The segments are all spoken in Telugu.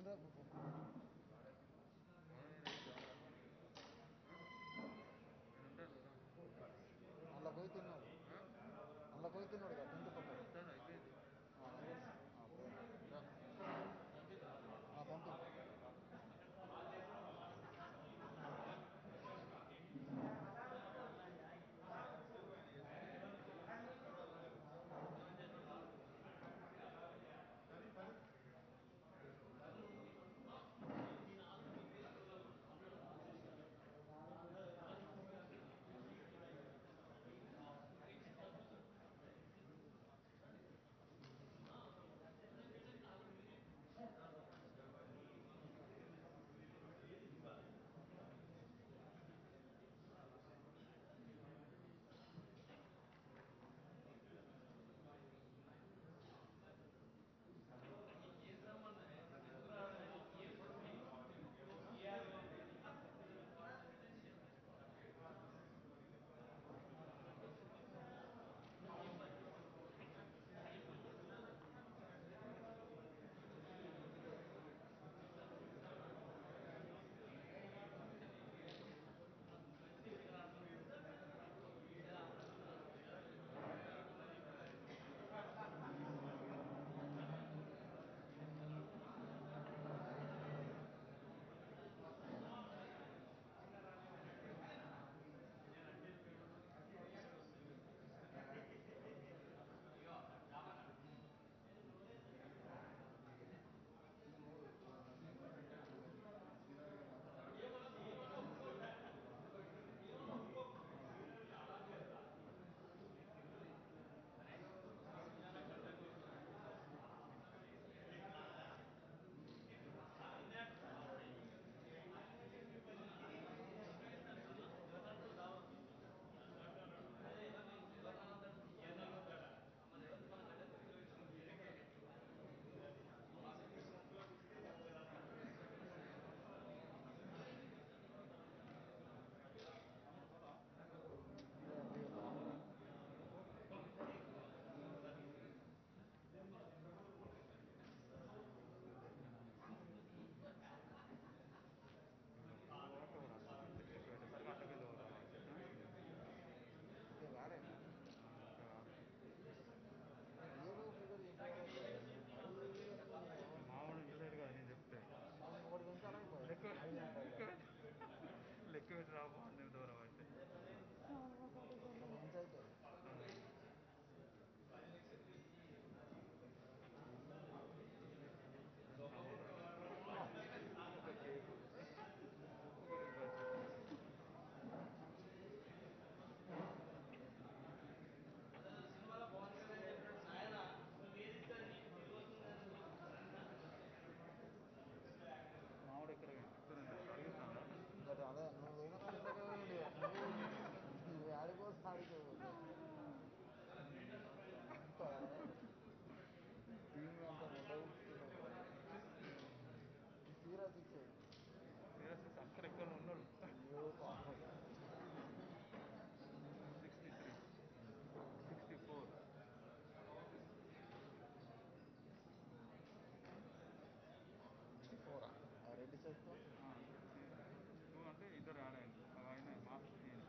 అలా పోయి తిన్నాడు అలా పోయి తిన్నాడు కదా టెన్త్ పక్క పంపి మామూలు ఇంటలేడు కదా నేను చెప్తే లెక్క పెట్టి రాబో అని దూరం అయితే మామిడి ఇక్కడ అడుగుతాను అదే నువ్వు నువ్వు ఆడిపోతే ఆడిపోవచ్చు టీం అంతా సీరియస్ ఇచ్చేది సీరియస్ అక్కడ ఎక్కడ ఉన్నాడు 63 64 64 రెడ్డి చేస్తా 62 అంటే ఇద్దరు యాడ్ అయ్యారు ఆయన మా 64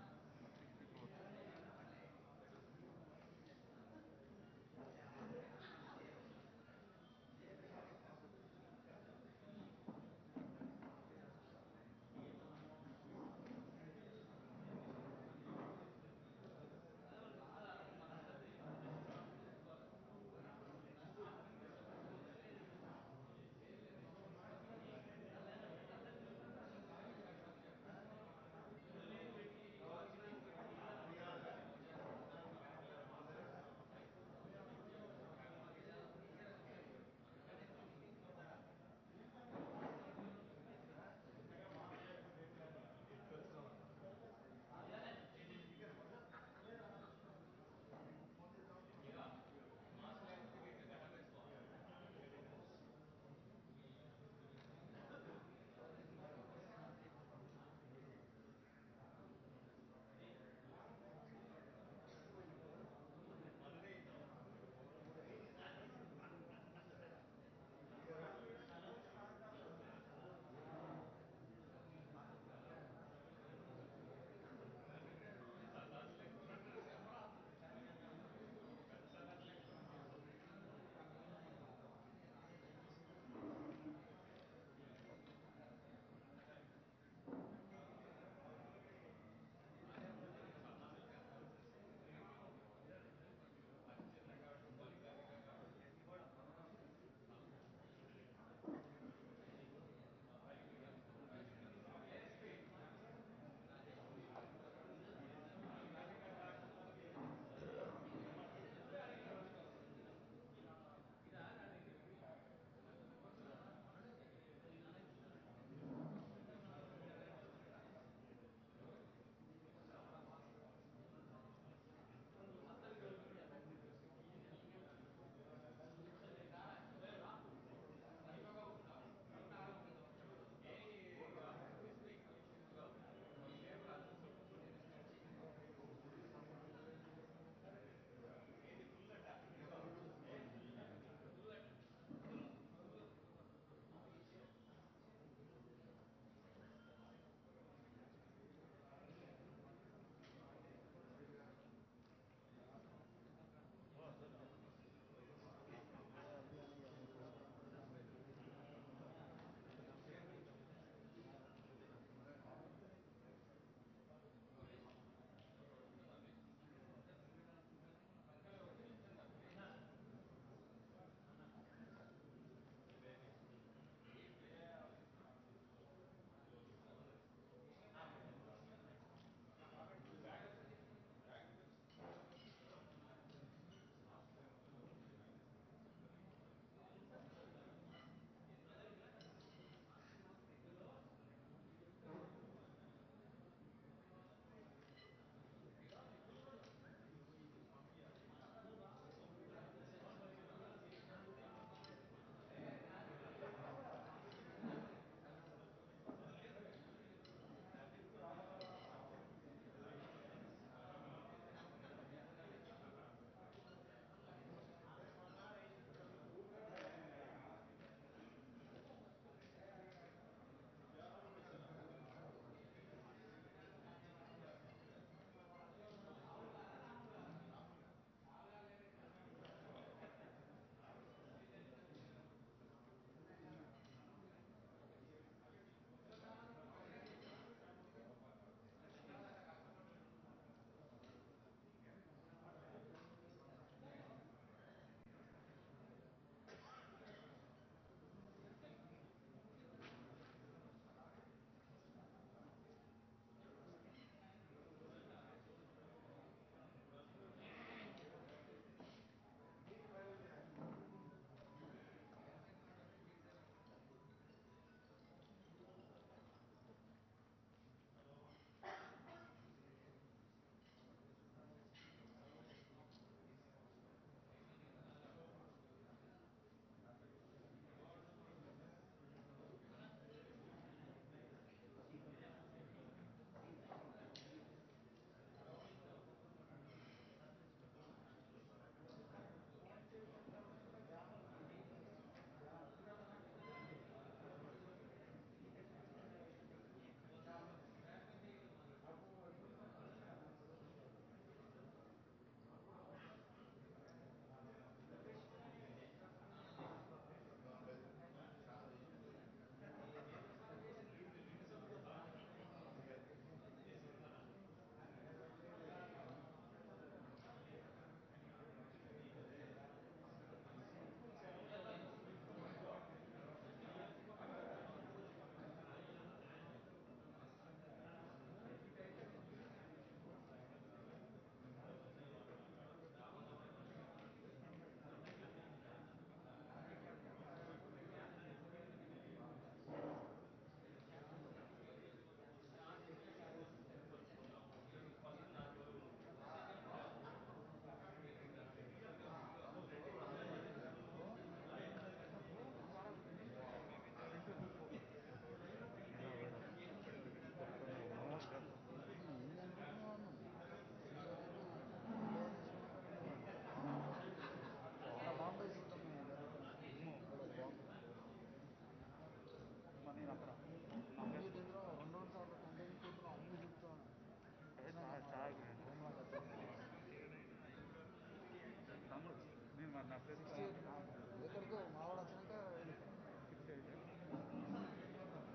నర్సరీ 68 ఎక్కడికో మావాడు వచ్చినాక వెళ్ళిపోయినా 68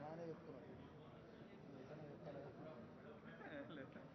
ఆయనే చెప్తున్నాడు ఎట్లనే చెప్తాను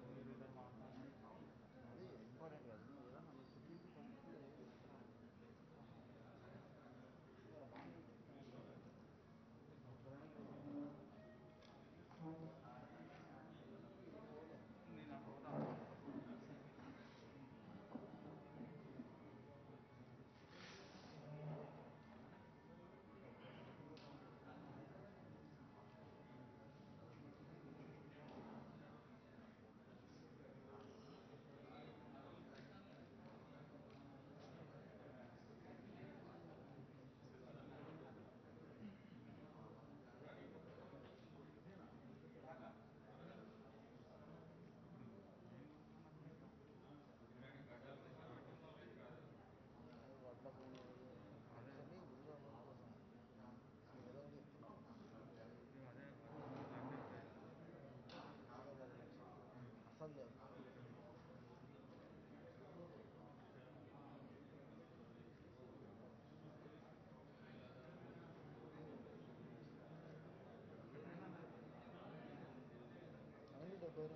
లేదు అది ఇంపార్టెంట్ కాదు నువ్వు ఏదన్నా మీ సిటీకి పంపిస్తే నేను పోతాను వడ్లకు అన్నీ విలువ కోసం ఏదో ఒకటి చెప్తున్నావు అదే అసలు లేదు అయింది 72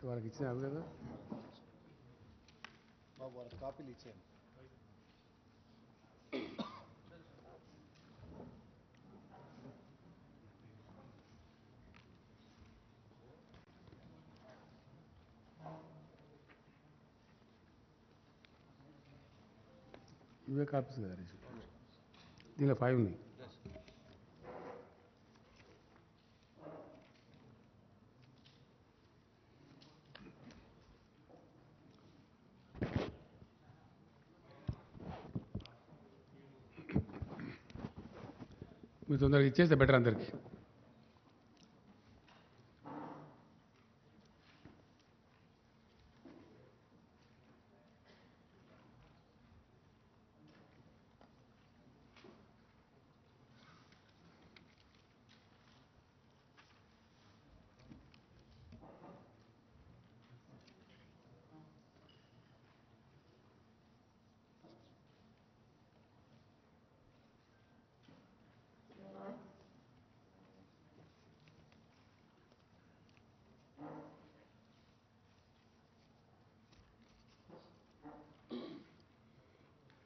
వాళ్ళకి ఇచ్చిన అవి కదా బాబు వాళ్ళకి కాపీలు ఇచ్చాను. ఇవే కాపీస్ కదా హరీష్ దీనిలో 5 ఉన్నాయి. మీరు తొందరగా ఇచ్చేస్తే బెటర్ అందరికి.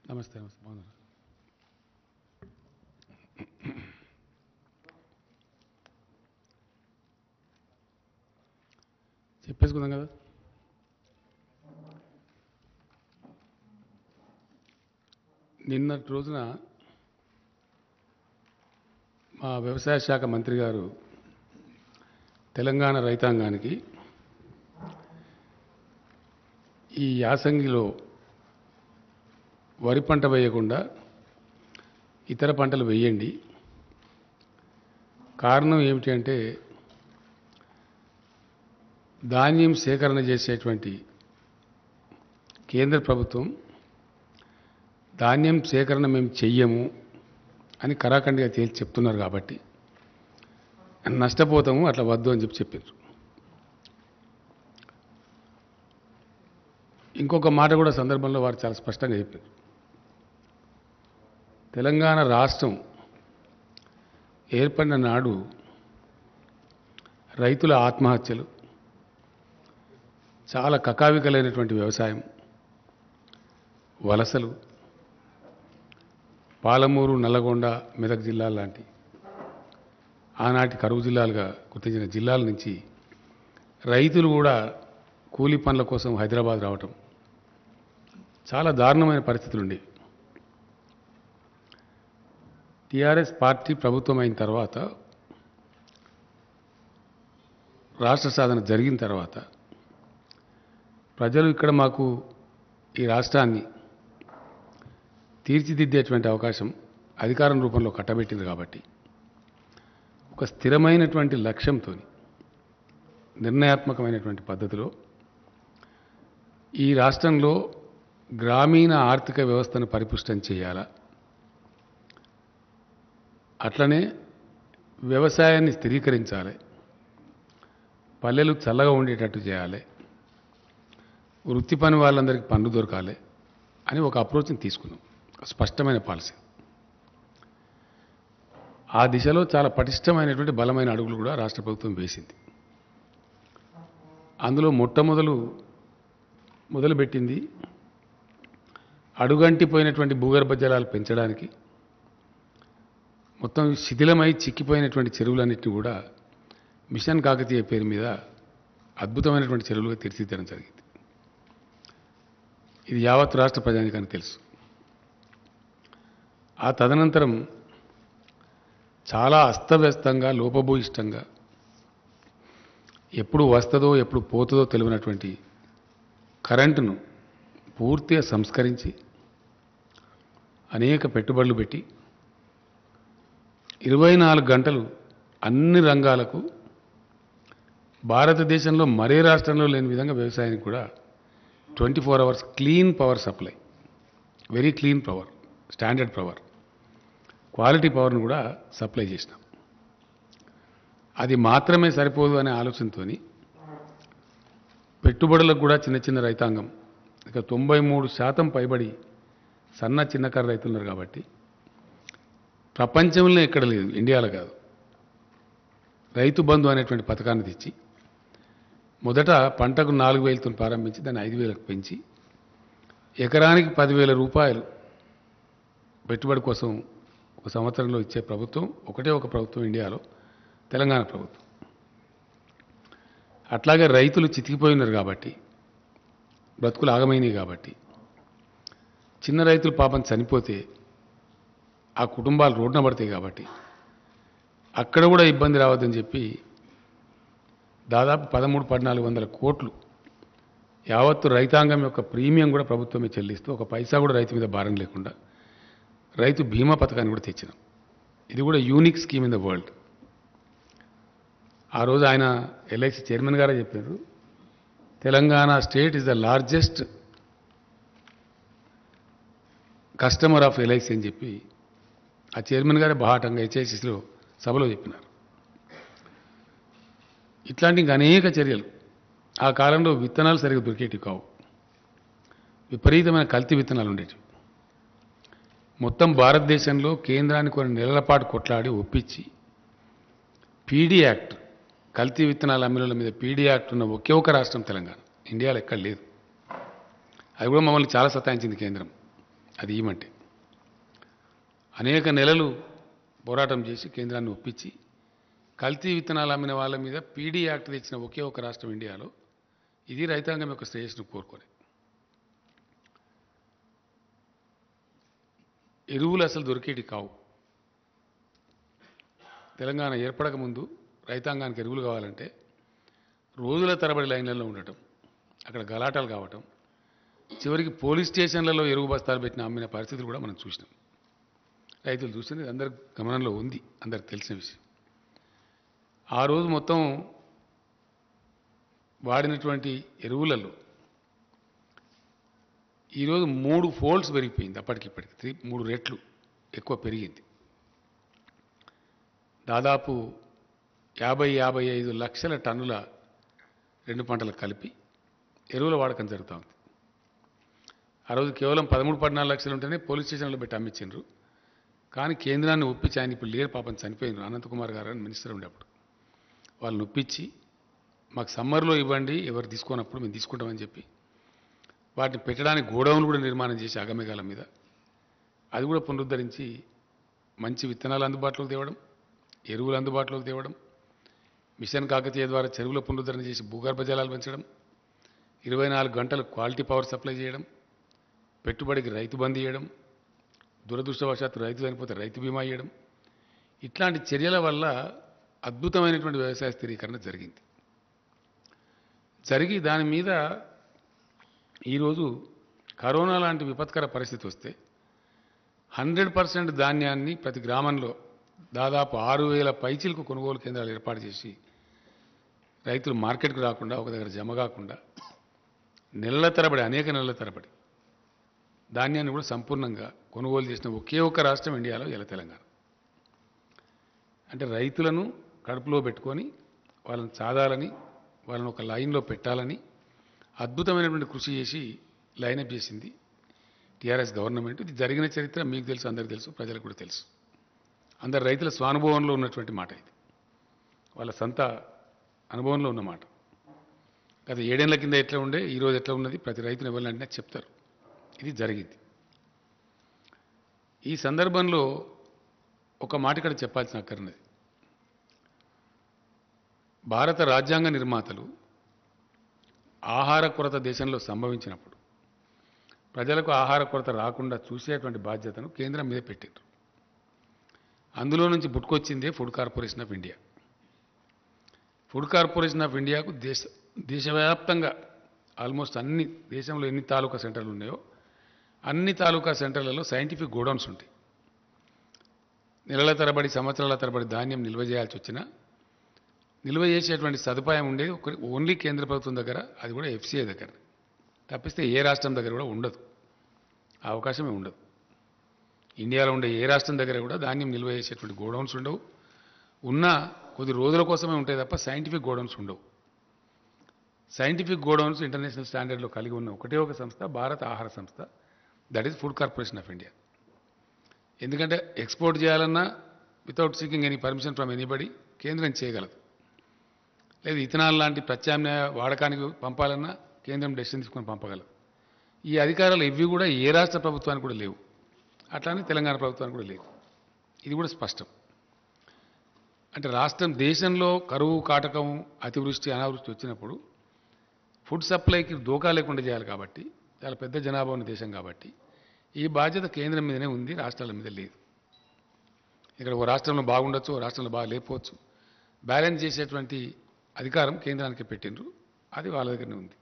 నమస్తే నమస్తే బాగున్నారు. చెప్పేసుకుందాం కదా. నిన్నటి రోజున మా వ్యవసాయ శాఖ మంత్రి గారు తెలంగాణ రైతాంగానికి ఈ యాసంగిలో వరి పంట వేయకుండా ఇతర పంటలు వేయండి, కారణం ఏమిటి అంటే ధాన్యం సేకరణ చేసేటువంటి కేంద్ర ప్రభుత్వం ధాన్యం సేకరణ మేము చెయ్యము అని కరాఖండిగా తేల్చి చెప్తున్నారు కాబట్టి నష్టపోతాము, అట్లా వద్దు అని చెప్పారు. ఇంకొక మాట కూడా సందర్భంలో వారు చాలా స్పష్టంగా చెప్పారు. తెలంగాణ రాష్ట్రం ఏర్పడిన నాడు రైతుల ఆత్మహత్యలు, చాలా కకావికలైనటువంటి వ్యవసాయం, వలసలు, పాలమూరు, నల్లగొండ, మెదక్ జిల్లాల లాంటి ఆనాటి కరువు జిల్లాలుగా గుర్తించిన జిల్లాల నుంచి రైతులు కూడా కూలీ పనుల కోసం హైదరాబాద్ రావటం, చాలా దారుణమైన పరిస్థితులు ఉండేవి. టీఆర్ఎస్ పార్టీ ప్రభుత్వం అయిన తర్వాత, రాష్ట్ర సాధన జరిగిన తర్వాత ప్రజలు ఇక్కడ మాకు ఈ రాష్ట్రాన్ని తీర్చిదిద్దేటువంటి అవకాశం అధికారం రూపంలో కట్టబెట్టింది కాబట్టి ఒక స్థిరమైనటువంటి లక్ష్యంతో నిర్ణయాత్మకమైనటువంటి పద్ధతిలో ఈ రాష్ట్రంలో గ్రామీణ ఆర్థిక వ్యవస్థను పరిపుష్టం చేయాలా, అట్లనే వ్యవసాయాన్ని స్థిరీకరించాలి, పల్లెలు చల్లగా ఉండేటట్టు చేయాలి, వృత్తి పని వాళ్ళందరికీ పనులు దొరకాలి అని ఒక అప్రోచ్ని తీసుకున్నాం. స్పష్టమైన పాలసీ. ఆ దిశలో చాలా పటిష్టమైనటువంటి బలమైన అడుగులు కూడా రాష్ట్ర ప్రభుత్వం వేసింది. అందులో మొదలుపెట్టింది అడుగంటిపోయినటువంటి భూగర్భ జలాలు పెంచడానికి, మొత్తం శిథిలమై చిక్కిపోయినటువంటి చెరువులన్నింటినీ కూడా మిషన్ కాకతీయ పేరు మీద అద్భుతమైనటువంటి చెరువులుగా తీర్చిదిద్దడం జరిగింది. ఇది యావత్ రాష్ట్ర ప్రజానికానికి తెలుసు. ఆ తదనంతరం చాలా అస్తవ్యస్తంగా, లోపభూయిష్టంగా, ఎప్పుడు వస్తుందో ఎప్పుడు పోతుందో తెలియనటువంటి కరెంటును పూర్తిగా సంస్కరించి అనేక పెట్టుబడులు పెట్టి 24 గంటలు అన్ని రంగాలకు భారతదేశంలో మరే రాష్ట్రంలో లేని విధంగా వ్యవసాయానికి కూడా 24 hours clean power supply, very clean power, standard power, quality పవర్ను కూడా సప్లై చేసినాం. అది మాత్రమే సరిపోదు అనే ఆలోచనతో పెట్టుబడులకు కూడా చిన్న చిన్న రైతాంగం, ఇక 93% పైబడి చిన్నకారు రైతులు ఉన్నారు కాబట్టి ప్రపంచంలో ఎక్కడ లేదు, ఇండియాలో కాదు, రైతు బంధు అనేటువంటి పథకాన్ని తెచ్చి మొదట పంటకు 4,000తో ప్రారంభించి దాన్ని 5,000కు పెంచి ఎకరానికి 10,000 రూపాయలు పెట్టుబడి కోసం ఒక సంవత్సరంలో ఇచ్చే ప్రభుత్వం ఒకటే ఒక ప్రభుత్వం ఇండియాలో, తెలంగాణ ప్రభుత్వం. అట్లాగే రైతులు చితికిపోయినారు కాబట్టి, బ్రతుకులు ఆగమైనవి కాబట్టి, చిన్న రైతులు పాపం చనిపోతే ఆ కుటుంబాలు రోడ్డున పడతాయి కాబట్టి అక్కడ కూడా ఇబ్బంది రావద్దని చెప్పి దాదాపు 13,000-14,000 కోట్లు యావత్తు రైతాంగం యొక్క ప్రీమియం కూడా ప్రభుత్వమే చెల్లిస్తూ ఒక పైసా కూడా రైతు మీద భారం లేకుండా రైతు బీమా పథకాన్ని కూడా తెచ్చినాం. ఇది కూడా unique scheme in the world. ఆ రోజు ఆయన ఎల్ఐసి చైర్మన్ గారే చెప్పారు, Telangana state is the largest customer of LIC అని చెప్పి ఆ చైర్మన్ గారే బాహాటంగా హెచ్ఐసిసిలో సభలో చెప్పినారు. ఇట్లాంటి ఇంకా అనేక చర్యలు. ఆ కాలంలో విత్తనాలు సరిగ్గా దొరికేటివి కావు, విపరీతమైన కల్తీ విత్తనాలు ఉండేటివి. మొత్తం భారతదేశంలో కేంద్రాన్ని కొన్ని నెలల పాటు కొట్లాడి ఒప్పించి పీడీ యాక్ట్, కల్తీ విత్తనాల అమ్మిల మీద పీడీ యాక్ట్ ఉన్న ఒకే ఒక రాష్ట్రం తెలంగాణ, ఇండియాలో ఎక్కడ లేదు. అది కూడా మమ్మల్ని చాలా సతాయించింది కేంద్రం అది ఇవ్వమంటే. అనేక నెలలు పోరాటం చేసి కేంద్రాన్ని ఒప్పించి కల్తీ విత్తనాలు అమ్మిన వాళ్ళ మీద పీడీ యాక్ట్ తెచ్చిన ఒకే ఒక రాష్ట్రం ఇండియాలో. ఇది రైతాంగం యొక్క శ్రేయస్సును కోరుకొని. ఎరువులు అసలు దొరికేటి కావు. తెలంగాణ ఏర్పడక ముందు రైతాంగానికి ఎరువులు కావాలంటే రోజుల తరబడి లైన్లలో ఉండటం, అక్కడ గలాటాలు కావటం, చివరికి పోలీస్ స్టేషన్లలో ఎరువు బస్తాలు పెట్టిన అమ్మిన పరిస్థితులు కూడా మనం చూసినాం. రైతులు చూసింది అందరి గమనంలో ఉంది, అందరికి తెలిసిన విషయం. ఆ రోజు మొత్తం వాడినటువంటి ఎరువులలో ఈరోజు 3 ఫోల్డ్స్ పెరిగిపోయింది. అప్పటికిప్పటికి 3 రెట్లు ఎక్కువ పెరిగింది. దాదాపు 50-55 లక్షల టన్నుల 2 పంటలకు కలిపి ఎరువుల వాడకం జరుగుతూ ఉంది. ఆ రోజు కేవలం 13-14 లక్షలు ఉంటేనే పోలీస్ స్టేషన్లో పెట్టి అమ్మించారు. కానీ కేంద్రాన్ని ఒప్పించి, ఆయన ఇప్పుడు లేరు పాపం, చనిపోయినారు, అనంతకుమార్ గారు అని మినిస్టర్ ఉండేప్పుడు, వాళ్ళని ఒప్పించి మాకు సమ్మర్లో ఇవ్వండి, ఎవరు తీసుకున్నప్పుడు మేము తీసుకుంటామని చెప్పి వాటిని పెట్టడానికి గోడౌన్లు కూడా నిర్మాణం చేసి అగమేఘాల మీద అది కూడా పునరుద్ధరించి మంచి విత్తనాలు అందుబాటులోకి తేవడం, ఎరువులు అందుబాటులోకి తేవడం, మిషన్ కాకతీయ ద్వారా చెరువుల పునరుద్ధరణ చేసి భూగర్భ జలాలు పెంచడం, 24 గంటలు క్వాలిటీ పవర్ సప్లై చేయడం, పెట్టుబడికి రైతు బంద్ చేయడం, దురదృష్టవశాత్తు రైతు చనిపోతే రైతు బీమా ఇవ్వడం. ఇట్లాంటి చర్యల వల్ల అద్భుతమైనటువంటి వ్యవసాయ స్థిరీకరణ జరిగింది. జరిగి దాని మీద ఈరోజు కరోనా లాంటి విపత్కర పరిస్థితి వస్తే 100% ధాన్యాన్ని ప్రతి గ్రామంలో దాదాపు 6,000 పైచీలకు కొనుగోలు కేంద్రాలు ఏర్పాటు చేసి రైతులు మార్కెట్కు రాకుండా ఒక దగ్గర జమ కాకుండా నెలల తరబడి, అనేక నెలల తరబడి ధాన్యాన్ని కూడా సంపూర్ణంగా కొనుగోలు చేసిన ఒకే ఒక రాష్ట్రం ఇండియాలో ఇలా తెలంగాణ. అంటే రైతులను కడుపులో పెట్టుకొని వాళ్ళని సాధాలని, వాళ్ళని ఒక లైన్లో పెట్టాలని అద్భుతమైనటువంటి కృషి చేసి లైనప్ చేసింది టీఆర్ఎస్ గవర్నమెంట్. ఇది జరిగిన చరిత్ర మీకు తెలుసు, అందరికీ తెలుసు, ప్రజలకు కూడా తెలుసు. అందరు రైతుల స్వానుభవంలో ఉన్నటువంటి మాట ఇది, వాళ్ళ సొంత అనుభవంలో ఉన్న మాట. గత 7 ఏళ్ల కింద ఎట్లా ఉండే, ఈరోజు ఎట్లా ఉన్నది ప్రతి రైతుని ఎవరినంటే చెప్తారు. ఇది జరిగింది. ఈ సందర్భంలో ఒక మాట ఇక్కడ చెప్పాల్సిన అక్కర్నది. భారత రాజ్యాంగ నిర్మాతలు ఆహార కొరత దేశంలో సంభవించినప్పుడు ప్రజలకు ఆహార కొరత రాకుండా చూసేటువంటి బాధ్యతను కేంద్రం మీద పెట్టారు. అందులో నుంచి పుట్టుకొచ్చిందే food corporation of India. Food corporation of ఇండియాకు దేశవ్యాప్తంగా ఆల్మోస్ట్ అన్ని, దేశంలో ఎన్ని తాలూకా సెంటర్లు ఉన్నాయో అన్ని తాలూకా సెంటర్లలో సైంటిఫిక్ గోడౌన్స్ ఉంటాయి. నెలల తరబడి, సంవత్సరాల తరబడి ధాన్యం నిల్వ చేయాల్సి వచ్చినా నిల్వ చేసేటువంటి సదుపాయం ఉండేది ఓన్లీ కేంద్ర ప్రభుత్వం దగ్గర, అది కూడా ఎఫ్సీఐ దగ్గర. తప్పిస్తే ఏ రాష్ట్రం దగ్గర కూడా ఉండదు, ఆ అవకాశమే ఉండదు. ఇండియాలో ఉండే ఏ రాష్ట్రం దగ్గర కూడా ధాన్యం నిల్వ చేసేటువంటి గోడౌన్స్ ఉండవు. ఉన్నా కొద్ది రోజుల కోసమే ఉంటాయి తప్ప సైంటిఫిక్ గోడౌన్స్ ఉండవు. సైంటిఫిక్ గోడౌన్స్ ఇంటర్నేషనల్ స్టాండర్డ్లో కలిగి ఉన్న ఒకటే ఒక సంస్థ భారత ఆహార సంస్థ, that is food corporation of India. ఎందుకంటే ఎక్స్పోర్ట్ చేయాలన్నా without seeking any permission from anybody కేంద్రం చేయగలదు. లేదు ఇథనాల్ లాంటి ప్రత్యామ్నాయ వాడకానికి పంపాలన్నా కేంద్రం డెసిషన్ తీసుకొని పంపగలదు. ఈ అధికారాలు ఇవి కూడా ఏ రాష్ట్ర ప్రభుత్వానికి కూడా లేవు, అట్లానే తెలంగాణ ప్రభుత్వానికి కూడా లేదు. ఇది కూడా స్పష్టం. అంటే రాష్ట్రం దేశంలో కరువు కాటకం అతివృష్టి అనావృష్టి వచ్చినప్పుడు ఫుడ్ సప్లైకి దోకా లేకుండా చేయాలి కాబట్టి, చాలా పెద్ద జనాభా ఉన్న దేశం కాబట్టి ఈ బాధ్యత కేంద్రం మీదనే ఉంది, రాష్ట్రాల మీద లేదు. ఇక్కడ ఒక రాష్ట్రంలో బాగుండొచ్చు, ఒక రాష్ట్రంలో బాగా లేకపోవచ్చు. బ్యాలెన్స్ చేసేటువంటి అధికారం కేంద్రానికి పెట్టిండ్రు, అది వాళ్ళ దగ్గరనే ఉంది.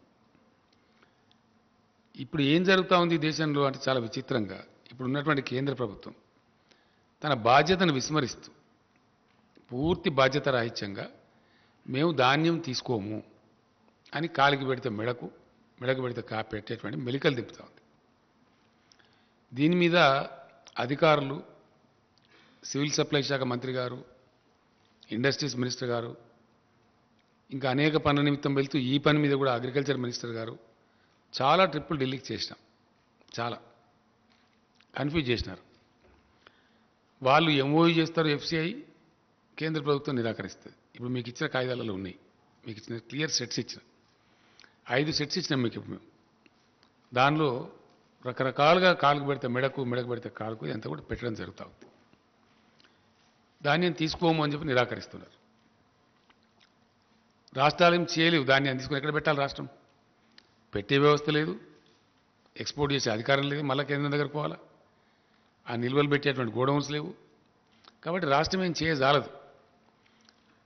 ఇప్పుడు ఏం జరుగుతూ ఉంది దేశంలో అంటే చాలా విచిత్రంగా, ఇప్పుడు ఉన్నటువంటి కేంద్ర ప్రభుత్వం తన బాధ్యతను విస్మరిస్తూ పూర్తి బాధ్యత రాహిత్యంగా మేము ధాన్యం తీసుకోము అని కాలికి పెడితే మెడకు పెడితే పెట్టేటువంటి మెలికలు తిప్పుతూ ఉంది. దీని మీద అధికారులు, సివిల్ సప్లై శాఖ మంత్రి గారు, ఇండస్ట్రీస్ మినిస్టర్ గారు, ఇంకా అనేక పనుల నిమిత్తం వెళ్తూ ఈ పని మీద కూడా అగ్రికల్చర్ మినిస్టర్ గారు చాలా ట్రిప్పులు ఢిల్లీకి చేసినాం, చాలా కన్ఫ్యూజ్ చేసినారు. వాళ్ళు ఎంఓయూ చేస్తారు, ఎఫ్సిఐ కేంద్ర ప్రభుత్వం నిరాకరిస్తుంది. ఇప్పుడు మీకు ఇచ్చిన కాగితాలలో ఉన్నాయి, మీకు ఇచ్చిన క్లియర్ సెట్స్ ఇచ్చిన 5 సెట్స్ ఇచ్చినాం మీకు. ఇప్పుడు మేము దానిలో రకరకాలుగా కాలుకు పెడితే మెడకు పెడితే కాలుకు ఎంత కూడా పెట్టడం జరుగుతూ ఉంది. ధాన్యం తీసుకోము అని చెప్పి నిరాకరిస్తున్నారు. రాష్ట్రాలు ఏం చేయలేవు, ధాన్యాన్ని తీసుకుని ఎక్కడ పెట్టాలి? రాష్ట్రం పెట్టే వ్యవస్థ లేదు, ఎక్స్పోర్ట్ చేసే అధికారం లేదు, మళ్ళీ కేంద్రం దగ్గరకు పోవాలా, ఆ నిల్వలు పెట్టేటువంటి గోడౌన్స్ లేవు. కాబట్టి రాష్ట్రం ఏం చేయజాలదు.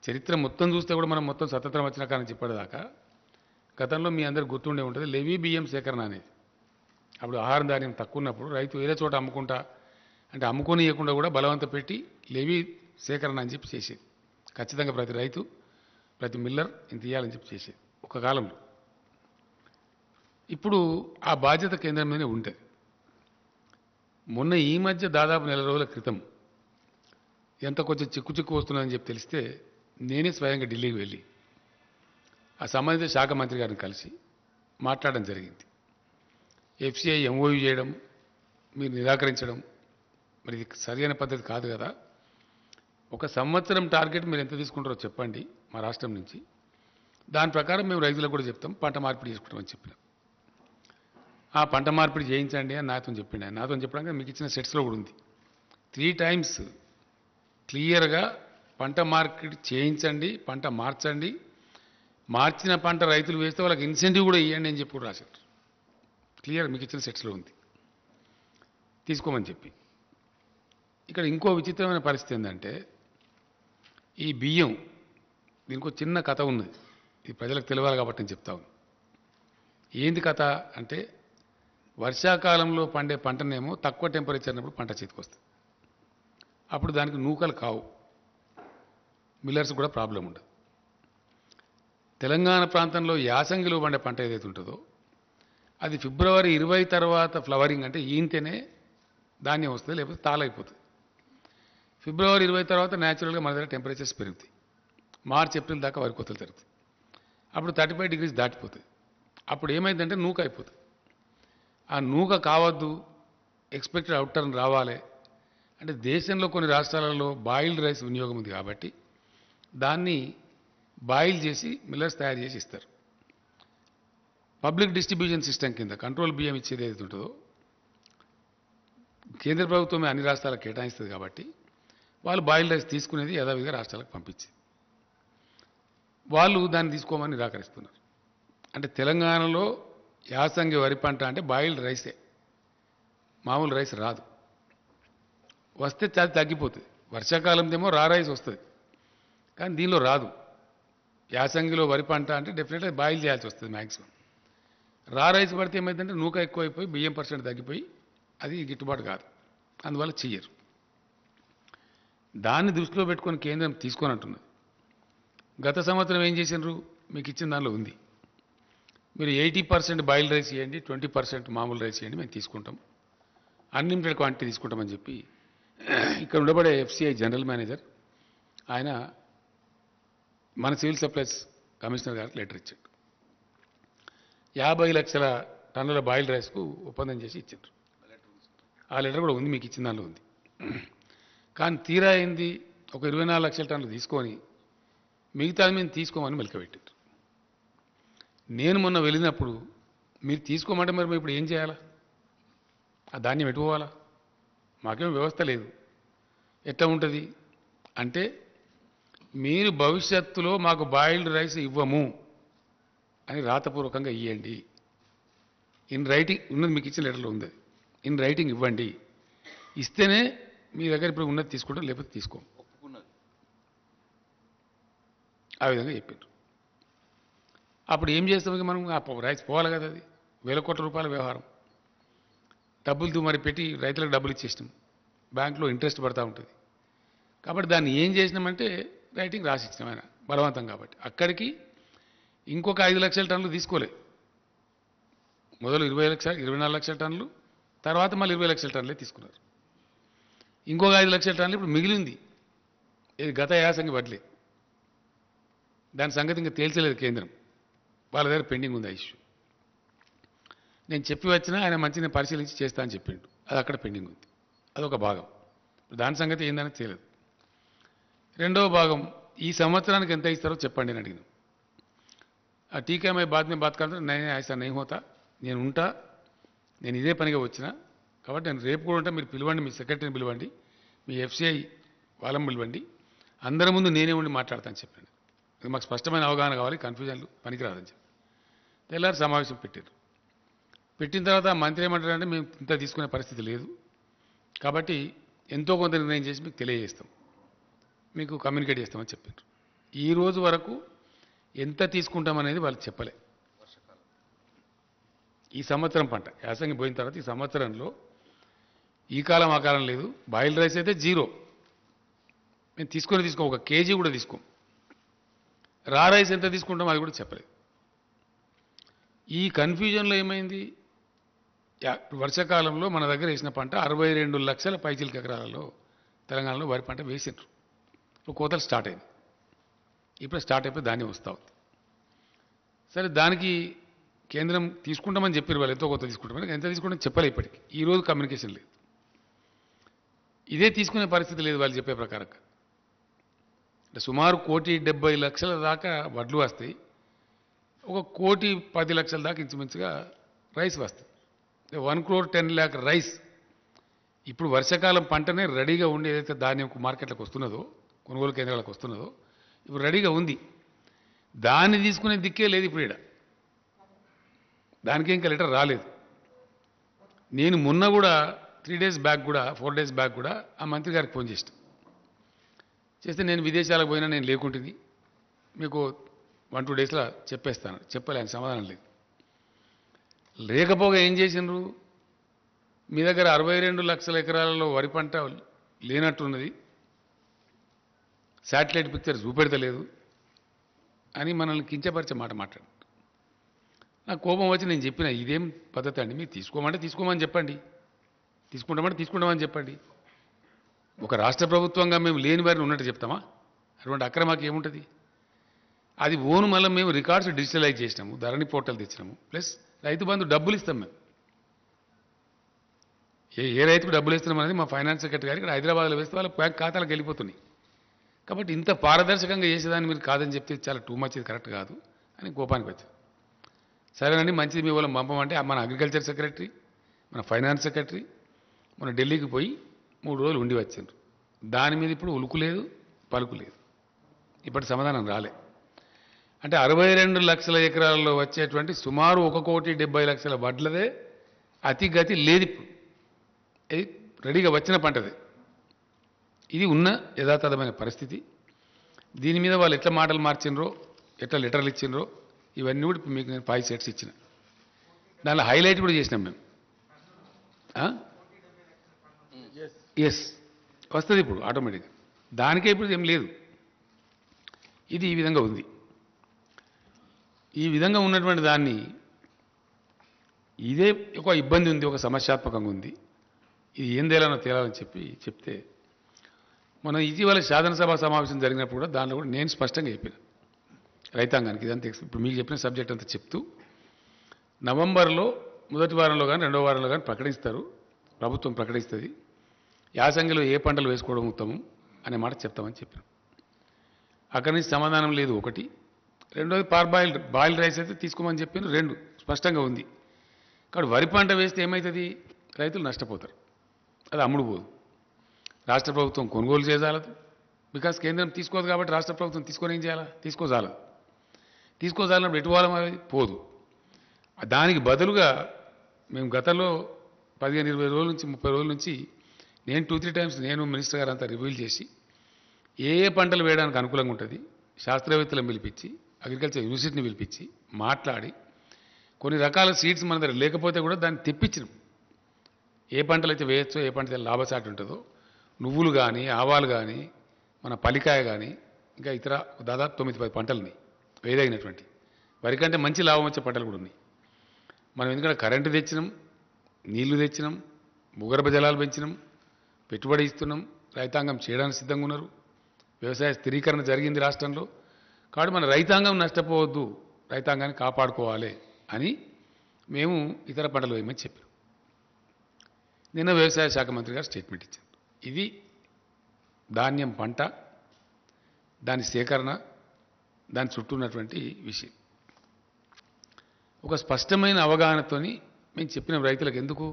చరిత్ర మొత్తం చూస్తే కూడా మనం మొత్తం స్వతంత్రం వచ్చిన కానీ చెప్పేదాకా గతంలో మీ అందరికి గుర్తుండే ఉంటుంది లెవీ బియ్యం సేకరణ అనేది. అప్పుడు ఆహారం ధాన్యం తక్కువ ఉన్నప్పుడు రైతు వేరే చోట అమ్ముకుంటా అంటే అమ్ముకొని ఇవ్వకుండా కూడా బలవంత పెట్టి లెవీ సేకరణ అని చెప్పి చేసేది. ఖచ్చితంగా ప్రతి రైతు, ప్రతి మిల్లర్ ఇంత ఇవ్వాలని చెప్పి చేసేది ఒక కాలంలో. ఇప్పుడు ఆ బాధ్యత కేంద్రం మీదనే ఉంటుంది. మొన్న ఈ మధ్య దాదాపు 4 రోజుల క్రితం ఎంత కొంచెం చిక్కు వస్తుందని చెప్పి తెలిస్తే నేనే స్వయంగా ఢిల్లీకి వెళ్ళి ఆ సంబంధిత శాఖ మంత్రి గారిని కలిసి మాట్లాడడం జరిగింది. ఎఫ్సిఐ ఎంఓయూ చేయడం, మీరు నిరాకరించడం, మరి ఇది సరైన పద్ధతి కాదు కదా. 1 సంవత్సరం టార్గెట్ మీరు ఎంత తీసుకుంటారో చెప్పండి మా రాష్ట్రం నుంచి, దాని ప్రకారం మేము రైతులకు కూడా చెప్తాం, పంట మార్పిడి చేసుకుంటామని చెప్పినాం. ఆ పంట మార్పిడి చేయించండి అని నాతో చెప్పిండి. ఆయన నాతో చెప్పడానికి మీకు ఇచ్చిన సెట్స్లో కూడా ఉంది. 3 టైమ్స్ క్లియర్గా పంట మార్పిడి చేయించండి, పంట మార్చండి, మార్చిన పంట రైతులు వేస్తే వాళ్ళకి ఇన్సెంటివ్ కూడా ఇవ్వండి అని చెప్పి కూడా రాశారు. క్లియర్ మీకు ఇచ్చిన సెట్స్లో ఉంది, తీసుకోమని చెప్పి. ఇక్కడ ఇంకో విచిత్రమైన పరిస్థితి ఏంటంటే ఈ బియ్యం, దీనికి ఒక చిన్న కథ ఉన్నది, ఇది ప్రజలకు తెలియాలి కాబట్టి నేను చెప్తా ఉన్నాను. ఏంది కథ అంటే వర్షాకాలంలో పండే పంటనేమో తక్కువ టెంపరేచర్ ఉన్నప్పుడు పంట చేతికి వస్తుంది, అప్పుడు దానికి నూకలు కావు, మిల్లర్స్ కూడా ప్రాబ్లం ఉండదు. తెలంగాణ ప్రాంతంలో యాసంగిలో పండే పంట ఏదైతే ఉంటుందో అది ఫిబ్రవరి 20 తర్వాత ఫ్లవరింగ్ అంటే ఈంతేనే ధాన్యం వస్తుంది, లేకపోతే తాళైపోతుంది. ఫిబ్రవరి 20 తర్వాత న్యాచురల్గా మన దగ్గర టెంపరేచర్స్ పెరుగుతాయి. మార్చ్ ఏప్రిల్ దాకా వరి కోతలు జరుగుతాయి. అప్పుడు 35 డిగ్రీస్ దాటిపోతుంది. అప్పుడు ఏమైందంటే నూక అయిపోతుంది. ఆ నూక కావద్దు, ఎక్స్పెక్టెడ్ అవుట్ టర్న్ రావాలి అంటే దేశంలో కొన్ని రాష్ట్రాలలో బాయిల్డ్ రైస్ వినియోగం ఉంది కాబట్టి దాన్ని బాయిల్ చేసి మిల్లర్స్ తయారు చేసి ఇస్తారు. పబ్లిక్ డిస్ట్రిబ్యూషన్ సిస్టమ్ కింద కంట్రోల్ బియ్యం ఇచ్చేది ఏదైతే ఉంటుందో కేంద్ర ప్రభుత్వమే అన్ని రాష్ట్రాలకు కేటాయిస్తుంది కాబట్టి వాళ్ళు బాయిల్డ్ రైస్ తీసుకునేది యథావిధిగా రాష్ట్రాలకు పంపించి వాళ్ళు దాన్ని తీసుకోమని నిరాకరిస్తున్నారు. అంటే తెలంగాణలో యాసంగి వరి పంట అంటే బాయిల్డ్ రైసే, మామూలు రైస్ రాదు. వస్తే అది తగ్గిపోతుంది. వర్షాకాలందేమో రా రైస్ వస్తుంది, కానీ దీనిలో రాదు. యాసంగిలో వరి పంట అంటే డెఫినెట్గా బాయిల్ చేయాల్సి వస్తుంది మ్యాక్సిమం. రా రైస్ పడితే ఏమైందంటే నూక ఎక్కువైపోయి బియ్యం % తగ్గిపోయి అది గిట్టుబాటు కాదు, అందువల్ల చెయ్యరు. దాన్ని దృష్టిలో పెట్టుకొని కేంద్రం తీసుకొని అంటున్నది. గత సంవత్సరం ఏం చేసినారు మీకు ఇచ్చిన దానిలో ఉంది, మీరు 80% బాయిల్డ్ రైస్ ఇవ్వండి, 20% మామూలు రైస్ ఇవ్వండి, మేము తీసుకుంటాం, అన్లిమిటెడ్ క్వాంటిటీ తీసుకుంటామని చెప్పి ఇక్కడ ఉండబడే ఎఫ్సిఐ జనరల్ మేనేజర్ ఆయన మన సివిల్ సప్లైస్ కమిషనర్ గారికి లెటర్ ఇచ్చాడు. 50 లక్షల టన్నుల బాయిల్డ్ రైస్కు ఒప్పందం చేసి ఇచ్చారు. ఆ లెటర్ కూడా ఉంది, మీకు ఇచ్చిన దానిలో ఉంది. కానీ తీరా అయింది ఒక 24 లక్షల టన్నులు తీసుకొని మిగతాది మేము తీసుకోమని మెలకబెట్టారు. నేను మొన్న వెళ్ళినప్పుడు మీరు తీసుకోమంటే మరి మేము ఇప్పుడు ఏం చేయాలా? ఆ ధాన్యం ఎటు పోవాలా? మాకేం వ్యవస్థ లేదు. ఎట్లా ఉంటుంది అంటే మీరు భవిష్యత్తులో మాకు బాయిల్డ్ రైస్ ఇవ్వము అని రాతపూర్వకంగా ఇవ్వండి. ఇన్ రైటింగ్ ఉన్నది, మీకు ఇచ్చిన లెటర్లో ఉంది. ఇన్ రైటింగ్ ఇవ్వండి. ఇస్తేనే మీ దగ్గర ఇప్పుడు ఉన్నది తీసుకుంటాం, లేకపోతే తీసుకోం. ఆ విధంగా చెప్పారు. అప్పుడు ఏం చేస్తాం? ఇక మనం ఆ రైస్ పోవాలి కదా, అది వేల కోట్ల రూపాయల వ్యవహారం. డబ్బులతో మరి పెట్టి రైతులకు డబ్బులు ఇచ్చేసినాం, బ్యాంకులో ఇంట్రెస్ట్ పడతా ఉంటుంది. కాబట్టి దాన్ని ఏం చేసినామంటే రైటింగ్ రాసి ఇచ్చినాం ఆయన బలవంతం. కాబట్టి అక్కడికి ఇంకొక 5 లక్షల టన్నులు తీసుకోలే. మొదలు 24 లక్షల టన్నులు, తర్వాత మళ్ళీ 20 లక్షల టన్నులే తీసుకున్నారు. ఇంకొక 5 లక్షల టన్నులు ఇప్పుడు మిగిలింది. ఇది గత యాసంగి వడ్లే. దాని సంగతి ఇంకా తేల్చలేదు కేంద్రం, వాళ్ళ దగ్గర పెండింగ్ ఉంది ఆ ఇష్యూ. నేను చెప్పి వచ్చినా ఆయన మంచిగా పరిశీలించి చేస్తా అని చెప్పిండు. అది అక్కడ పెండింగ్ ఉంది. అదొక భాగం. దాని సంగతి ఏందని తెలియదు. రెండవ భాగం, ఈ సంవత్సరానికి ఎంత ఇస్తారో చెప్పండి అని అడిగినాం. ఆ టీకా మై బాత్ మే బాత్ కాదు, నేను ఐసా నహీ హోతా, నేను ఉంటా, నేను ఇదే పనిగా వచ్చిన. కాబట్టి నేను రేపు కూడా ఉంటా. మీరు పిలవండి, మీ సెక్రటరీని పిలవండి, మీ ఎఫ్సిఐ వాళ్ళని పిలవండి, అందరి ముందు నేనే ఉండి మాట్లాడతాను చెప్పండి. మాకు స్పష్టమైన అవగాహన కావాలి, కన్ఫ్యూజన్లు పనికిరాదని చెప్పి తెల్లారి సమావేశం పెట్టారు. పెట్టిన తర్వాత మంత్రి ఏమంటారంటే మేము ఇంత తీసుకునే పరిస్థితి లేదు, కాబట్టి ఎంతో కొంత నిర్ణయం చేసి మీకు తెలియజేస్తాం, మీకు కమ్యూనికేట్ చేస్తామని చెప్పారు. ఈ రోజు వరకు ఎంత తీసుకుంటామనేది వాళ్ళు చెప్పలే. ఈ సంవత్సరం పంట యాసంగి పోయిన తర్వాత ఈ సంవత్సరంలో ఈ కాలం ఆ కాలం లేదు. బాయిల్ రైస్ అయితే జీరో, మేము తీసుకోం, ఒక కేజీ కూడా తీసుకోం. రా రైస్ ఎంత తీసుకుంటాం అది కూడా చెప్పలేదు. ఈ కన్ఫ్యూజన్లో ఏమైంది, వర్షాకాలంలో మన దగ్గర వేసిన పంట 62 లక్షల పైచిలక ఎకరాలలో తెలంగాణలో వరి పంట వేసిండ్రు. ఇప్పుడు కోతలు స్టార్ట్ అయింది. ఇప్పుడు స్టార్ట్ అయిపోయి ధాన్యం వస్తూ ఉంది. సరే, దానికి కేంద్రం తీసుకుంటామని చెప్పారు. వాళ్ళు ఎంతో కొత్త తీసుకుంటామని, ఎంత తీసుకుంటామని చెప్పలే. ఇప్పటికి ఈరోజు కమ్యూనికేషన్ లేదు. ఇదే తీసుకునే పరిస్థితి లేదు వాళ్ళు చెప్పే ప్రకారంగా. అంటే సుమారు 1,70,00,000 దాకా వడ్లు వస్తాయి, 1,10,00,000 దాకా ఇంచుమించుగా రైస్ వస్తుంది. 1,10,00,000 రైస్ ఇప్పుడు వర్షాకాలం పంటనే రెడీగా ఉండి ఏదైతే ధాన్యం మార్కెట్లకు వస్తున్నదో, కొనుగోలు కేంద్రాలకు వస్తున్నదో, ఇప్పుడు రెడీగా ఉంది. దాన్ని తీసుకునే దిక్కే లేదు ఇప్పుడు ఇక్కడ. దానికే ఇంకా లెటర్ రాలేదు. నేను మొన్న కూడా 3 days బ్యాక్ కూడా 4 days బ్యాక్ కూడా ఆ మంత్రి గారికి ఫోన్ చేస్తే నేను విదేశాలకు పోయినా, నేను లేకుంటుంది, మీకు 1-2 daysలో చెప్పేస్తాను చెప్పలే. ఆయన సమాధానం లేదు. లేకపోగా ఏం చేసినారు, మీ దగ్గర 62 లక్షల ఎకరాలలో వరి పంట లేనట్టున్నది, శాటిలైట్ పిక్చర్ చూపెడతలేదు అని మనల్ని కించపరిచే మాట మాట్లాడారు. నాకు కోపం వచ్చి నేను చెప్పిన, ఇదేం పద్ధతి అండి, మీరు తీసుకోమని చెప్పండి, తీసుకుంటామని చెప్పండి. ఒక రాష్ట్ర ప్రభుత్వంగా మేము లేని వారిని ఉన్నట్టు చెప్తామా? అటువంటి అక్రమాకి ఏముంటుంది? అది ఓను మళ్ళీ మేము రికార్డ్స్ డిజిటలైజ్ చేసినాము, ధరణి పోర్టల్ తెచ్చినాము, ప్లస్ రైతు బంధు డబ్బులు ఇస్తాం. మేము ఏ రైతుకు డబ్బులు ఇస్తున్నాం అనేది మా ఫైనాన్స్ సెక్రటరీ గారు ఇక్కడ హైదరాబాద్లో వేస్తే వాళ్ళ బ్యాంక్ ఖాతాలకు వెళ్ళిపోతున్నాయి. కాబట్టి ఇంత పారదర్శకంగా చేసేదాన్ని మీరు కాదని చెప్తే చాలా టూ మచ్, ఇది కరెక్ట్ కాదు అని కోపానికి వచ్చారు. సరేనండి, మంచిది, మీ వాళ్ళని పంపమంటే మన అగ్రికల్చర్ సెక్రటరీ, మన ఫైనాన్స్ సెక్రటరీ మన ఢిల్లీకి పోయి 3 రోజులు ఉండి వచ్చిండ్రు. దాని మీద ఇప్పుడు ఉలుకు లేదు, పలుకు లేదు. ఇప్పటి సమాధానం రాలే. అంటే 62 లక్షల ఎకరాల్లో వచ్చేటువంటి సుమారు 1,70,00,000 వడ్లదే అతి గతి లేదు. ఇప్పుడు ఇది రెడీగా వచ్చిన పంటదే. ఇది ఉన్న యథాతథమైన పరిస్థితి. దీని మీద వాళ్ళు ఎట్లా మాటలు మార్చినరో, ఎట్లా లెటర్లు ఇచ్చినరో, ఇవన్నీ కూడా ఇప్పుడు మీకు నేను 5 sets ఇచ్చిన. దానిలో హైలైట్ కూడా చేసినాం మేము. ఎస్ వస్తుంది ఇప్పుడు ఆటోమేటిక్గా. దానికే ఇప్పుడు ఏం లేదు. ఇది ఈ విధంగా ఉంది. ఈ విధంగా ఉన్నటువంటి దాన్ని ఇదే ఒక ఇబ్బంది ఉంది, ఒక సమస్యాత్మకంగా ఉంది. ఇది ఏం తేలాలని చెప్తే మన ఇటీవల శాసనసభ సమావేశం జరిగినప్పుడు కూడా దానిలో కూడా నేను స్పష్టంగా చెప్పిన రైతాంగానికి ఇదంతా ఇప్పుడు మీకు చెప్పిన సబ్జెక్ట్ అంతా చెప్తూ, నవంబర్లో మొదటి వారంలో కానీ రెండో వారంలో కానీ ప్రకటిస్తారు, ప్రభుత్వం ప్రకటిస్తుంది, యాసంగిలో ఏ పంటలు వేసుకోవడం ఉత్తమం అనే మాట చెప్తామని చెప్పాను. అక్కడి నుంచి సమాధానం లేదు ఒకటి. రెండోది బాయిల్డ్ రైస్ అయితే తీసుకోమని చెప్పిన రెండు స్పష్టంగా ఉంది. కాబట్టి వరి పంట వేస్తే ఏమవుతుంది? రైతులు నష్టపోతారు, అది అమ్ముడు పోదు. రాష్ట్ర ప్రభుత్వం కొనుగోలు చేయజాలదు, బికాస్ కేంద్రం తీసుకోదు కాబట్టి రాష్ట్ర ప్రభుత్వం తీసుకొని ఏం చేయాలా? తీసుకోజాలన్నప్పుడు ఎటు పోవాలి? మరి పోదు. దానికి బదులుగా మేము గతంలో 15-20 రోజుల నుంచి 30 రోజుల నుంచి నేను 2-3 టైమ్స్ నేను మినిస్టర్ గారు అంతా రివ్యూలు చేసి ఏ పంటలు వేయడానికి అనుకూలంగా ఉంటుంది శాస్త్రవేత్తలను పిలిపించి అగ్రికల్చర్ యూనివర్సిటీని పిలిపించి మాట్లాడి కొన్ని రకాల సీడ్స్ మన దగ్గర లేకపోతే కూడా దాన్ని తెప్పించినాం. ఏ పంటలు అయితే వేయచ్చో, ఏ పంట లాభసాటి ఉంటుందో, నువ్వులు కానీ, ఆవాలు కానీ, మన పలికాయ కానీ, ఇంకా ఇతర దాదాపు 9-10 పంటలని వేయదగినటువంటి వరి కంటే మంచి లాభం వచ్చే పంటలు కూడా ఉన్నాయి. మనం ఎందుకంటే కరెంటు తెచ్చినాం, నీళ్లు తెచ్చినాం, భూగర్భ జలాలు పెంచినాం, పెట్టుబడి ఇస్తున్నాం, రైతాంగం చేయడానికి సిద్ధంగా ఉన్నారు, వ్యవసాయ స్థిరీకరణ జరిగింది రాష్ట్రంలో. కాబట్టి మన రైతాంగం నష్టపోవద్దు, రైతాంగాన్ని కాపాడుకోవాలి అని మేము ఇతర పంటలు వేయమని చెప్పాం. నిన్న వ్యవసాయ శాఖ మంత్రి గారు స్టేట్మెంట్ ఇచ్చారు. ఇది ధాన్యం పంట, దాని సేకరణ, దాని చుట్టూ ఉన్నటువంటి విషయం ఒక స్పష్టమైన అవగాహనతోని మేము చెప్పిన రైతులకు ఎందుకు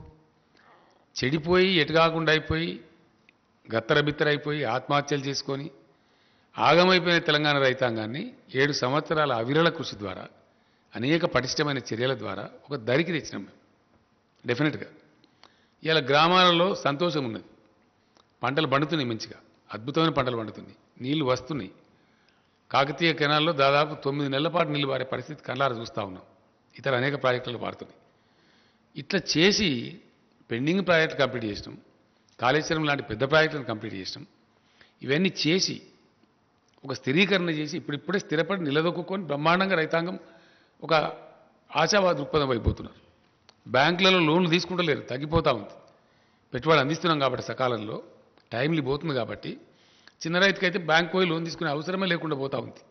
చెడిపోయి ఎటు కాకుండా అయిపోయి గత్తరబిత్తరైపోయి ఆత్మహత్యలు చేసుకొని ఆగమైపోయిన తెలంగాణ రైతాంగాన్ని 7 సంవత్సరాల అవిరళ కృషి ద్వారా అనేక పటిష్టమైన చర్యల ద్వారా ఒక దరికి తెచ్చినాం మేము. డెఫినెట్గా ఇలా గ్రామాలలో సంతోషం ఉన్నది, పంటలు పండుతున్నాయి, మంచిగా అద్భుతమైన పంటలు పండుతున్నాయి, నీళ్లు వస్తున్నాయి. కాకతీయ కెనాల్లో దాదాపు 9 నెలల పాటు నీళ్లు పారే పరిస్థితి కళ్ళారా చూస్తూ ఉన్నాం. ఇతర అనేక ప్రాజెక్టులు పారుతున్నాయి. ఇట్లా చేసి పెండింగ్ ప్రాజెక్టులు కంప్లీట్ చేసినాం, కాళేశ్వరం లాంటి పెద్ద ప్రాజెక్టులను కంప్లీట్ చేసినాం. ఇవన్నీ చేసి ఒక స్థిరీకరణ చేసి ఇప్పుడిప్పుడే స్థిరపడి నిలదొక్కుని బ్రహ్మాండంగా రైతాంగం ఒక ఆశావాద దృక్పథం అయిపోతున్నారు. బ్యాంకులలో లోన్లు తీసుకుంటలేరు, తగ్గిపోతూ ఉంది. పెట్టుబడి అందిస్తున్నాం కాబట్టి సకాలంలో టైంలు పోతుంది కాబట్టి చిన్న రైతుకైతే బ్యాంకు పోయి లోన్ తీసుకునే అవసరమే లేకుండా పోతూ ఉంది.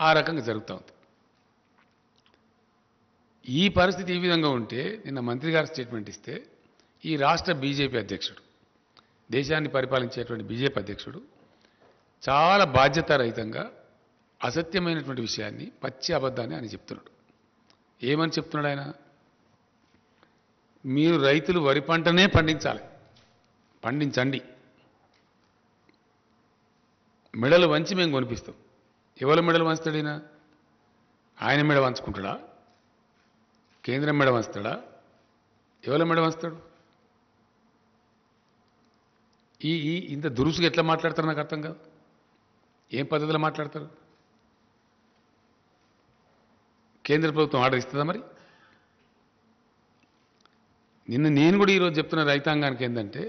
ఆ రకంగా జరుగుతూ ఉంది. ఈ పరిస్థితి ఈ విధంగా ఉంటే నిన్న మంత్రి గారు స్టేట్మెంట్ ఇస్తే ఈ రాష్ట్ర బీజేపీ అధ్యక్షుడు, దేశాన్ని పరిపాలించేటువంటి బీజేపీ అధ్యక్షుడు చాలా బాధ్యతారహితంగా అసత్యమైనటువంటి విషయాన్ని, పచ్చి అబద్ధాన్ని ఆయన చెప్తున్నాడు. ఏమని చెప్తున్నాడు ఆయన? మీరు రైతులు వరి పంటనే పండించాలి, పండించండి, మెడలు వంచి మేము కొనిపిస్తాం. ఎవరు మెడలు వంచుతాడు ఈయన? ఆయన మెడ వంచుకుంటాడా? కేంద్రం మెడ వంచుతాడా? ఎవరి మెడ వంచుతాడు? ఇంత దురుసుగా ఎట్లా మాట్లాడతారు నాకు అర్థం కాదు. ఏం పద్ధతిలో మాట్లాడతారు? కేంద్ర ప్రభుత్వం ఆర్డర్ ఇస్తుందా? మరి నిన్న నేను కూడా ఈరోజు చెప్తున్న రైతాంగానికి ఏంటంటే,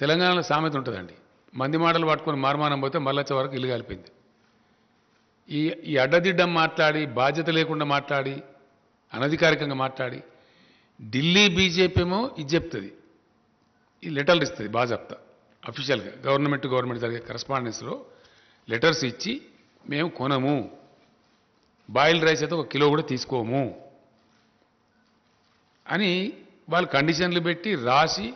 తెలంగాణలో సామెత ఉంటుందండి, మంది మాటలు పట్టుకొని మార్మానం పోతే మళ్ళొచ్చే వరకు ఇల్లు కాలిపోయింది. ఈ అడ్డదిడ్డం మాట్లాడి, బాధ్యత లేకుండా మాట్లాడి, అనధికారికంగా మాట్లాడి, ఢిల్లీ బీజేపీ ఏమో ఇది చెప్తుంది, ఈ లెటర్లు ఇస్తుంది బాజాప్తా అఫీషియల్గా గవర్నమెంట్ జరిగే కరస్పాండెన్స్లో లెటర్స్ ఇచ్చి మేము కొనము, బాయిల్డ్ రైస్ అయితే 1 కిలో కూడా తీసుకోము అని వాళ్ళు కండిషన్లు పెట్టి రాసి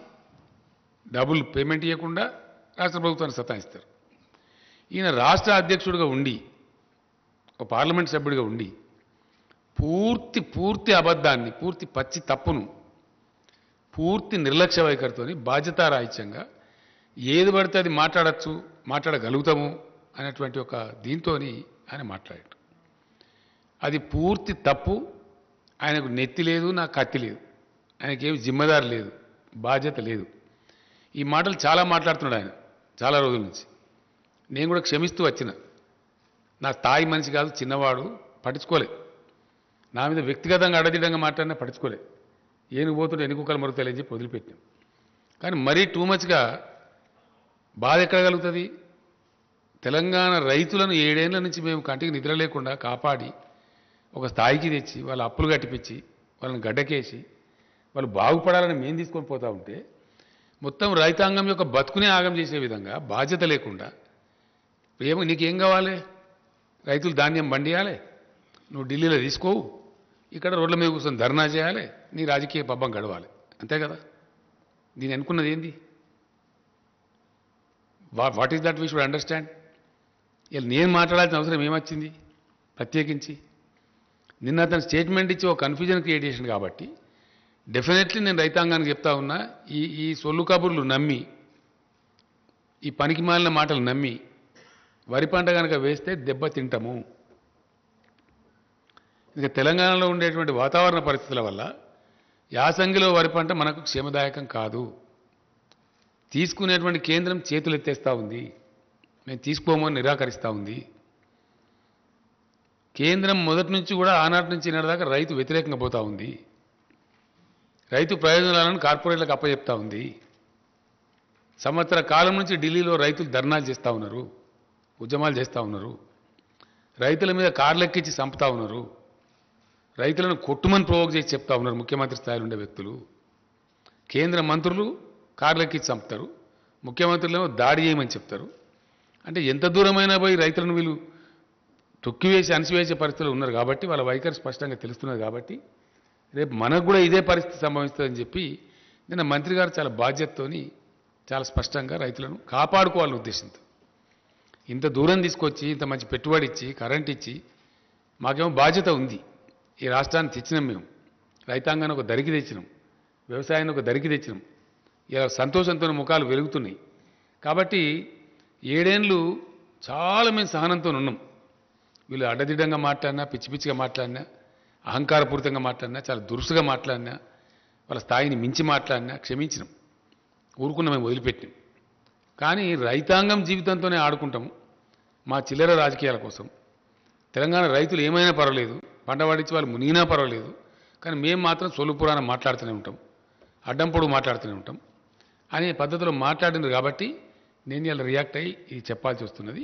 డబ్బులు పేమెంట్ ఇవ్వకుండా రాష్ట్ర ప్రభుత్వాన్ని సతాయిస్తారు. ఈయన రాష్ట్ర అధ్యక్షుడిగా ఉండి, ఒక పార్లమెంట్ సభ్యుడిగా ఉండి పూర్తి అబద్ధాన్ని, పూర్తి పచ్చి తప్పును, పూర్తి నిర్లక్ష్య వైఖరితోని బాధ్యతారాహిత్యంగా ఏది పడితే అది మాట్లాడగలుగుతాము అనేటువంటి ఒక దీంతో ఆయన మాట్లాడాడు. అది పూర్తి తప్పు. ఆయనకు నెత్తి లేదు, నాకు కత్తి లేదు, ఆయనకేమి జిమ్మదారు లేదు, బాధ్యత లేదు. ఈ మాటలు చాలా మాట్లాడుతున్నాడు ఆయన చాలా రోజుల నుంచి. నేను కూడా క్షమిస్తూ వచ్చిన, నా స్థాయి మనిషి కాదు, చిన్నవాడు, పట్టించుకోలే. నా మీద వ్యక్తిగతంగా అడదిడంగా మాట్లాడినా పట్టించుకోలే. ఏనుగు పోతుంటే ఎన్నికలు మరుగుతాయని చెప్పి వదిలిపెట్టాం. కానీ మరీ టూ మచ్గా బాధ ఎక్కడ కలుగుతుంది? తెలంగాణ రైతులను 7 ఏళ్ల నుంచి మేము కంటికి నిద్ర లేకుండా కాపాడి ఒక స్థాయికి తెచ్చి వాళ్ళ అప్పులు కట్టిపించి వాళ్ళని గడ్డకేసి వాళ్ళు బాగుపడాలని మేము తీసుకొని పోతూ ఉంటే మొత్తం రైతాంగం యొక్క బతుకునే ఆగం చేసే విధంగా బాధ్యత లేకుండా నీకేం కావాలి? రైతులు ధాన్యం పండియాలి, నువ్వు ఢిల్లీలో తీసుకోవు, ఇక్కడ రోడ్ల మీద కూర్చొని ధర్నా చేయాలి, నీ రాజకీయ పబ్బం గడవాలి, అంతే కదా? దీని అనుకున్నది ఏంది? What is that we should understand? ఇలా నేను మాట్లాడాల్సిన అవసరం ఏమొచ్చింది ప్రత్యేకించి? నిన్న అతను స్టేట్మెంట్ ఇచ్చి ఒక కన్ఫ్యూజన్ క్రియేట్ చేసింది కాబట్టి డెఫినెట్లీ నేను రైతాంగానికి చెప్తా ఉన్నా, ఈ సొల్లు కబుర్లు నమ్మి, ఈ పనికి మాలిన మాటలు నమ్మి వరి పంట కనుక వేస్తే దెబ్బ తింటాము. ఇక తెలంగాణలో ఉండేటువంటి వాతావరణ పరిస్థితుల వల్ల యాసంగిలో వరి పంట మనకు క్షేమదాయకం కాదు. తీసుకునేటువంటి కేంద్రం చేతులు ఎత్తేస్తూ ఉంది, మేము తీసుకోమని నిరాకరిస్తూ ఉంది. కేంద్రం మొదటి నుంచి కూడా ఆనాటి నుంచి ఈనాటిదాకా రైతు వ్యతిరేకంగా పోతూ ఉంది. రైతు ప్రయోజనాలను కార్పొరేట్లకు అప్పచెప్తా ఉంది. సంవత్సర కాలం నుంచి ఢిల్లీలో రైతులు ధర్నాలు చేస్తూ ఉన్నారు, ఉద్యమాలు చేస్తూ ఉన్నారు, రైతుల మీద కార్లెక్కించి చంపుతా ఉన్నారు, రైతులను కొట్టుమని ప్రోవోక్ చేసి చెప్తా ఉన్నారు ముఖ్యమంత్రి స్థాయిలో ఉండే వ్యక్తులు. కేంద్ర మంత్రులు కార్లెక్కించి చంపుతారు, ముఖ్యమంత్రులేమో దాడి చేయమని చెప్తారు. అంటే ఎంత దూరమైనా పోయి రైతులను వీళ్ళు తొక్కివేసి అణిసివేసే పరిస్థితులు ఉన్నారు కాబట్టి వాళ్ళ వైఖరి స్పష్టంగా తెలుస్తున్నది. కాబట్టి రేపు మనకు కూడా ఇదే పరిస్థితి సంభవిస్తుందని చెప్పి నిన్న మంత్రి గారు చాలా బాధ్యతతోని చాలా స్పష్టంగా రైతులను కాపాడుకోవాలని ఉద్దేశంతో ఇంత దూరం తీసుకొచ్చి ఇంత మంచి పెట్టుబడి ఇచ్చి కరెంట్ ఇచ్చి మాకేమో బాధ్యత ఉంది. ఈ రాష్ట్రాన్ని తెచ్చినాం, మేము రైతాంగాన్ని ఒక దరికి తెచ్చినాం, వ్యవసాయాన్ని ఒక దరికి తెచ్చినాం. ఇలా సంతోషంతో ముఖాలు వెలుగుతున్నాయి. కాబట్టి 7 ఏళ్ళు చాలా మేము సహనంతో ఉన్నాం. వీళ్ళు అడ్డదిడ్డంగా మాట్లాడినా, పిచ్చి పిచ్చిగా మాట్లాడినా, అహంకారపూరితంగా మాట్లాడినా, చాలా దురుసుగా మాట్లాడినా, వాళ్ళ స్థాయిని మించి మాట్లాడినా క్షమించినాం, ఊరుకున్న మేము వదిలిపెట్టినాం. కానీ రైతాంగం జీవితంతోనే ఆడుకుంటాము మా చిల్లర రాజకీయాల కోసం. తెలంగాణ రైతులు ఏమైనా పర్వాలేదు, పంట పండించి వాళ్ళు మునిగినా పర్వాలేదు, కానీ మేము మాత్రం సొల్లు పురాణం మాట్లాడుతూనే ఉంటాం, అడ్డం పొడుగు మాట్లాడుతూనే ఉంటాం అనే పద్ధతిలో మాట్లాడినారు. కాబట్టి నేను ఇలా రియాక్ట్ అయ్యి ఇది చెప్పాల్సి వస్తున్నది.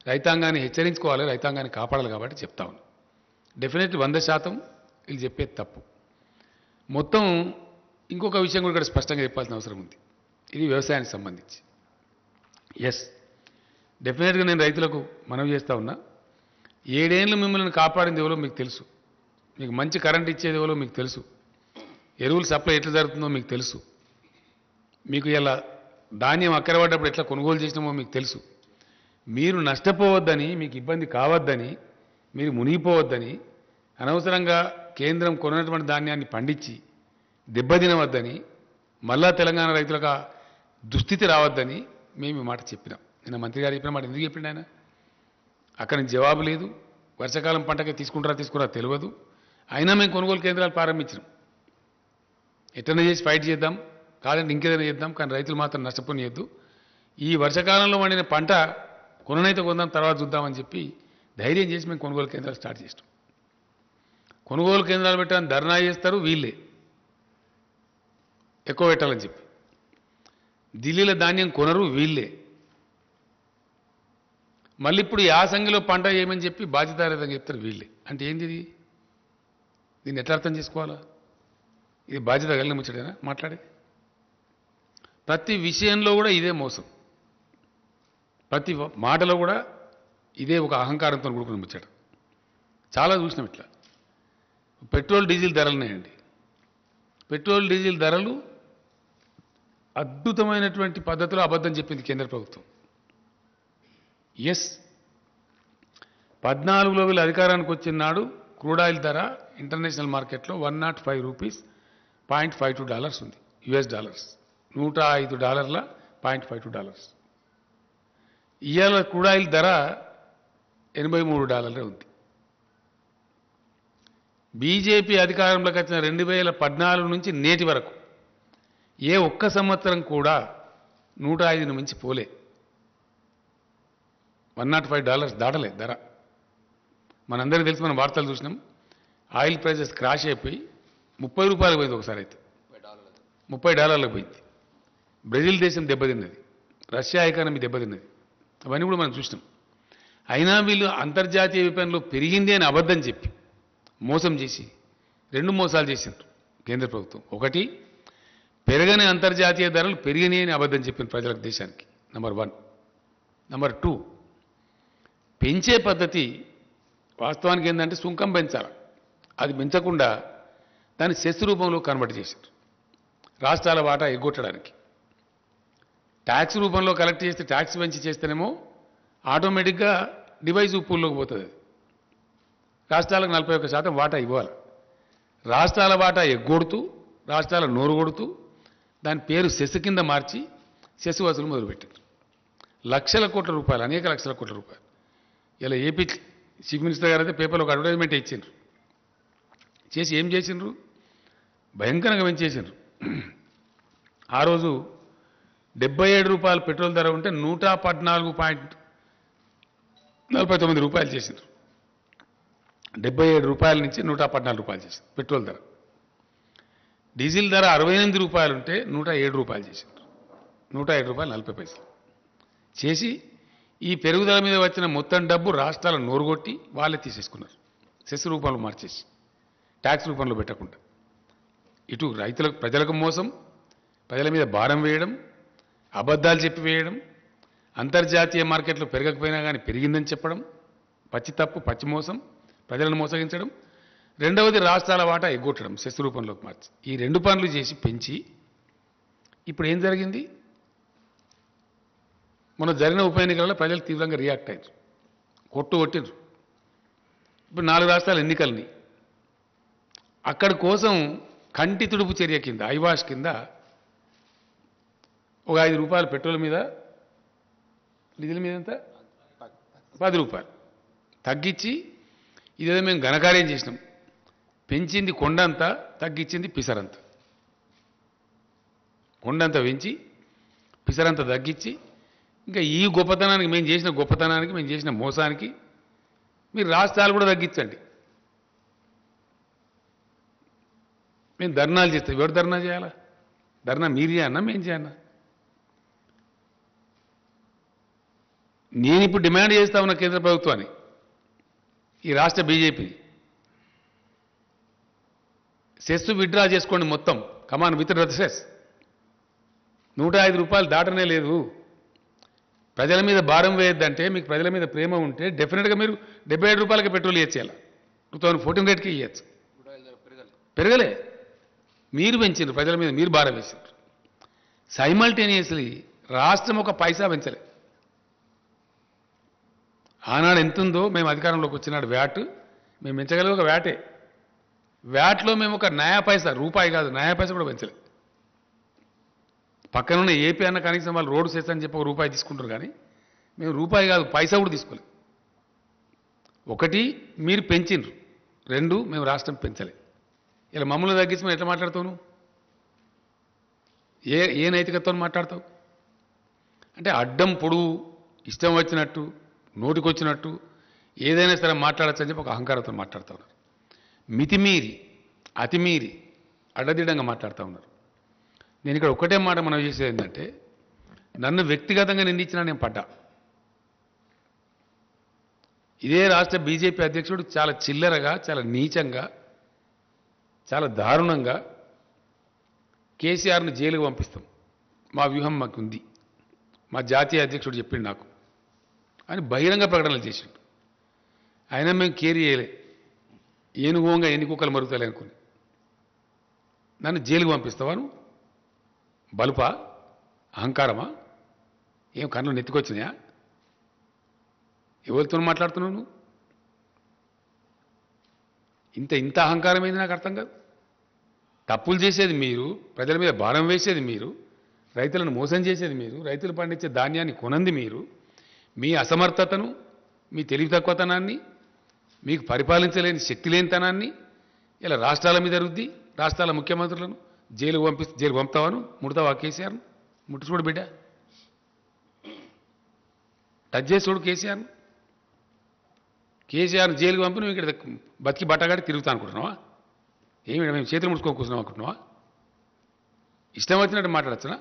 రైతాంగాన్ని హెచ్చరించుకోవాలి, రైతాంగాన్ని కాపాడాలి కాబట్టి చెప్తా ఉన్నాను. డెఫినెట్లీ 100% వీళ్ళు చెప్పేది తప్పు. మొత్తం ఇంకొక విషయం కూడా ఇక్కడ స్పష్టంగా చెప్పాల్సిన అవసరం ఉంది. ఇది వ్యవసాయానికి సంబంధించి. ఎస్, డెఫినెట్గా నేను రైతులకు మనవి చేస్తూ ఉన్నా, 7 ఏళ్ళు మిమ్మల్ని కాపాడింది ఎవరో మీకు తెలుసు, మీకు మంచి కరెంట్ ఇచ్చేది ఎవరో మీకు తెలుసు, ఎరువులు సప్లై ఎట్లా జరుగుతుందో మీకు తెలుసు, మీకు ఇలా ధాన్యం అక్కర పడ్డప్పుడు ఎట్లా కొనుగోలు చేసినామో మీకు తెలుసు. మీరు నష్టపోవద్దని, మీకు ఇబ్బంది కావద్దని, మీరు మునిగిపోవద్దని, అనవసరంగా కేంద్రం కొన్నటువంటి ధాన్యాన్ని పండించి దెబ్బతినవద్దని, మళ్ళా తెలంగాణ దుస్థితి దుస్థితి రావద్దని మేము ఈ మాట చెప్పినాం. నిన్న మంత్రి గారు చెప్పిన మాట ఎందుకు చెప్పిండు ఆయన? అక్కడి నుంచి జవాబు లేదు. వర్షాకాలం పంటకే తీసుకురా తెలియదు. అయినా మేము కొనుగోలు కేంద్రాలు ప్రారంభించినాం. ఎట్లనే చేసి ఫైట్ చేద్దాం, కాదంటే ఇంకేదైనా చేద్దాం, కానీ రైతులు మాత్రం నష్టపోనియద్దు. ఈ వర్షాకాలంలో వండిన పంట కొననైతే కొందాం, తర్వాత చూద్దామని చెప్పి ధైర్యం చేసి మేము కొనుగోలు కేంద్రాలు స్టార్ట్ చేస్తాం. కొనుగోలు కేంద్రాలు పెట్టాలని ధర్నా చేస్తారు వీళ్ళే, ఎక్కువ పెట్టాలని చెప్పి. ఢిల్లీలో ధాన్యం కొనరు వీళ్ళే. మళ్ళీ ఇప్పుడు యాసంగిలో పంట ఏమని చెప్పి బాధ్యతారహితంగా చెప్తారు వీళ్ళే. అంటే ఏంది ఇది? దీన్ని ఎట్లా అర్థం చేసుకోవాలా? ఇది బాధ్యత కలిగిన ముచ్చటేనా మాట్లాడేది? ప్రతి విషయంలో కూడా ఇదే మోసం, ప్రతి మాటలో కూడా ఇదే ఒక అహంకారంతో కూడుకున్న ముచ్చట. చాలా చూసినాం ఇట్లా. పెట్రోల్ డీజిల్ ధరలున్నాయండి. పెట్రోల్ డీజిల్ ధరలు అద్భుతమైనటువంటి పద్ధతిలో అబద్ధం చెప్పింది కేంద్ర ప్రభుత్వం. ఎస్, 14లో వీళ్ళు అధికారానికి వచ్చిన నాడు క్రూడ్ ఆయిల్ ధర ఇంటర్నేషనల్ మార్కెట్లో $105.52 ఉంది, US డాలర్స్, $105.52. ఇవాళ క్రూడ్ ఆయిల్ ధర $83 ఉంది. బీజేపీ అధికారంలోకి వచ్చిన 2014 నుంచి నేటి వరకు ఏ ఒక్క సంవత్సరం కూడా 105ను మించి పోలే. $105 దాటలే ధర. మనందరికీ తెలిసి మనం వార్తలు చూసినాం. ఆయిల్ ప్రైజెస్ క్రాష్ అయిపోయి $30 పోయింది ఒకసారి, అయితే $30 పోయింది. బ్రెజిల్ దేశం దెబ్బతిన్నది, రష్యా ఎకానమీ దెబ్బతిన్నది, అవన్నీ కూడా మనం చూసినాం. అయినా వీళ్ళు అంతర్జాతీయ విపణిలో పెరిగింది అని అబద్ధం చెప్పి మోసం చేసి 2 మోసాలు చేసిండ్రు కేంద్ర ప్రభుత్వం. ఒకటి, పెరగని అంతర్జాతీయ ధరలు పెరిగినాయి అని అబద్ధం చెప్పిన ప్రజలకు, దేశానికి. నెంబర్ 1. నెంబర్ 2, పెంచే పద్ధతి వాస్తవానికి ఏంటంటే సుంకం పెంచాలి, అది పెంచకుండా దాన్ని సెస్ రూపంలో కన్వర్ట్ చేశారు రాష్ట్రాల వాటా ఎగ్గొట్టడానికి. ట్యాక్స్ రూపంలో కలెక్ట్ చేస్తే ట్యాక్స్ పెంచి చేస్తేనేమో ఆటోమేటిక్గా డివైజ్ పూల్లోకి పోతుంది. రాష్ట్రాలకు 41% వాటా ఇవ్వాలి. రాష్ట్రాల వాటా ఎగ్గొడుతూ, రాష్ట్రాల నోరు కొడుతూ దాని పేరు సెస్ కింద మార్చి సెస్ వసూలు మొదలుపెట్టారు. లక్షల కోట్ల రూపాయలు, అనేక లక్షల కోట్ల రూపాయలు. ఇలా ఏపీ చీఫ్ మినిస్టర్ గారు అయితే పేపర్లో ఒక అడ్వర్టైజ్మెంట్ ఇచ్చిండ్రు. చేసి ఏం చేసిండ్రు? భయంకరంగా పెంచేసిండ్రు. ఆ రోజు 77 రూపాయలు పెట్రోల్ ధర ఉంటే 114.49 రూపాయలు చేసిండ్రు. 77 రూపాయల నుంచి 114 రూపాయలు చేసింది పెట్రోల్ ధర. డీజిల్ ధర 68 రూపాయలు ఉంటే 107 రూపాయలు చేసిండ్రు. 107 రూపాయలు 40 పైసలు చేసి ఈ పెరుగుదల మీద వచ్చిన మొత్తం డబ్బు రాష్ట్రాల నోరుగొట్టి వాళ్ళే తీసేసుకున్నారు. సెస్ రూపంలో మార్చేసి, ట్యాక్స్ రూపంలో పెట్టకుండా. ఇటు రైతులకు, ప్రజలకు మోసం, ప్రజల మీద భారం వేయడం, అబద్ధాలు చెప్పి వేయడం, అంతర్జాతీయ మార్కెట్లో పెరగకపోయినా కానీ పెరిగిందని చెప్పడం, పచ్చి తప్పు, పచ్చి మోసం, ప్రజలను మోసగించడం. రెండవది రాష్ట్రాల వాటా ఎగ్గొట్టడం సెస్ రూపంలోకి మార్చి. ఈ రెండు పనులు చేసి పెంచి ఇప్పుడు ఏం జరిగింది? మొన్న జరిగిన ఉప ఎన్నికలలో ప్రజలు తీవ్రంగా రియాక్ట్ అయ్యారు, కొట్టిండ్రు. ఇప్పుడు 4 రాష్ట్రాల ఎన్నికల్ని అక్కడి కోసం కంటి తుడుపు చర్య కింద, ఐవాష్ కింద ఒక 5 రూపాయలు పెట్రోల్ మీద, డీజిల్ మీద ఎంత 10 రూపాయలు తగ్గించి, ఇదేదో మేము ఘనకార్యం చేసినాం. పెంచింది కొండంతా, తగ్గించింది పిసరంత. కొండంత పెంచి పిసరంత తగ్గించి, ఇంకా ఈ గొప్పతనానికి, మేము చేసిన గొప్పతనానికి, మేము చేసిన మోసానికి మీరు రాష్ట్రాలు కూడా తగ్గించండి. మేము ధర్నాలు చేస్తాం. ఎవరు ధర్నా చేయాలా? ధర్నా మీరు చేయన్నా, మేము చేయన్నా? నేను ఇప్పుడు డిమాండ్ చేస్తా ఉన్న కేంద్ర ప్రభుత్వాన్ని, ఈ రాష్ట్ర బీజేపీ, సెస్ విత్డ్రా చేసుకోండి మొత్తం. కమాన్ విత్ ద సెస్. 105 రూపాయలు దాటనే లేదు. ప్రజల మీద భారం వేయొద్దంటే, మీకు ప్రజల మీద ప్రేమ ఉంటే డెఫినెట్గా మీరు 77 రూపాయలకి పెట్రోల్ ఇచ్చేయాలి. 2014 రేట్కి ఇవ్వచ్చు. పెరగలే, మీరు పెంచారు. ప్రజల మీద మీరు భారం వేసారు. సైమల్టేనియస్లీ రాష్ట్రం ఒక పైసా పెంచలే. ఆనాడు ఎంతుందో మేము అధికారంలోకి వచ్చినాడు వ్యాట్ మేము పెంచగలిగే ఒక వ్యాటే. వ్యాట్లో మేము ఒక నయా పైసా, రూపాయి కాదు నయా పైసా కూడా పెంచలే. పక్కనున్న ఏపీ అన్న కనీసం వాళ్ళు రోడ్డు సెస్ అని చెప్పి ఒక రూపాయి తీసుకుంటారు, కానీ మేము రూపాయి కాదు పైసా కూడా తీసుకోలేదు. ఒకటి మీరు పెంచిండ్రు, 2 మేము రాష్ట్రం పెంచలే. ఇలా మమ్మల్ని తగ్గించి మేము ఎట్లా మాట్లాడతావు? నువ్వు ఏ నైతికతతో మాట్లాడతావు? అంటే అడ్డం పొడువు, ఇష్టం వచ్చినట్టు, నోటికొచ్చినట్టు ఏదైనా సరే మాట్లాడచ్చు అని చెప్పి ఒక అహంకారంతో మాట్లాడుతూ ఉన్నారు. మితిమీరి, అతిమీరి, అడ్డదిడ్డంగా మాట్లాడుతూ ఉన్నారు. నేను ఇక్కడ ఒకటే మాట మనం చేసేది ఏంటంటే, నన్ను వ్యక్తిగతంగా నిందించినా నేను పడ్డా. ఇదే రాష్ట్ర బీజేపీ అధ్యక్షుడు చాలా చిల్లరగా, చాలా నీచంగా, చాలా దారుణంగా కేసీఆర్ను జైలుకు పంపిస్తాం, మా వ్యూహం మాకు ఉంది, మా జాతీయ అధ్యక్షుడు చెప్పిండు నాకు అని బహిరంగ ప్రకటనలు చేసిండు. అయినా మేము కేర్ చేయలే. ఏనుగోంగా ఎన్ని కుక్కలు మరుగుతాయి అనుకుని నన్ను జైలుకు పంపిస్తావాను? బలుపా, అహంకారమా? ఏం కళ్ళు నెత్తికొచ్చినాయా? ఎవరితో మాట్లాడుతున్నావు నువ్వు? ఇంత అహంకారమైంది నాకు అర్థం కాదు. తప్పులు చేసేది మీరు, ప్రజల మీద భారం వేసేది మీరు, రైతులను మోసం చేసేది మీరు, రైతులు పండించే ధాన్యాన్ని కొనంది మీరు. మీ అసమర్థతను, మీ తెలివి తక్కువతనాన్ని, మీకు పరిపాలించలేని శక్తి లేనితనాన్ని ఇలా రాష్ట్రాల మీద రుద్ది, రాష్ట్రాల ముఖ్యమంత్రులను జైలు పంపుతావాను? ముడతావా కేసీఆర్ను? ముట్టు చూడు బిడ్డ, టచ్ చేసి చూడు కేసీఆర్ను. కేసీఆర్ను జైలుకు పంపి నువ్వు ఇక్కడ బతికి బట్టగాడి తిరుగుతా అనుకుంటున్నావా? ఏమి మేము చేతులు ముడుచుకొని కూర్చున్నాం అనుకుంటున్నావా? ఇష్టం వచ్చినట్టు మాట్లాడచ్చునా?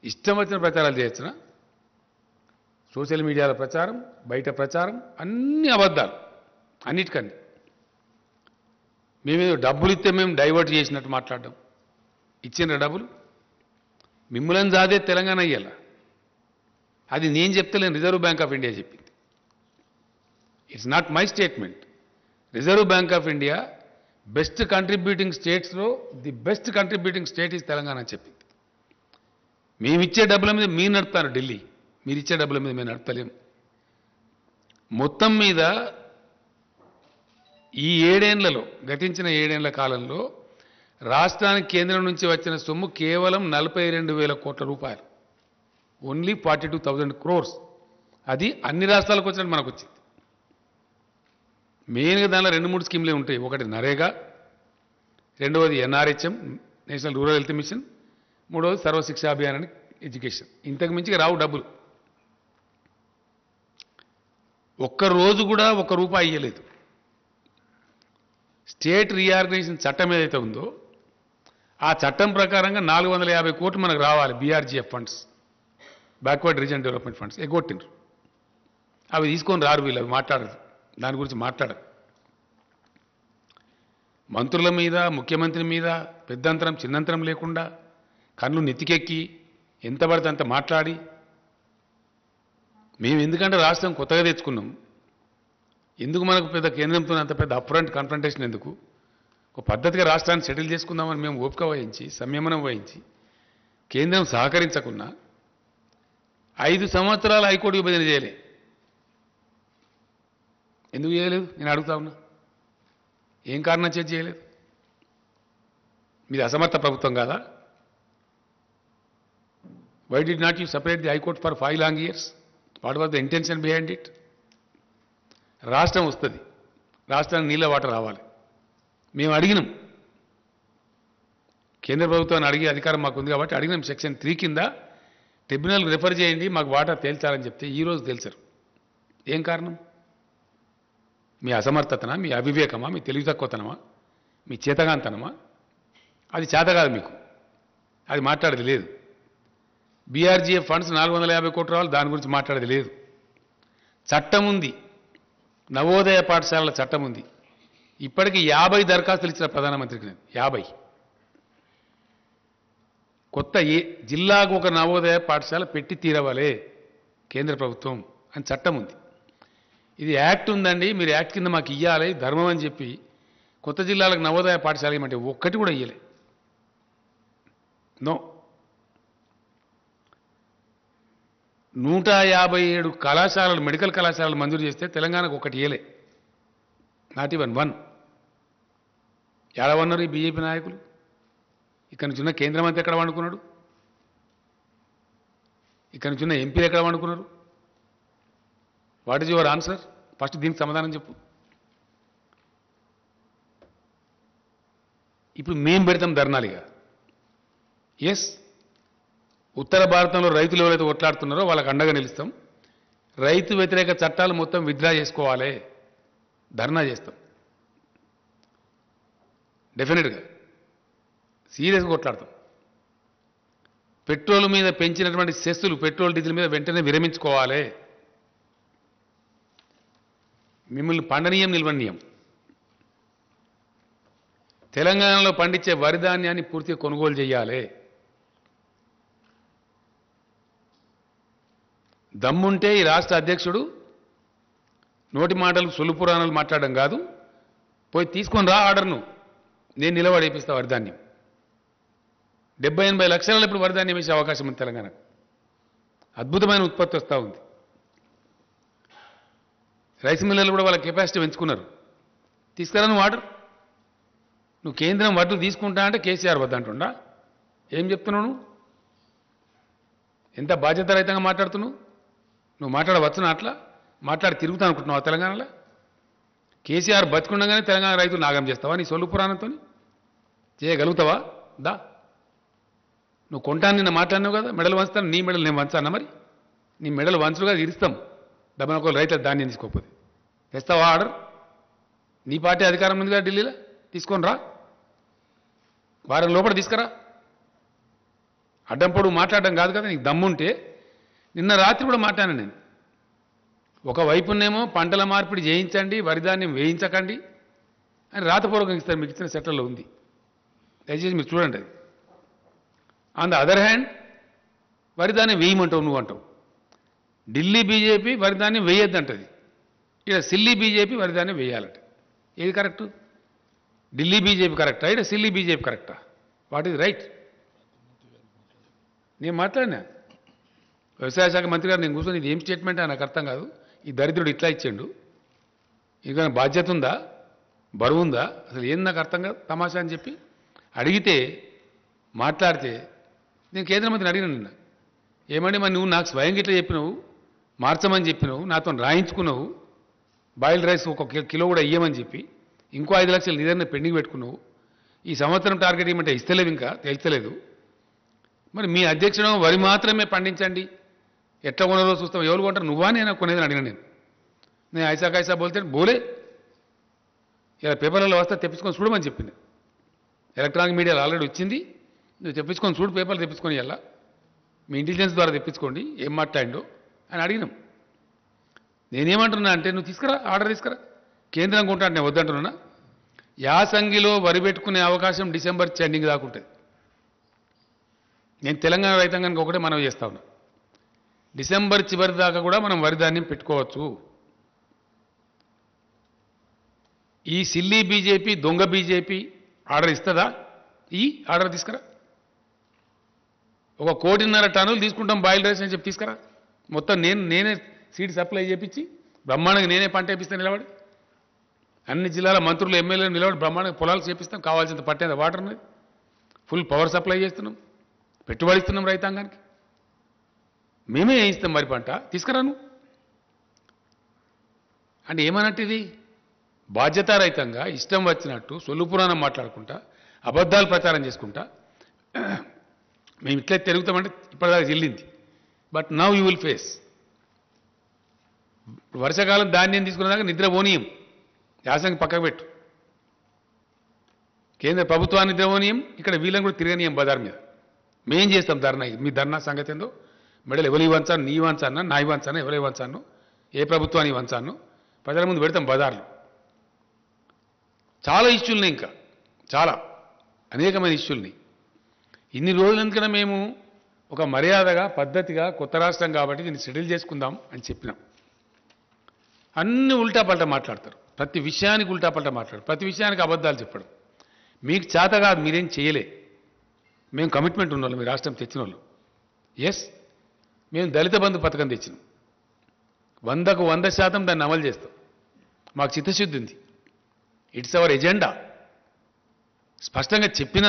ఇష్టం వచ్చిన ప్రచారాలు చేయొచ్చునా? సోషల్ మీడియాలో ప్రచారం, బయట ప్రచారం, అన్ని అబద్ధాలు, అన్నిటికన్నీ. మేమేదో డబ్బులు ఇస్తే మేము డైవర్ట్ చేసినట్టు మాట్లాడడం. ఇచ్చిన డబ్బులు మిమ్మల్ని జాదే తెలంగాణ అయ్యాల. అది నేను చెప్తలేను, రిజర్వ్ బ్యాంక్ ఆఫ్ ఇండియా చెప్పింది. It's not my statement. Reserve Bank of India best contributing స్టేట్స్లో the best contributing state is Telangana అని చెప్పింది. మేమిచ్చే డబ్బుల మీద మీరు నడుపుతారు ఢిల్లీ, మీరు ఇచ్చే డబ్బుల మీద మేము నడపలేము. మొత్తం మీద ఈ ఏడేండ్లలో గతించిన ఏడేండ్ల కాలంలో రాష్ట్రానికి కేంద్రం నుంచి వచ్చిన సొమ్ము కేవలం 42,000 కోట్ల రూపాయలు. Only 42,000 crores. అది అన్ని రాష్ట్రాలకు వచ్చినట్టు మనకు వచ్చింది. మెయిన్గా దానిలో 2-3 స్కీమ్లే ఉంటాయి. ఒకటి నరేగా, రెండవది NRHM, national rural health machine, మూడవది సర్వశిక్షా అభియాన్ అని ఎడ్యుకేషన్. ఇంతకు మించి రావు డబ్బులు. ఒక్క రోజు కూడా ఒక్క రూపాయి ఇవ్వలేదు. స్టేట్ రీఆర్గనైజేషన్ చట్టం ఏదైతే ఉందో ఆ చట్టం ప్రకారంగా 450 కోట్లు మనకు రావాలి. BRGF funds, backward region development funds ఎగ్గొట్టిండ్రు. అవి తీసుకొని రారు వీళ్ళు, అవి మాట్లాడరు, దాని గురించి మాట్లాడరు. మంత్రుల మీద, ముఖ్యమంత్రి మీద పెద్దంతరం చిన్నంతరం లేకుండా కళ్ళు నెత్తికెక్కి ఎంత పడితే అంత మాట్లాడి, మేము ఎందుకంటే రాష్ట్రం కొత్తగా తెచ్చుకున్నాం, ఎందుకు మనకు పెద్ద కేంద్రంతో అంత పెద్ద అప్ఫ్రంట్ కన్ఫ్రంటేషన్ ఎందుకు, ఒక పద్ధతిగా రాష్ట్రాన్ని సెటిల్ చేసుకుందామని మేము ఓపిక వహించి సంయమనం వహించి కేంద్రం సహకరించకున్నా 5 సంవత్సరాలు హైకోర్టు విభజన చేయలే. ఎందుకు చేయలేదు నేను అడుగుతా ఉన్నా. ఏం కారణం చేసి చేయలేదు? మీది అసమర్థ ప్రభుత్వం కాదా? Why did not you separate the high court for 5 long years? What was the intention behind it? రాష్ట్రం వస్తుంది, రాష్ట్రానికి నీళ్ళ వాటర్ రావాలి. మేము అడిగినాం, కేంద్ర ప్రభుత్వాన్ని అడిగే అధికారం మాకు ఉంది కాబట్టి అడిగినాం. సెక్షన్ 3 కింద ట్రిబ్యునల్కి రిఫర్ చేయండి, మాకు వాటర్ తేల్చాలని చెప్తే ఈరోజు తేల్చారు. ఏం కారణం? మీ అసమర్థతనా, మీ అవివేకమా, మీ తెలివి తక్కువతనమా, మీ చేతగాంతనమా? అది చేత కాదు మీకు, అది మాట్లాడేది లేదు. BRGF ఫండ్స్ 450 కోట్లు రావాలి, దాని గురించి మాట్లాడేది లేదు. చట్టం ఉంది, నవోదయ పాఠశాలల చట్టం ఉంది. ఇప్పటికీ 50 దరఖాస్తులు ఇచ్చిన ప్రధానమంత్రికి నేను 50. కొత్త జిల్లాకు ఒక నవోదయ పాఠశాల పెట్టి తీరవాలే కేంద్ర ప్రభుత్వం అని చట్టం ఉంది. ఇది యాక్ట్ ఉందండి, మీరు యాక్ట్ కింద మాకు ఇవ్వాలి ధర్మం అని చెప్పి కొత్త జిల్లాలకు నవోదయ పాఠశాల ఇవ్వమంటే ఒక్కటి కూడా ఇవ్వలే. నో. 157 కళాశాలలు, మెడికల్ కళాశాలలు మంజూరు చేస్తే తెలంగాణకు ఒకటి ఇవ్వలే. Not even 1. ఏడవన్నారు ఈ బీజేపీ నాయకులు? ఇక్కడ నుంచి ఉన్న కేంద్ర మంత్రి ఎక్కడ వండుకున్నాడు? ఇక్కడ నుంచి ఉన్న ఎంపీలు ఎక్కడ వండుకున్నారు? What is your answer? First దీనికి సమాధానం చెప్పు. ఇప్పుడు మేం పెడతాం ధర్నాలుగా. ఎస్, ఉత్తర భారతంలో రైతులు ఎవరైతే కొట్లాడుతున్నారో వాళ్ళకి అండగా నిలుస్తాం. రైతు వ్యతిరేక చట్టాలు మొత్తం విత్డ్రా చేసుకోవాలి, ధర్నా చేస్తాం. డెఫినెట్గా సీరియస్గా కొట్లాడతాం. పెట్రోల్ మీద పెంచినటువంటి సెస్సులు పెట్రోల్ డీజిల్ మీద వెంటనే విరమించుకోవాలి. మిమ్మల్ని పండనీయం, నిల్వనీయం. తెలంగాణలో పండించే వరి ధాన్యాన్ని పూర్తిగా కొనుగోలు చేయాలి. దమ్ముంటే ఈ రాష్ట్ర అధ్యక్షుడు నోటి మాటలు సొల్లు పురాణాలు మాట్లాడడం కాదు, పోయి తీసుకొని రా ఆర్డర్ను, నేను నిలబడేపిస్తా వరిధాన్యం. 70-80 లక్షలలో ఇప్పుడు వరిధాన్యం వేసే అవకాశం ఉంది తెలంగాణకు. అద్భుతమైన ఉత్పత్తి వస్తూ ఉంది. రైస్ మిల్లర్లు కూడా వాళ్ళ కెపాసిటీ పెంచుకున్నారు. తీసుకురా నువ్వు ఆర్డర్. నువ్వు కేంద్రం వడ్లు తీసుకుంటా అంటే కేసీఆర్ వద్దంటుండా? ఏం చెప్తున్నావు నువ్వు? ఎంత బాధ్యతారహితంగా మాట్లాడుతున్నావు? నువ్వు మాట్లాడవచ్చునా? అట్లా మాట్లాడి తిరుగుతా అనుకుంటున్నావా తెలంగాణలో? కేసీఆర్ బతుకుండగానే తెలంగాణ రైతులు నాగం చేస్తావా నీ సొల్లు పురాణంతో? చేయగలుగుతావా? దా, నువ్వు కొంటాను నిన్న మాట్లాడినావు కదా, మెడలు వంచుతాను. నీ మెడలు నేను వంచానా? మరి నీ మెడలు వంచులుగా ఇరుస్తాం డబ్బున ఒకళ్ళు రైతులు ధాన్యం తీసుకోకపోతే. తెస్తావా ఆర్డర్? నీ పార్టీ అధికారం ఉంది కదా ఢిల్లీలో, తీసుకొని రా. వారం లోపల తీసుకురా. అడ్డంపొడు మాట్లాడడం కాదు కదా, నీకు దమ్ముంటే. నిన్న రాత్రి కూడా మాట్లాడాను నేను. ఒకవైపునేమో పంటల మార్పిడి చేయించండి, వరిధాన్యం వేయించకండి అని రాతపూర్వకంగా ఇస్తారు, మీకు ఇచ్చిన సెట్లలో ఉంది, దయచేసి మీరు చూడండి అది. ఆన్ ద అదర్ హ్యాండ్ వరిధాన్యం వేయమంటావు నువ్వు అంటావు. ఢిల్లీ బీజేపీ వరిధాన్యం వేయొద్దంటది, ఇక్కడ సిల్లీ బీజేపీ వరిధాన్యం వేయాలంట. ఏది కరెక్టు? ఢిల్లీ బీజేపీ కరెక్టా, ఇక్కడ సిల్లీ బీజేపీ కరెక్టా? What is right? నేను మాట్లాడినా వ్యవసాయ శాఖ మంత్రి గారు, నేను కూర్చొని ఇది ఏం స్టేట్మెంట్ నాకు అర్థం కాదు, ఈ దరిద్రుడు ఇట్లా ఇచ్చిండు, ఇంకా బాధ్యత ఉందా, బరువు ఉందా, అసలు ఏం నాకు అర్థం కాదు తమాషా అని చెప్పి అడిగితే మాట్లాడితే నేను కేంద్ర మంత్రిని అడిగిన నిన్న, ఏమండి మరి నువ్వు నాకు స్వయంగా ఇట్లా చెప్పినావు, మార్చమని చెప్పినావు, నాతో రాయించుకున్నావు, బాయిల్డ్ రైస్ ఒక కిలో కూడా ఇయ్యమని చెప్పి ఇంకో 5 లక్షలు నిధులను పెండింగ్ పెట్టుకున్నావు, ఈ సంవత్సరం టార్గెట్ ఇవ్వమంటే ఇస్తలేవు, ఇంకా తేల్చలేదు. మరి మీ అధ్యక్షుడు వరి మాత్రమే పండించండి, ఎట్లా కొనరో చూస్తాం, ఎవరు కొంటారు, నువ్వా నేను కొనేది అడిగిన నేను ఐసా కైసా బోల్తే బోలే, ఇలా పేపర్లలో వస్తే తెప్పించుకొని చూడమని చెప్పింది. ఎలక్ట్రానిక్ మీడియాలో ఆల్రెడీ వచ్చింది, నువ్వు తెప్పించుకొని చూడు, పేపర్లు తెప్పించుకొని ఇలా మీ ఇంటెలిజెన్స్ ద్వారా తెప్పించుకోండి ఏం మాట్లాడిండో అని అడిగినాం. నేనేమంటున్నా అంటే నువ్వు తీసుకురా, ఆర్డర్ తీసుకురా, కేంద్రం కొంటా నేను వద్దంటున్నా. యాసంగిలో వరి పెట్టుకునే అవకాశం డిసెంబర్ ఎండింగ్ దాకా ఉంటుంది. నేను తెలంగాణ రైతాంగానికి ఒకటే మనవి చేస్తా ఉన్నా, డిసెంబర్ చివరి దాకా కూడా మనం వరి ధాన్యం పెట్టుకోవచ్చు. ఈ సిల్లీ బీజేపీ, దొంగ బీజేపీ ఆర్డర్ ఇస్తుందా? ఈ ఆర్డర్ తీసుకురా, 1.5 కోటి టన్నులు తీసుకుంటాం బాయిల్ రైస్ అని చెప్పి తీసుకురా, మొత్తం నేనే సీడ్ సప్లై చేయించి బ్రహ్మాండంగా నేనే పంట వేపిస్తాను, నిలబడి అన్ని జిల్లాల మంత్రులు ఎమ్మెల్యేలు నిలబడి బ్రహ్మాండంగా పొలాలు చేపిస్తాం, కావాల్సినంత పట్టేంత వాటర్ ఉన్నది, ఫుల్ పవర్ సప్లై చేస్తున్నాం, పెట్టుబడి ఇస్తున్నాం రైతాంగానికి, మేమే వేయిస్తాం మరి పంట, తీసుకురాను అంటే ఏమన్నట్టు ఇది? బాధ్యతారహితంగా ఇష్టం వచ్చినట్టు సొల్లు పురాణం మాట్లాడుకుంటా, అబద్ధాలు ప్రచారం చేసుకుంటా మేము ఇట్లా తిరుగుతామంటే ఇప్పటిదాకా చెల్లింది. But now you will face. వర్షాకాలం ధాన్యం తీసుకునేదాకా నిద్ర పోనీయం, యాసంగి పక్కకు పెట్టు, కేంద్ర ప్రభుత్వాన్ని నిద్ర పోనీయం, ఇక్కడ వీళ్ళని కూడా తిరగనీయం బజార్ మీద. మేం చేస్తాం ధర్నా, మీ ధర్నా సంగతి ఏందో, మెడలు ఎవరు ఇవ్వంచాను, నీ ఇవ్వంచానా, నా ఇవ్వంచాను, ఎవరు ఇవ్వంచాను, ఏ ప్రభుత్వాన్ని ఇవ్వంచాను, ప్రజల ముందు పెడతాం బజార్లో. చాలా ఇష్యూలున్నాయి, ఇంకా చాలా అనేకమైన ఇష్యూల్ని. ఇన్ని రోజులు ఎందుకన్నా మేము ఒక మర్యాదగా పద్ధతిగా కొత్త రాష్ట్రం కాబట్టి దీన్ని సెటిల్ చేసుకుందాం అని చెప్పినాం. అన్ని ఉల్టాపల్టా మాట్లాడతారు, ప్రతి విషయానికి ఉల్టాపల్టా మాట్లాడతారు, ప్రతి విషయానికి అబద్ధాలు చెప్పడం. మీకు చేత కాదు, మీరేం చేయలే, మేము కమిట్మెంట్ ఉన్నవాళ్ళు, మీ రాష్ట్రం తెచ్చిన వాళ్ళు. ఎస్, మేము దళిత బంధు పథకం తెచ్చినాం, 100కు 100% దాన్ని అమలు చేస్తాం, మాకు చిత్తశుద్ధి ఉంది, ఇట్స్ అవర్ ఎజెండా. స్పష్టంగా చెప్పిన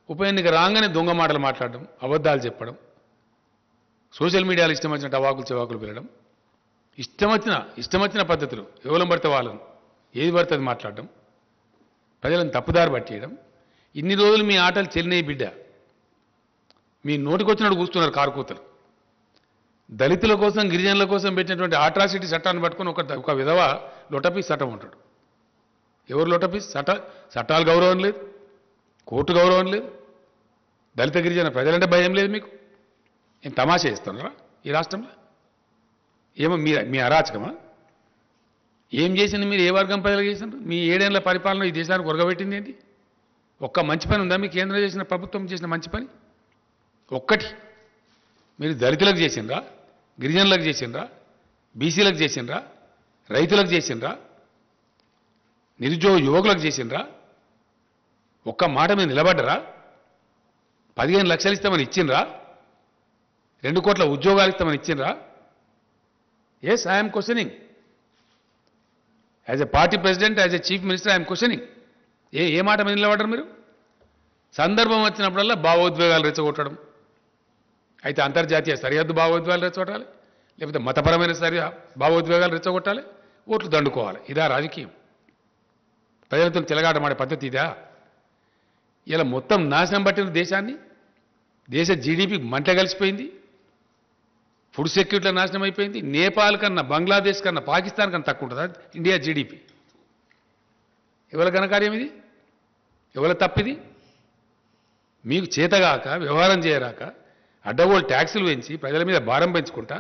ఉప ఎన్నిక రాగానే దొంగ మాటలు మాట్లాడడం, అబద్ధాలు చెప్పడం, సోషల్ మీడియాలో ఇష్టం వచ్చినట్టు అవాకులు చెవాకులు పెరగడం, ఇష్టం వచ్చిన పద్ధతులు ఎవరు పడితే వాళ్ళను ఏది పడితే అది మాట్లాడడం, ప్రజలను తప్పుదారి పట్టేయడం. ఇన్ని రోజులు మీ ఆటలు చెల్లినవి బిడ్డ, మీ నోటికొచ్చినట్టు కూస్తున్నారు కారుకూతలు. దళితుల కోసం, గిరిజనుల కోసం పెట్టినటువంటి ఆట్రాసిటీ చట్టాన్ని పట్టుకొని ఒక విధవ లొటపీస్ చట్టం ఉంటాడు. ఎవరు లొటపీస్? చట్టాలు గౌరవం లేదు, కోర్టు గౌరవం లేదు, దళిత గిరిజన ప్రజలంటే భయం లేదు మీకు. ఏం తమాషా చేస్తున్నారా ఈ రాష్ట్రంలో? ఏమో మీ అరాచకమా? ఏం చేసింది మీరు? ఏ వర్గం ప్రజలు చేసినారు? మీ 7 ఏళ్ల పరిపాలన ఈ దేశానికి ఒరగబెట్టింది ఏంటి? ఒక్క మంచి పని ఉందా మీ కేంద్రం చేసిన, ప్రభుత్వం చేసిన మంచి పని? ఒక్కటి మీరు దళితులకు చేసిండ్రా, గిరిజనులకు చేసిండ్రా, బీసీలకు చేసిండ్రా, రైతులకు చేసిండ్రా, నిరుద్యోగ యువకులకు చేసిండ్రా? ఒక్క మాట మీద నిలబడ్డరా? 15 లక్షలు ఇస్తామని ఇచ్చిండ్రా? 2 కోట్ల ఉద్యోగాలు ఇస్తామని ఇచ్చిండ్రా? Yes, I'm questioning as a party president, as a chief minister, I'm questioning. ఏ మాట మీద నిలబడ్డారు మీరు? సందర్భం వచ్చినప్పుడల్లా భావోద్వేగాలు రెచ్చగొట్టడం. అయితే అంతర్జాతీయ సరిహద్దు భావోద్వేగాలు రెచ్చగొట్టాలి, లేకపోతే మతపరమైన భావోద్వేగాలు రెచ్చగొట్టాలి, ఓట్లు దండుకోవాలి. ఇదా రాజకీయం? ప్రజలతో చెలగాటమాడే పద్ధతి ఇదా? ఇలా మొత్తం నాశనం పట్టిన దేశాన్ని, దేశ జీడిపి మంట కలిసిపోయింది, ఫుడ్ సెక్యూరిటీలో నాశనం అయిపోయింది. నేపాల్ కన్నా, బంగ్లాదేశ్ కన్నా, పాకిస్తాన్ కన్నా తక్కువ ఉంటుందా ఇండియా జీడిపి? ఎవరి ఘనకార్యం ఇది? ఎవరి తప్పిది? మీకు చేతగాక, వ్యవహారం చేయరాక, అడ్డగోలు ట్యాక్సులు పెంచి ప్రజల మీద భారం పెంచుకుంటా,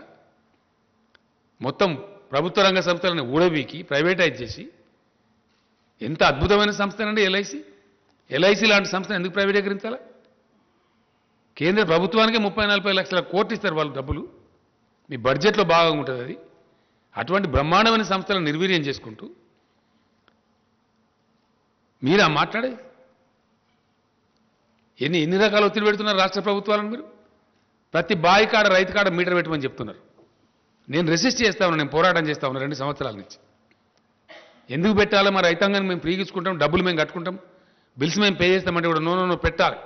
మొత్తం ప్రభుత్వ రంగ సంస్థలను ఊడబీకి ప్రైవేటైజ్ చేసి, ఎంత అద్భుతమైన సంస్థనండి ఎల్ఐసి. ఎల్ఐసి లాంటి సంస్థను ఎందుకు ప్రైవేటీకరించాలా? కేంద్ర ప్రభుత్వానికే 30-40 లక్షల కోట్లు ఇస్తారు వాళ్ళు డబ్బులు, మీ బడ్జెట్లో భాగంగా ఉంటుంది అది. అటువంటి బ్రహ్మాండమైన సంస్థలను నిర్వీర్యం చేసుకుంటూ మీరా మాట్లాడే? ఎన్ని రకాల ఒత్తిడి పెడుతున్నారు రాష్ట్ర ప్రభుత్వాలను మీరు? ప్రతి బావి కాడ, రైతు కాడ మీటర్ పెట్టమని చెప్తున్నారు. నేను రెసిస్ట్ చేస్తా ఉన్నాను, నేను పోరాటం చేస్తా ఉన్నాను 2 సంవత్సరాల నుంచి. ఎందుకు పెట్టాలో మా రైతాంగాన్ని మేము ఫ్రీగా ఇచ్చుకుంటాం, డబ్బులు మేము కట్టుకుంటాం, బిల్స్ మేము పే చేస్తామంటే కూడా నో పెట్టాలి.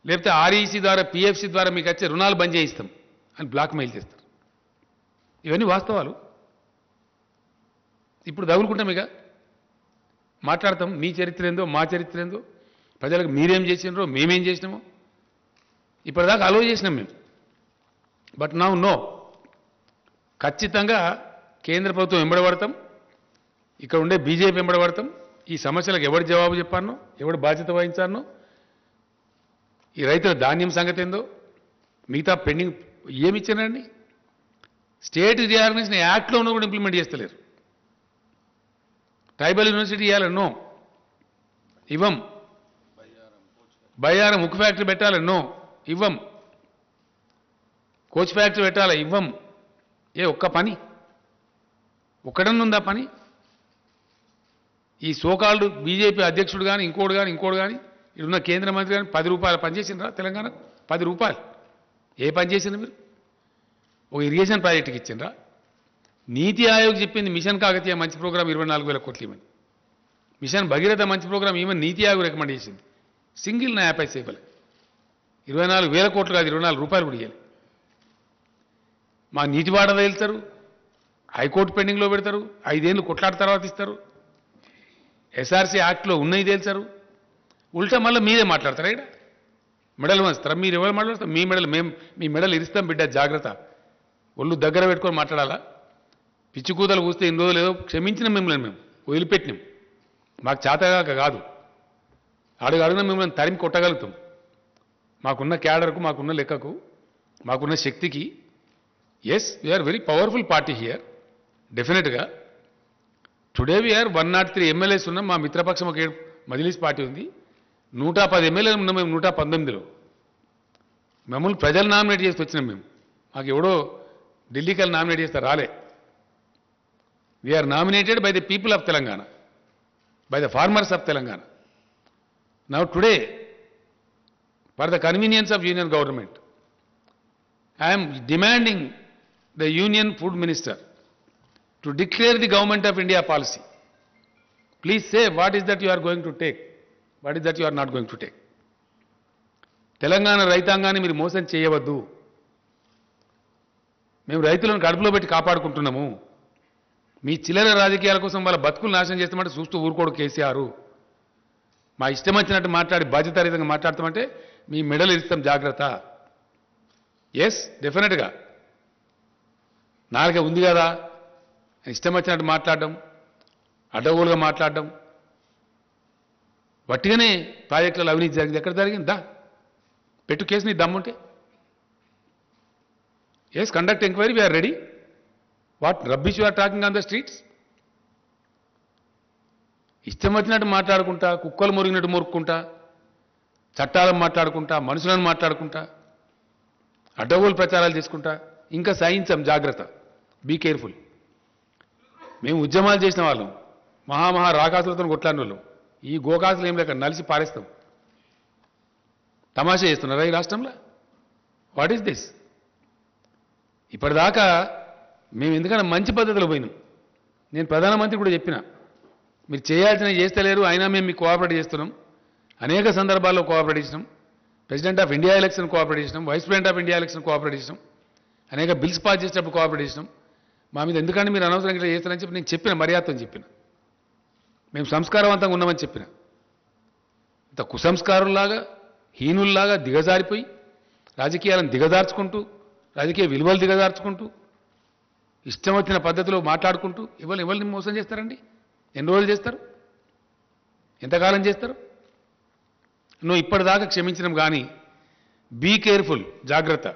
లేకపోతే ఆర్ఈసీ ద్వారా పిఎఫ్సి ద్వారా మీకు వచ్చే రుణాలు బంద్ చేయిస్తాం అని బ్లాక్ మెయిల్ చేస్తారు. ఇవన్నీ వాస్తవాలు. ఇప్పుడు తగులుకుంటాం, ఇక మాట్లాడతాం. మీ చరిత్ర ఏందో మా చరిత్ర ఏందో, ప్రజలకు మీరేం చేసినారో మేమేం చేసినామో ఇప్పటిదాకా అలో చేసినాం మేము. బట్ నో, ఖచ్చితంగా కేంద్ర ప్రభుత్వం వెంబడబడతాం, ఇక్కడ ఉండే బీజేపీ వెంబడబడతాం. ఈ సమస్యలకు ఎవరు జవాబు చెప్పానో, ఎవరు బాధ్యత వహించానో, ఈ రైతుల ధాన్యం సంగతి ఏందో, మిగతా పెండింగ్ ఏమి ఇచ్చానండి. స్టేట్ రీఆర్గనైజేషన్ యాక్ట్లో ఉన్న కూడా ఇంప్లిమెంట్ చేస్తలేరు. ట్రైబల్ యూనివర్సిటీ ఇవ్వాలన్నో ఇవ్వం. బయ్యారం ఉక్కు ఫ్యాక్టరీ పెట్టాలన్నో ఇవ్వం. కోచ్ ఫ్యాక్టరీ పెట్టాలి ఇవ్వం. ఒక్క పని ఒక్కడన్నుందా పని? ఈ సోకాల్డ్ బీజేపీ అధ్యక్షుడు కానీ ఇంకోటి కానీ ఇప్పుడున్న కేంద్ర మంత్రి కానీ 10 రూపాయలు పనిచేసినరా తెలంగాణకు? 10 రూపాయలు ఏ పని చేసిండ్రు మీరు? ఒక ఇరిగేషన్ ప్రాజెక్టుకి ఇచ్చిండ్రా? నీతి ఆయోగ్ చెప్పింది మిషన్ కాకతీయ మంచి ప్రోగ్రాం 24,000 కోట్లు ఇవ్వని, మిషన్ భగీరథ మంచి ప్రోగ్రాం ఈవెన్ నీతి ఆయోగ్ రికమెండ్ చేసింది. సింగిల్ నా యాప్ అయితే ఇవ్వలే. 24,000 కోట్లు కాదు, 24 రూపాయలు కూడా ఇవ్వాలి. మా నీటి వాటా వెళ్తారు, హైకోర్టు పెండింగ్లో పెడతారు, 5 ఏళ్ళు కొట్లాట తర్వాత ఇస్తారు. ఎస్ఆర్సీ యాక్ట్లో ఉన్నాయి తేల్చారు. ఉల్టా మళ్ళీ మీరే మాట్లాడతారా? ఇక్కడ మెడల్ వంచుతారా? మీరు ఎవరు మాట్లాడతారు? మీ మెడల్ మీ మెడల్ ఇస్తాం బిడ్డ, జాగ్రత్త. ఒళ్ళు దగ్గర పెట్టుకొని మాట్లాడాలా? పిచ్చి కూతలు కూస్తే ఇన్ని రోజులు ఏదో క్షమించిన మిమ్మల్ని మేము వదిలిపెట్టినాం. మాకు చేతగాక కాదు, అడుగున మిమ్మల్ని తరిమి కొట్టగలుగుతాం. మాకున్న క్యాడర్కు, మాకున్న లెక్కకు, మాకున్న శక్తికి. Yes, we are very powerful party here definitely. Today we are 103 MLAs ఉన్నాం. మా మిత్రపక్షం ఒక మజ్లిస్ పార్టీ ఉంది. 110 ఎమ్మెల్యేలు ఉన్నాం మేము 119లో. మమ్మల్ని ప్రజలు నామినేట్ చేసి వచ్చినాం మేము. మాకు ఎవడో ఢిల్లీకి వెళ్ళి నామినేట్ చేస్తే రాలే. We are nominated by the people of Telangana, by the farmers of Telangana. Now today, for the convenience of union government, I'm demanding the union food minister to declare the government of India policy. Please say what is that you are going to take, what is that you are not going to take. Telangana రైతాంగాన్ని మీరు మోసం చేయవద్దు. మేము రైతులను కడుపులో పెట్టి కాపాడుకుంటున్నాము. మీ చిల్లర రాజకీయాల కోసం వాళ్ళ బతుకులు నాశనం చేస్తామంటే చూస్తూ ఊరుకోడు కేసీఆర్. మా ఇష్టం వచ్చినట్టు మాట్లాడి బాధ్యతారహితంగా మాట్లాడతామంటే మీ మెడలు ఇస్తాం, జాగ్రత్త. ఎస్, డెఫినెట్గా నాలుగే ఉంది కదా, ఇష్టం వచ్చినట్టు మాట్లాడడం, అడ్డగోలుగా మాట్లాడడం, వట్టిగానే ప్రాజెక్టులలో అవినీతి జరిగింది. ఎక్కడ జరిగింది? పెట్టు కేసు, నీ దమ్ముంటే. Yes, conduct enquiry, we are ready. What rubbish you are talking on the streets? ఇష్టం వచ్చినట్టు మాట్లాడుకుంటా, కుక్కలు మురిగినట్టు మురుక్కుంటా, చట్టాలను మాట్లాడుకుంటా, మనుషులను మాట్లాడుకుంటా, అడ్డగోలు ప్రచారాలు చేసుకుంటా, ఇంకా సహించం, జాగ్రత్త. Be careful. మేము ఉద్యమాలు చేసిన వాళ్ళం, మహా రాకాసులతో కొట్లాడిన వాళ్ళం. ఈ గోకాసులు ఏం లేక నలిసి పారేస్తాం. తమాషా చేస్తున్నారా ఈ రాష్ట్రంలో? What is this? ఇప్పటిదాకా మేము ఎందుకన్నా మంచి పద్ధతిలో పోయినాం. నేను ప్రధానమంత్రి కూడా చెప్పిన, మీరు చేయాల్సినవి చేస్తలేరు, అయినా మేము మీకు కోఆపరేట్ చేస్తున్నాం. అనేక సందర్భాల్లో కోఆపరేట్ చేసినాం. President of India election cooperate చేసినాం, vice president of India election cooperate చేసినాం, అనేక బిల్స్ పాస్ చేసేటప్పుడు కోఆపరేట్ చేసినాం. మా మీద ఎందుకంటే మీరు అనవసరంగా ఇట్లా చేస్తారని చెప్పి నేను చెప్పిన, మర్యాదతో చెప్పిన. మేము సంస్కారవంతంగా ఉన్నామని చెప్పిన. ఇంత కుసంస్కారుల్లాగా, హీనుల్లాగా దిగజారిపోయి, రాజకీయాలను దిగజార్చుకుంటూ, రాజకీయ విలువలు దిగజార్చుకుంటూ, ఇష్టం వచ్చిన పద్ధతిలో మాట్లాడుకుంటూ ఎవరిని మోసం చేస్తారండి? ఎన్ని రోజులు చేస్తారు? ఎంతకాలం చేస్తారు? నువ్వు ఇప్పటిదాకా క్షమించడం కానీ బీ కేర్ఫుల్, జాగ్రత్త.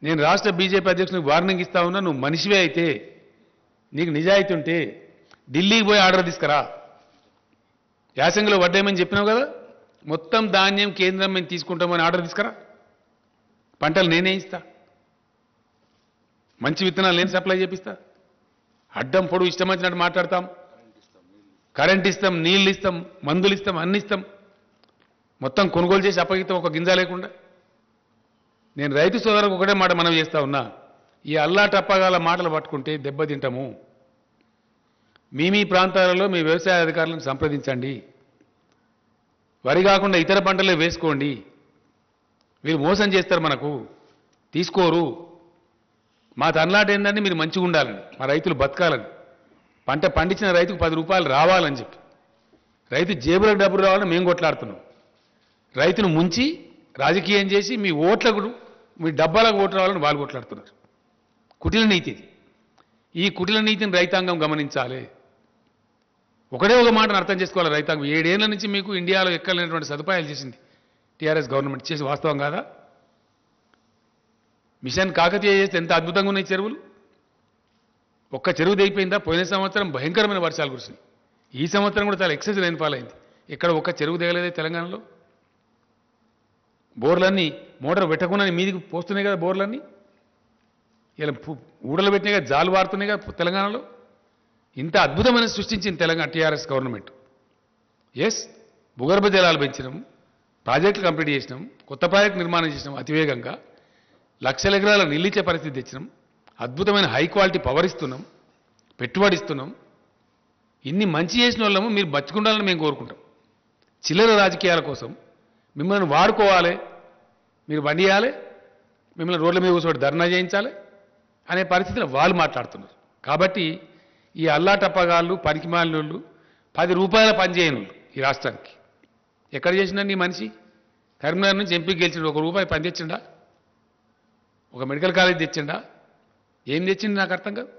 నేను రాష్ట్ర బీజేపీ అధ్యక్షునికి వార్నింగ్ ఇస్తా ఉన్నా. నువ్వు మనిషివే అయితే, నీకు నిజాయితీ ఉంటే ఢిల్లీకి పోయి ఆర్డర్ తీసుకురా. యాసంగిలో వడ్డేమని చెప్పినావు కదా, మొత్తం ధాన్యం కేంద్రం మేము తీసుకుంటామని ఆర్డర్ తీసుకురా. పంటలు నేనే ఇస్తా, మంచి విత్తనాలు నేను సప్లై చేపిస్తా. అడ్డం పొడుగు ఇష్టం వచ్చినట్టు మాట్లాడతాం. కరెంట్ ఇస్తాం, నీళ్ళు ఇస్తాం, మందులు ఇస్తాం, అన్ని ఇస్తాం. మొత్తం కొనుగోలు చేసి అప్పగిస్తాం, ఒక గింజ లేకుండా. నేను రైతు సోదరులకు ఒకటే మాట మనం చేస్తా ఉన్నా, ఈ అల్లా టప్పగాల మాటలు పట్టుకుంటే దెబ్బతింటాము. మీ ప్రాంతాలలో మీ వ్యవసాయ అధికారులను సంప్రదించండి. వరి కాకుండా ఇతర పంటలే వేసుకోండి. మీరు మోసం చేస్తారు, మనకు తీసుకోరు. మా తనలాట ఏంటంటే మీరు మంచిగా ఉండాలని, మా రైతులు బతకాలని, పంట పండించిన రైతుకు 10 రూపాయలు రావాలని చెప్పి, రైతు జేబులకు డబ్బులు రావాలని మేము కొట్లాడుతున్నాం. రైతును ముంచి రాజకీయం చేసి మీ ఓట్లకు మీ డబ్బాలకు ఓట్లు రావాలని వాళ్ళు కొట్లాడుతున్నారు. కుటిల నీతి ఇది. ఈ కుటిల నీతిని రైతాంగం గమనించాలి. ఒకటే ఒక మాటను అర్థం చేసుకోవాలి రైతాంగం. 7 ఏళ్ల నుంచి మీకు ఇండియాలో ఎక్కలేనటువంటి సదుపాయాలు చేసింది టీఆర్ఎస్ గవర్నమెంట్. చేసి వాస్తవం కాదా? మిషన్ కాకతీయ చేస్తే ఎంత అద్భుతంగా ఉన్నాయి చెరువులు. ఒక్క చెరువు దిగిపోయిందా? పోయిన సంవత్సరం భయంకరమైన వర్షాలు కురిసినాయి. ఈ సంవత్సరం కూడా చాలా ఎక్సెస్ రైన్ఫాల్ అయింది. ఇక్కడ ఒక్క చెరువు దిగలేదే తెలంగాణలో. బోర్లన్నీ మోటార్ పెట్టకుండా మీదికి పోస్తున్నాయి కదా బోర్లన్నీ. ఇలా ఊడలు పెట్టినాయి కదా, జాలు వారుతున్నాయి కదా తెలంగాణలో. ఇంత అద్భుతమైన సృష్టించింది తెలంగాణ టీఆర్ఎస్ గవర్నమెంట్. ఎస్, భూగర్భ జలాలు పెంచినాం, ప్రాజెక్టులు కంప్లీట్ చేసినాం, కొత్త ప్రాజెక్టు నిర్మాణం చేసినాం అతివేగంగా, లక్షల ఎకరాల నిలిచే పరిస్థితి తెచ్చినాం, అద్భుతమైన హై క్వాలిటీ పవర్ ఇస్తున్నాం, పెట్టుబడి ఇస్తున్నాం. ఇన్ని మంచి చేసిన వాళ్ళము మీరు బతుకుండాలని మేము కోరుకుంటాం. చిల్లర రాజకీయాల కోసం మిమ్మల్ని వాడుకోవాలి, మీరు బండియాలి, మిమ్మల్ని రోడ్ల మీద కూర్చోబెట్టి ధర్నా చేయించాలి అనే పరిస్థితిలో వాళ్ళు మాట్లాడుతున్నారు. కాబట్టి ఈ అల్లా టప్పగాళ్ళు, పనికిమాలినోళ్ళు, 10 రూపాయల పని చేయని వాళ్ళు ఈ రాష్ట్రానికి ఎక్కడ చేసిండండి ఈ మనిషి? కరీంనగర్ నుంచి ఎంపీకి గెలిచిండు, 1 రూపాయి పని తెచ్చిండా? ఒక మెడికల్ కాలేజ్ తెచ్చిండా? ఏం తెచ్చింది నాకు అర్థం కాదు.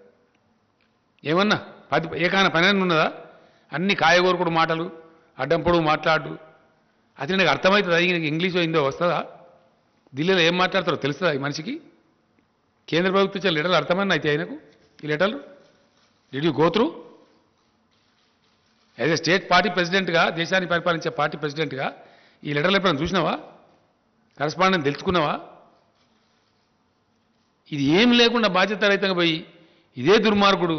ఏమన్నా 10 ఏకాన పని ఉన్నదా? అన్ని కాయగూరకుడు మాటలు, అడ్డం పొడుగు మాట్లాడు. అది నాకు అర్థమవుతుంది. అది ఇంగ్లీష్ అయిందో వస్తుందా? ఢిల్లీలో ఏం మాట్లాడతారో తెలుస్తుందా ఈ మనిషికి? కేంద్ర ప్రభుత్వం ఇచ్చే లెటర్లు అర్థమని అయితే ఆయనకు ఈ లెటర్లు did you go through? As a state party ప్రెసిడెంట్గా, దేశాన్ని పరిపాలించే పార్టీ ప్రెసిడెంట్గా ఈ లెటర్లు ఎప్పుడైనా చూసినావా? కరస్పాండెంట్ తెలుసుకున్నావా? ఇది ఏం లేకుండా బాధ్యత రహితంగా పోయి ఇదే దుర్మార్గుడు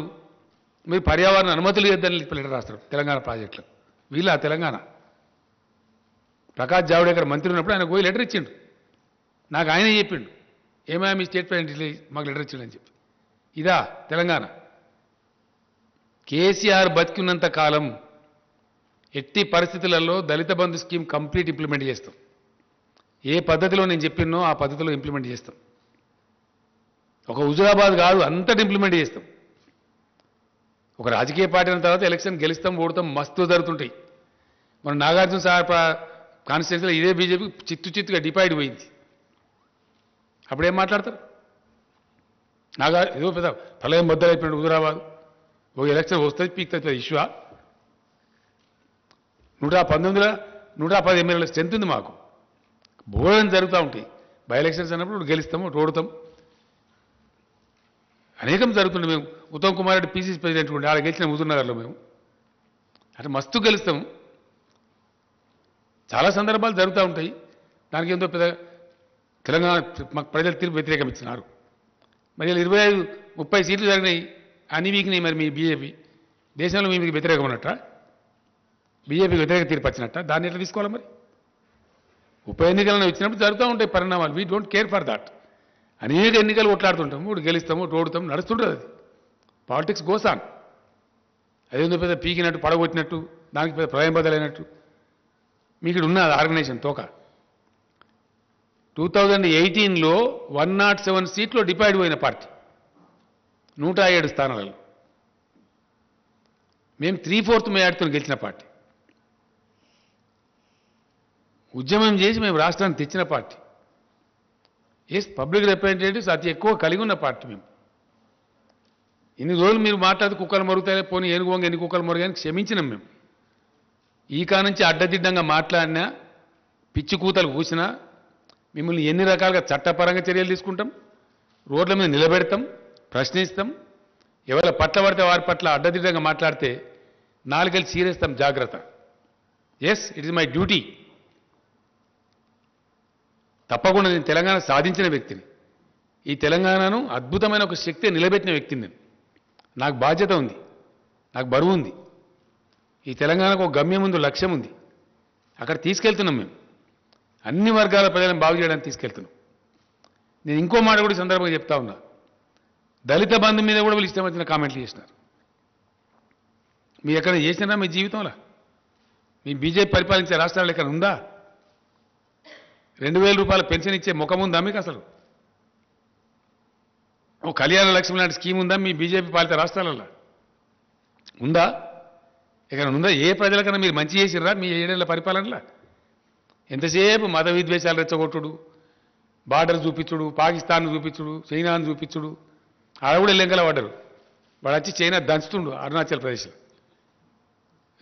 మీరు పర్యావరణ అనుమతులు ఇద్దని లెటర్ రాస్తారు తెలంగాణ ప్రాజెక్టులు. వీళ్ళ తెలంగాణ ప్రకాష్ జావడేకర్ మంత్రి ఉన్నప్పుడు ఆయన పోయి లెటర్ ఇచ్చిండు. నాకు ఆయన చెప్పిండు, ఏమైనా మీ స్టేట్ ప్రెసిడెంట్ మాకు లెటర్ ఇచ్చిండు అని చెప్పి. ఇదా తెలంగాణ? కేసీఆర్ బతికున్నంత కాలం ఎట్టి పరిస్థితులలో దళిత బంధు స్కీమ్ కంప్లీట్ ఇంప్లిమెంట్ చేస్తాం. ఏ పద్ధతిలో నేను చెప్పినో ఆ పద్ధతిలో ఇంప్లిమెంట్ చేస్తాం. ఒక హుజురాబాద్ కాదు, అంతటి ఇంప్లిమెంట్ చేస్తాం. ఒక రాజకీయ పార్టీ అయిన తర్వాత ఎలక్షన్ గెలుస్తాం, ఓడతాం, మస్తు జరుగుతుంటాయి. మన నాగార్జున సార్ కాన్స్టిట్యున్సీలో ఇదే బీజేపీ చిత్తుగా డిపైడ్ పోయింది. అప్పుడేం మాట్లాడతారు? ఏదో పెద్ద ప్రళయం బద్దలైపోయినాడు హుజురాబాద్, ఒక ఎలక్షన్ వస్తుంది పీక్తుంది ఇష్యూ. 119లో 110 ఎమ్మెల్యేల స్ట్రెంత్ ఉంది మాకు. భోజనం జరుగుతూ ఉంటాయి. బై ఎలక్షన్స్ అన్నప్పుడు గెలుస్తాము, ఓడతాం, అనేకం జరుగుతుండే. మేము ఉత్తమ్ కుమార్ రెడ్డి పీసీసీ ప్రెసిడెంట్ ఉండే, ఆడ గెలిచిన హుజూర్నగర్లో మేము అంటే మస్తు గెలుస్తాము. చాలా సందర్భాలు జరుగుతూ ఉంటాయి. దానికి ఎంతో పెద్ద తెలంగాణ మాకు ప్రజలు తీర్పు వ్యతిరేకం ఇచ్చినారు. మరి 25-30 సీట్లు జరిగినాయి, అన్ని వీకినాయి. మరి మీ బీజేపీ దేశంలో మీ మీకు వ్యతిరేకం ఉన్నట్ట, బీజేపీకి వ్యతిరేక తీర్పు వచ్చినట్ట, దాన్ని ఎట్లా తీసుకోవాలి? మరి ఉప ఎన్నికలను ఇచ్చినప్పుడు జరుగుతూ ఉంటాయి పరిణామాలు. We don't care for that. అనేక ఎన్నికలు కొట్లాడుతుంటాము, ఇప్పుడు గెలుస్తాము, ఓడుతాము, నడుస్తుంటుంది. అది పాలిటిక్స్ గోస్ ఆన్. అదేందో పెద్ద పీకినట్టు, పడగొట్టినట్టు, దానికి పెద్ద ప్రళయం బదలైనట్టు మీకు ఇక్కడ ఉన్న ఆర్గనైజేషన్ తోక. 2018లో 107 సీట్లో డిపైడ్ పోయిన పార్టీ, 107 స్థానాలలో మేము 3/4 మెజార్టీతో గెలిచిన పార్టీ. ఉద్యమం చేసి మేము రాష్ట్రాన్ని తెచ్చిన పార్టీ. ఎస్, పబ్లిక్ రిప్రజెంటేటివ్స్ అతి ఎక్కువ కలిగి ఉన్న పార్టీ మేము. ఇన్ని రోజులు మీరు మాట్లాడితే కుక్కలు మరుగుతాయి, పోనీ ఏనుగు ఎన్ని కుక్కలు మరుగాయని క్షమించినాం మేము. ఈ కానుంచి అడ్డదిడ్డంగా మాట్లాడినా, పిచ్చి కూతలు కూసినా మిమ్మల్ని ఎన్ని రకాలుగా చట్టపరంగా చర్యలు తీసుకుంటాం, రోడ్ల మీద నిలబెడతాం, ప్రశ్నిస్తాం. ఎవరి పట్ల పడితే వారి పట్ల అడ్డదిడ్డంగా మాట్లాడితే నాలుగేళ్ళు సీరేస్తాం, జాగ్రత్త. Yes, it is my duty. తప్పకుండా నేను తెలంగాణ సాధించిన వ్యక్తిని, ఈ తెలంగాణను అద్భుతమైన ఒక శక్తి నిలబెట్టిన వ్యక్తిని నేను. నాకు బాధ్యత ఉంది, నాకు బరువు ఉంది. ఈ తెలంగాణకు ఒక గమ్యం ఉంది, లక్ష్యం ఉంది. అక్కడ తీసుకెళ్తున్నాం మేము. అన్ని వర్గాల ప్రజలను బాగు చేయడానికి తీసుకెళ్తున్నాం. నేను ఇంకో మాట కూడా ఈ సందర్భంగా చెప్తా ఉన్నా. దళిత బంధు మీద కూడా వీళ్ళు ఇష్టం వచ్చిన కామెంట్లు చేసినారు. మీరు ఎక్కడ చేసినారా మీ జీవితంలో? మీ బీజేపీ పరిపాలించే రాష్ట్రాలు ఎక్కడ ఉందా? 2000 రూపాయల పెన్షన్ ఇచ్చే ముఖం ఉందా మీకు అసలు? ఓ కళ్యాణ లక్ష్మి లాంటి స్కీమ్ ఉందా మీ బీజేపీ పాలిత రాష్ట్రాలలో? ఉందా? ఎక్కడ ఉందా? ఏ ప్రజలకన్నా మీరు మంచి చేసిర్రా మీ 7 ఏళ్ల పరిపాలనలో? ఎంతసేపు మత విద్వేషాలు రెచ్చగొట్టుడు, బార్డర్ చూపించుడు, పాకిస్తాన్ చూపించుడు, చైనాను చూపించుడు. ఆడ కూడా లెంకల పడ్డరు. వాడు వచ్చి చైనా దంచుతుండు అరుణాచల్ ప్రదేశ్లో.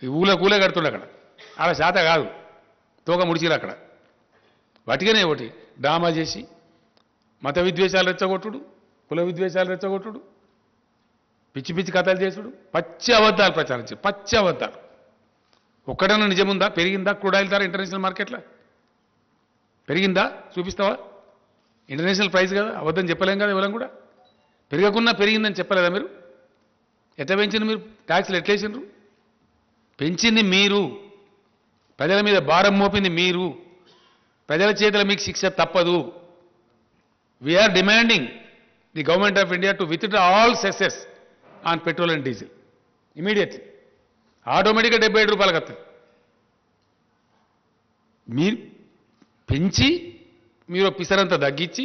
ఈ ఊళ్ళ కడుతుండు అక్కడ. ఆడ శాత కాదు, తోక ముడిచిరు అక్కడ. వాటికనే ఒకటి డ్రామా చేసి మత విద్వేషాలు రెచ్చగొట్టుడు, కుల విద్వేషాలు రెచ్చగొట్టుడు, పిచ్చి పిచ్చి కథలు చేసుడు, పచ్చి అబద్ధాలు ప్రచారం చేసి పచ్చి అబద్ధాలు. ఒక్కడన్నా నిజముందా? పెరిగిందా క్రూడ్ ఆయిల్ ధర ఇంటర్నేషనల్ మార్కెట్లో? పెరిగిందా? చూపిస్తావా? ఇంటర్నేషనల్ ప్రైస్ కదా, అబద్ధం చెప్పలేం కదా ఇవ్వలేం కూడా. పెరగకున్నా పెరిగిందని చెప్పలేదా మీరు? ఎట్లా పెంచింది మీరు? ట్యాక్స్లు ఎట్లేసిండ్రు? పెంచింది మీరు, ప్రజల మీద భారం మోపింది మీరు, ప్రజల చేతుల మీకు శిక్ష తప్పదు. We are demanding the government of India to withdraw all cesses on petrol and diesel immediately. ఆటోమేటిక్గా 77 రూపాయలకు వస్తుంది. మీరు పెంచి మీరు పిసరంతా తగ్గించి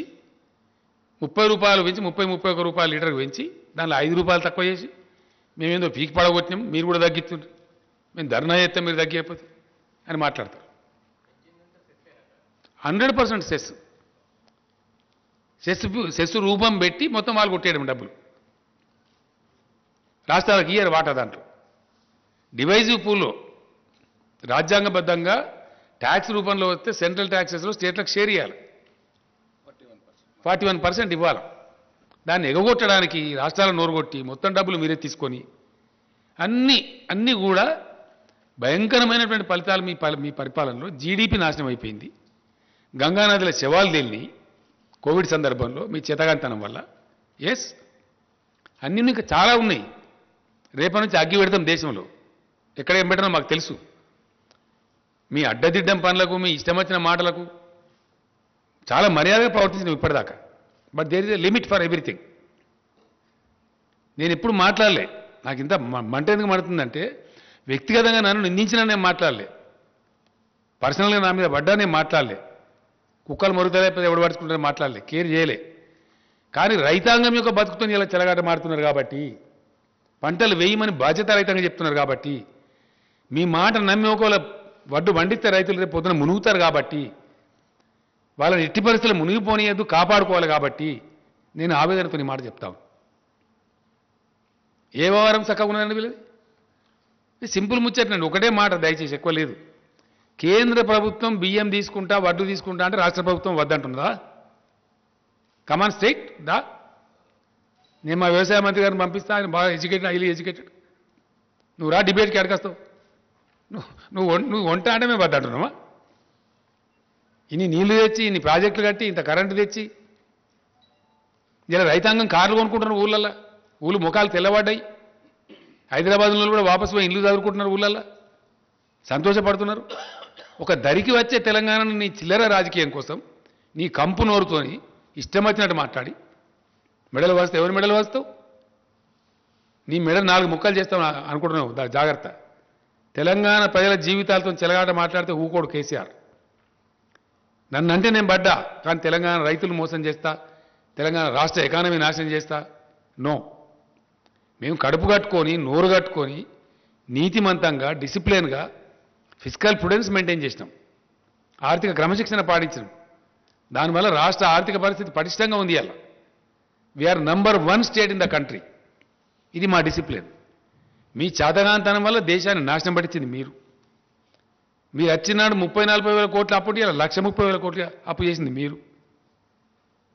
30 రూపాయలు పెంచి 31 రూపాయలు లీటర్కి పెంచి దానిలో 5 రూపాయలు తక్కువ చేసి మేమేందో పీకి పడగొట్టినాం, మీరు కూడా తగ్గిస్తుండ్రు, మేము ధర్నా చేస్తాం మీరు తగ్గిపోతే అని మాట్లాడతారు. 100% సెస్ రూపం పెట్టి మొత్తం వాళ్ళు కొట్టేయడం డబ్బులు. రాష్ట్రాలకు ఇయ్యారు వాటా. దాంట్లో డివైజివ్ పూల్లో రాజ్యాంగబద్ధంగా ట్యాక్స్ రూపంలో వస్తే సెంట్రల్ ట్యాక్సెస్లో స్టేట్లకు షేర్ ఇవ్వాలి, 41% ఇవ్వాలి. దాన్ని ఎగగొట్టడానికి రాష్ట్రాలను నోరుగొట్టి మొత్తం డబ్బులు మీరే తీసుకొని అన్నీ కూడా భయంకరమైనటువంటి ఫలితాలు మీ పరిపాలనలో. జీడీపీ నాశనం అయిపోయింది, గంగానదిలో శవాలు తేలిని కోవిడ్ సందర్భంలో మీ చేతగాంతనం వల్ల. ఎస్, అన్నీ ఇంకా చాలా ఉన్నాయి. రేపటి నుంచి అగ్గి పెడతాం దేశంలో, ఎక్కడ ఏం పెట్టడం మాకు తెలుసు. మీ అడ్డదిడ్డం పనులకు, మీ ఇష్టం వచ్చిన మాటలకు చాలా మర్యాదగా ప్రవర్తించినాం ఇప్పటిదాకా. But there is a limit for everything. నేను ఎప్పుడు మాట్లాడలే, నాకు ఇంత మంట ఎందుకు మండుతుందంటే వ్యక్తిగతంగా నన్ను నిందించినా నేను మాట్లాడలే, పర్సనల్గా నా మీద పడ్డా నేను మాట్లాడలే, కుక్కలు మొరుగుతారే ఎవడు పడుచుకుంటారో మాట్లాడలే, కేర్ చేయలే. కానీ రైతాంగం యొక్క బతుకుతో ఇలా చెలగాట మారుతున్నారు కాబట్టి, పంటలు వేయమని బాధ్యత రైతంగా చెప్తున్నారు కాబట్టి, మీ మాట నమ్మి ఒకవేళ వడ్డు పండిస్తే రైతులు రేపు పొద్దున మునుగుతారు కాబట్టి, వాళ్ళని ఎట్టి పరిస్థితులు మునిగిపోనియద్దు, కాపాడుకోవాలి కాబట్టి నేను ఆవేదనతో ఈ మాట చెప్తాను. ఏ వ్యవహారం చక్కగా ఉన్నదండి వీళ్ళది? సింపుల్ ముచ్చటండి, ఒకటే మాట దయచేసి, ఎక్కువ లేదు. కేంద్ర ప్రభుత్వం బియ్యం తీసుకుంటా, వడ్డు తీసుకుంటా అంటే రాష్ట్ర ప్రభుత్వం వద్దంటున్నదా? కమాన్ స్టేట్ దా. నేను మా వ్యవసాయ మంత్రి గారిని పంపిస్తా, ఆయన బాగా ఎడ్యుకేటెడ్, హైలీ ఎడ్యుకేటెడ్. నువ్వు రా డిబేట్కి అడగస్తావు. నువ్వు వంట అంటే మేము వద్దంటున్నావా? ఇన్ని నీళ్లు తెచ్చి, ఇన్ని ప్రాజెక్టులు కట్టి, ఇంత కరెంటు తెచ్చి, ఇలా రైతాంగం కార్లు కొనుక్కుంటున్నారు ఊళ్ళల్లో. ఊళ్ళు ముఖాలు తెల్లబడ్డాయి. హైదరాబాద్లో కూడా వాపసు పోయి ఇల్లు చదువుకుంటున్నారు ఊళ్ళల్లో, సంతోషపడుతున్నారు. ఒక దరికి వచ్చే తెలంగాణను నీ చిల్లర రాజకీయం కోసం నీ కంపు నోరుతోని ఇష్టం వచ్చినట్టు మాట్లాడి మెడలు వస్తావు. ఎవరి మెడలు వస్తావు? నీ మెడ 4 ముక్కలు చేస్తావు అనుకుంటున్నావు, జాగ్రత్త. తెలంగాణ ప్రజల జీవితాలతో చెలగాట మాట్లాడితే ఊకోడు కేసీఆర్. నన్నంటే నేను పడ్డా, కానీ తెలంగాణ రైతులు మోసం చేస్తా, తెలంగాణ రాష్ట్ర ఎకానమీ నాశనం చేస్తా, నో. మేము కడుపు కట్టుకొని, నోరు కట్టుకొని, నీతిమంతంగా, డిసిప్లిన్గా ఫిజికల్ ప్రుడెన్స్ మెయింటైన్ చేసినాం, ఆర్థిక క్రమశిక్షణ పాటించినాం. దానివల్ల రాష్ట్ర ఆర్థిక పరిస్థితి పటిష్టంగా ఉంది. అలా we are number 1 state in the country. ఇది మా డిసిప్లిన్. మీ చేతగాంతనం వల్ల దేశాన్ని నాశనం పట్టించింది మీరు. మీరు వచ్చినాడు 30-40 వేల కోట్ల అప్పు, ఇలా 1,30,000 కోట్ల అప్పు చేసింది మీరు.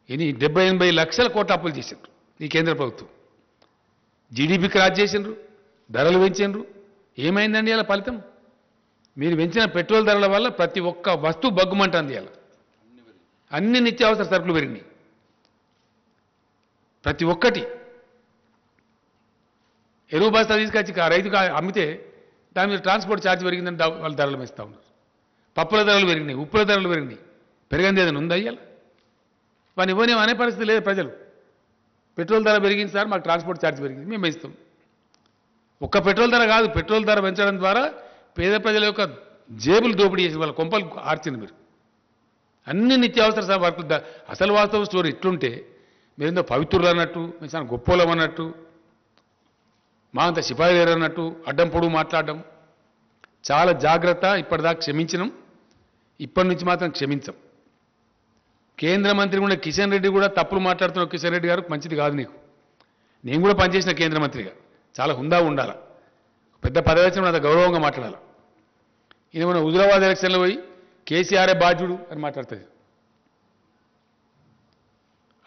ఇని 70-80 లక్షల కోట్ల అప్పులు చేసిండ్రు ఈ కేంద్ర ప్రభుత్వం. జీడీపీ క్రాస్ చేసిండ్రు, ధరలు పెంచిండ్రు. ఏమైందండి ఇలా ఫలితం? మీరు పెంచిన పెట్రోల్ ధరల వల్ల ప్రతి ఒక్క వస్తువు బగ్గుమంటుంది. ఇలా అన్ని నిత్యావసర సరుకులు పెరిగినాయి, ప్రతి ఒక్కటి. ఎరువు బస్తా తీసుకొచ్చి రైతుకు అమ్మితే దాని మీద ట్రాన్స్పోర్ట్ ఛార్జ్ పెరిగిందని వాళ్ళు ధరలు పెంచుతూ ఉన్నారు. పప్పుల ధరలు పెరిగినాయి, ఉప్పుల ధరలు పెరిగినాయి. పెరగంది ఏదైనా ఉందా? అయ్యాల వాని ఇవ్వని అనే పరిస్థితి లేదు. ప్రజలు పెట్రోల్ ధర పెరిగింది సార్, మాకు ట్రాన్స్పోర్ట్ ఛార్జ్ పెరిగింది, మేము ఇస్తాం. ఒక్క పెట్రోల్ ధర కాదు, పెట్రోల్ ధర పెంచడం ద్వారా పేద ప్రజల యొక్క జేబులు దోపిడీ చేసి వాళ్ళ కొంపలు ఆర్చింది మీరు. అన్ని నిత్యావసర వర్కులు అసలు వాస్తవ స్టోరీ ఇట్లుంటే మీరేందో పవిత్రులు అన్నట్టు, మేము చాలా గొప్పోలం అన్నట్టు, మా అంత సిపాయి లేరు అన్నట్టు అడ్డం పొడుగు మాట్లాడడం. చాలా జాగ్రత్త. ఇప్పటిదాకా క్షమించినాం, ఇప్పటి నుంచి మాత్రం క్షమించం. కేంద్ర మంత్రి కూడా కిషన్ రెడ్డి కూడా తప్పులు మాట్లాడుతున్న కిషన్ రెడ్డి గారు మంచిది కాదు నీకు. నేను కూడా పనిచేసిన కేంద్ర మంత్రిగా చాలా హుందా ఉండాలి, పెద్ద పదవి వచ్చిన అంత గౌరవంగా మాట్లాడాలి. ఈయన మన హుజురాబాద్ ఎలక్షన్లో పోయి కేసీఆర్ఏ బాధ్యుడు అని మాట్లాడుతుంది.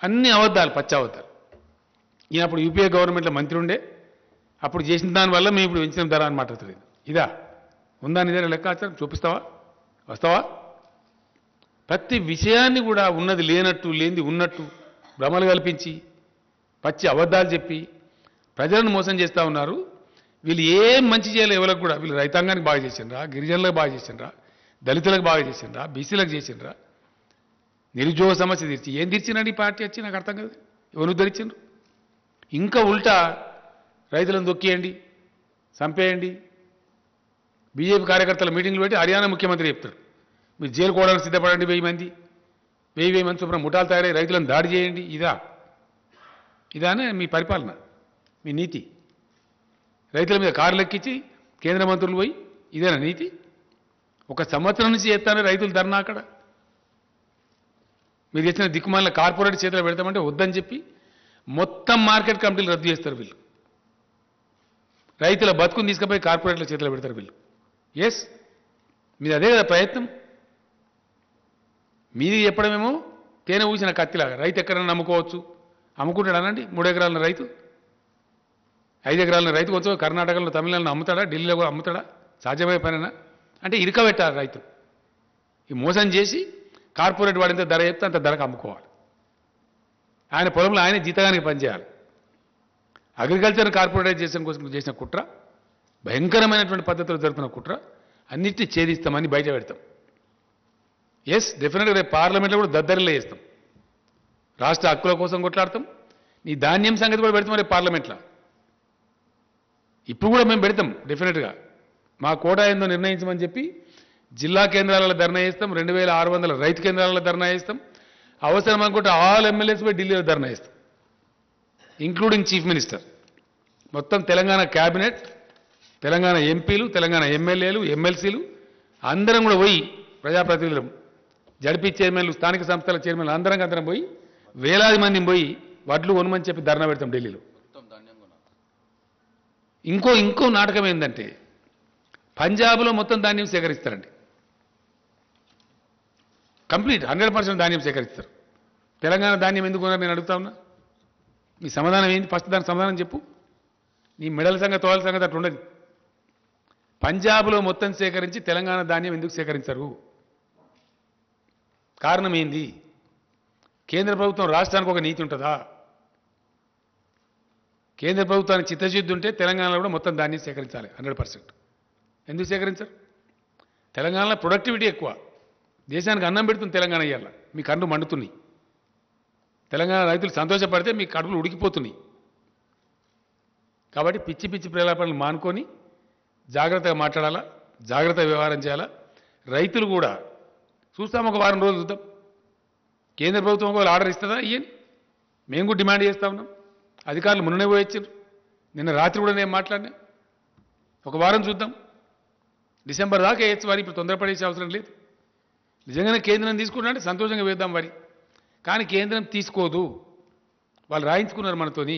అన్ని అబద్ధాలు, పచ్చి అబద్ధాలు. ఈయన అప్పుడు యూపీఏ గవర్నమెంట్లో మంత్రి ఉండే, అప్పుడు చేసిన దానివల్ల మేము ఇప్పుడు పెంచిన ధర అని మాట్లాడుతుంది. ఇదా ఉందా నీ దగ్గర లెక్కాచారం? చూపిస్తావా? వస్తావా? ప్రతి విషయాన్ని కూడా ఉన్నది లేనట్టు, లేనిది ఉన్నట్టు భ్రమలు కల్పించి పచ్చి అబద్ధాలు చెప్పి ప్రజలను మోసం చేస్తూ ఉన్నారు. వీళ్ళు ఏం మంచి చేయలేదు ఎవరికి కూడా. వీళ్ళు రైతాంగానికి బాగా చేసిండ్రా, గిరిజనులకు బాగా చేసిండ్రా, దళితులకు బాగా చేసిండ్రా, బీసీలకు చేసిండ్రా, నిరుద్యోగ సమస్య తీర్చి ఏం తీర్చినాడు ఈ పార్టీ వచ్చి? నాకు అర్థం కాదు. ఎవరు ఉద్ధరించిండ్రు? ఇంకా ఉల్టా రైతులను దొక్కేయండి, చంపేయండి. బీజేపీ కార్యకర్తల మీటింగ్లు పెట్టి హర్యానా ముఖ్యమంత్రి చెప్తాడు, మీరు జైలుకోవడానికి సిద్ధపడండి, 1000 మంది 1000 మంది చొప్పున ముఠాలు తయారై రైతులను దాడి చేయండి. ఇదానే మీ పరిపాలన, మీ నీతి? రైతుల మీద కార్లు ఎక్కించి కేంద్ర మంత్రులు పోయి ఇదేనా నీతి? 1 సంవత్సరం నుంచి చేస్తానే రైతులు ధర్నా అక్కడ. మీరు చేసిన దిక్కుమాలిన కార్పొరేట్ చేతిలో పెడతామంటే వద్దని చెప్పి మొత్తం మార్కెట్ కమిటీలు రద్దు చేస్తారు వీళ్ళు. రైతుల బతుకుని తీసుకుపోయి కార్పొరేట్ల చేతిలో పెడతారు వీళ్ళు. ఎస్, మీది అదే కదా ప్రయత్నం. మీది చెప్పడమేమో తేనె ఊసిన కత్తిలాగా. రైతు ఎక్కడైనా నమ్ముకోవచ్చు, అమ్ముకుంటాడు అనండి. 3 ఎకరాల రైతు, 5 ఎకరాల రైతు కొంచెం కర్ణాటకలో తమిళనాడులో అమ్ముతాడా, ఢిల్లీలో కూడా అమ్ముతాడా? సాధ్యమయ్యే పనేనా? అంటే ఇరకబెట్టాలి రైతు. ఈ మోసం చేసి కార్పొరేట్ వాడింత ధర చెప్తే అంత ధరకు అమ్ముకోవాలి. ఆయన పొలంలో ఆయన జీతగానికి పనిచేయాలి. అగ్రికల్చర్ కార్పొరేటైజేషన్ కోసం చేసిన కుట్ర, భయంకరమైనటువంటి పద్ధతిలో జరుగుతున్న కుట్ర, అన్నిటినీ ఛేదిస్తామని బయట పెడతాం. ఎస్, డెఫినెట్గా రేపు పార్లమెంట్లో కూడా దద్దరిలో వేస్తాం. రాష్ట్ర హక్కుల కోసం కొట్లాడతాం. నీ ధాన్యం సంగతి కూడా పెడతాం రేపు పార్లమెంట్లో. ఇప్పుడు కూడా మేము పెడతాం డెఫినెట్గా. మా కోటా ఏందో నిర్ణయించమని చెప్పి జిల్లా కేంద్రాలలో ధర్నా చేస్తాం. 2600 రైతు కేంద్రాలలో ధర్నా చేస్తాం. అవసరం అనుకుంటే ఆల్ ఎమ్మెల్యేస్ పోయి ఢిల్లీలో ధర్నా చేస్తాం, ఇంక్లూడింగ్ చీఫ్ మినిస్టర్. మొత్తం తెలంగాణ క్యాబినెట్, తెలంగాణ ఎంపీలు, తెలంగాణ ఎమ్మెల్యేలు, ఎమ్మెల్సీలు అందరం కూడా పోయి, ప్రజాప్రతినిధులు, జడ్పీ చైర్మన్లు, స్థానిక సంస్థల చైర్మన్లు అందరం పోయి వేలాది మందిని పోయి వడ్లు కొనమని చెప్పి ధర్నా పెడతాం ఢిల్లీలో. ఇంకో నాటకం ఏంటంటే పంజాబ్లో మొత్తం ధాన్యం సేకరిస్తారండి. కంప్లీట్ 100% ధాన్యం సేకరిస్తారు. తెలంగాణ ధాన్యం ఎందుకు కొన్నారు నేను అడుగుతా ఉన్నా. మీ సమాధానం ఏంటి? ఫస్ట్ దానికి సమాధానం చెప్పు. నీ మెడల సంగతి, తోల సంగతి అట్లా ఉండదు. పంజాబ్లో మొత్తం సేకరించి తెలంగాణ ధాన్యం ఎందుకు సేకరించరు? కారణం ఏంది? కేంద్ర ప్రభుత్వం రాష్ట్రానికి ఒక నీతి ఉంటుందా? కేంద్ర ప్రభుత్వానికి చిత్తశుద్ధి ఉంటే తెలంగాణలో కూడా మొత్తం ధాన్యం సేకరించాలి 100%. ఎందుకు సేకరించరు? తెలంగాణలో ప్రొడక్టివిటీ ఎక్కువ. దేశానికి అన్నం పెడుతుంది తెలంగాణ. ఇయ్యాల మీ కళ్ళు మండుతున్నాయి. తెలంగాణ రైతులు సంతోషపడితే మీ కడుపులు ఉడికిపోతున్నాయి. కాబట్టి పిచ్చి పిచ్చి ప్రేలాపనలు మానుకొని జాగ్రత్తగా మాట్లాడాలా, జాగ్రత్తగా వ్యవహారం చేయాలా. రైతులు కూడా చూస్తాం, ఒక వారం రోజులు చూద్దాం. కేంద్ర ప్రభుత్వం ఒకవేళ ఆర్డర్ ఇస్తుందా? ఇయ్యని మేము కూడా డిమాండ్ చేస్తూ ఉన్నాం. అధికారులు మొన్ననే పోయొచ్చారు. నిన్న రాత్రి కూడా నేను మాట్లాడినా. ఒక వారం చూద్దాం, డిసెంబర్ దాకా వేయచ్చు వారి. ఇప్పుడు తొందరపడేసే అవసరం లేదు. నిజంగానే కేంద్రం తీసుకున్నారంటే సంతోషంగా వేద్దాం వారి. కానీ కేంద్రం తీసుకోదు. వాళ్ళు రాయించుకున్నారు మనతోని.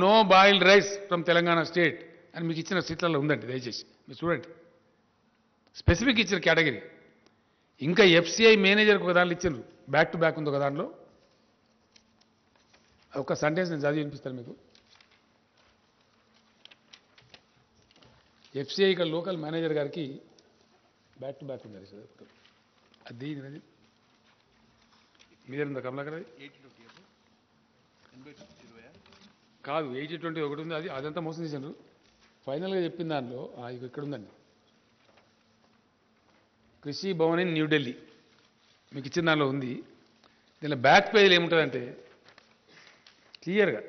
No boiled rice from Telangana state అని మీకు ఇచ్చిన సీట్లలో ఉందండి, దయచేసి మీరు చూడండి. స్పెసిఫిక్ ఇచ్చిన కేటగిరీ. ఇంకా ఎఫ్సిఐ మేనేజర్కి ఒక దాంట్లో ఇచ్చిండ్రు, బ్యాక్ టు బ్యాక్ ఉంది ఒక దాంట్లో. ఒక సెంటెన్స్ నేను చదివి వినిపిస్తాను మీకు. ఎఫ్సిఐ ఇక్కడ లోకల్ మేనేజర్ గారికి బ్యాక్ టు బ్యాక్ ఉంది. అది మీదేందా కమలాకర్? అది కాదు, 80-20 ఒకటి ఉంది. అదంతా మోసం చేశారు. ఫైనల్గా చెప్పిన దాంట్లో ఇక్కడ ఉందండి, కృషి భవన్ ఇన్ న్యూఢిల్లీ మీకు ఇచ్చిన దానిలో ఉంది. దీనిలో బ్యాక్ పేజీలు ఏముంటుందంటే క్లియర్గా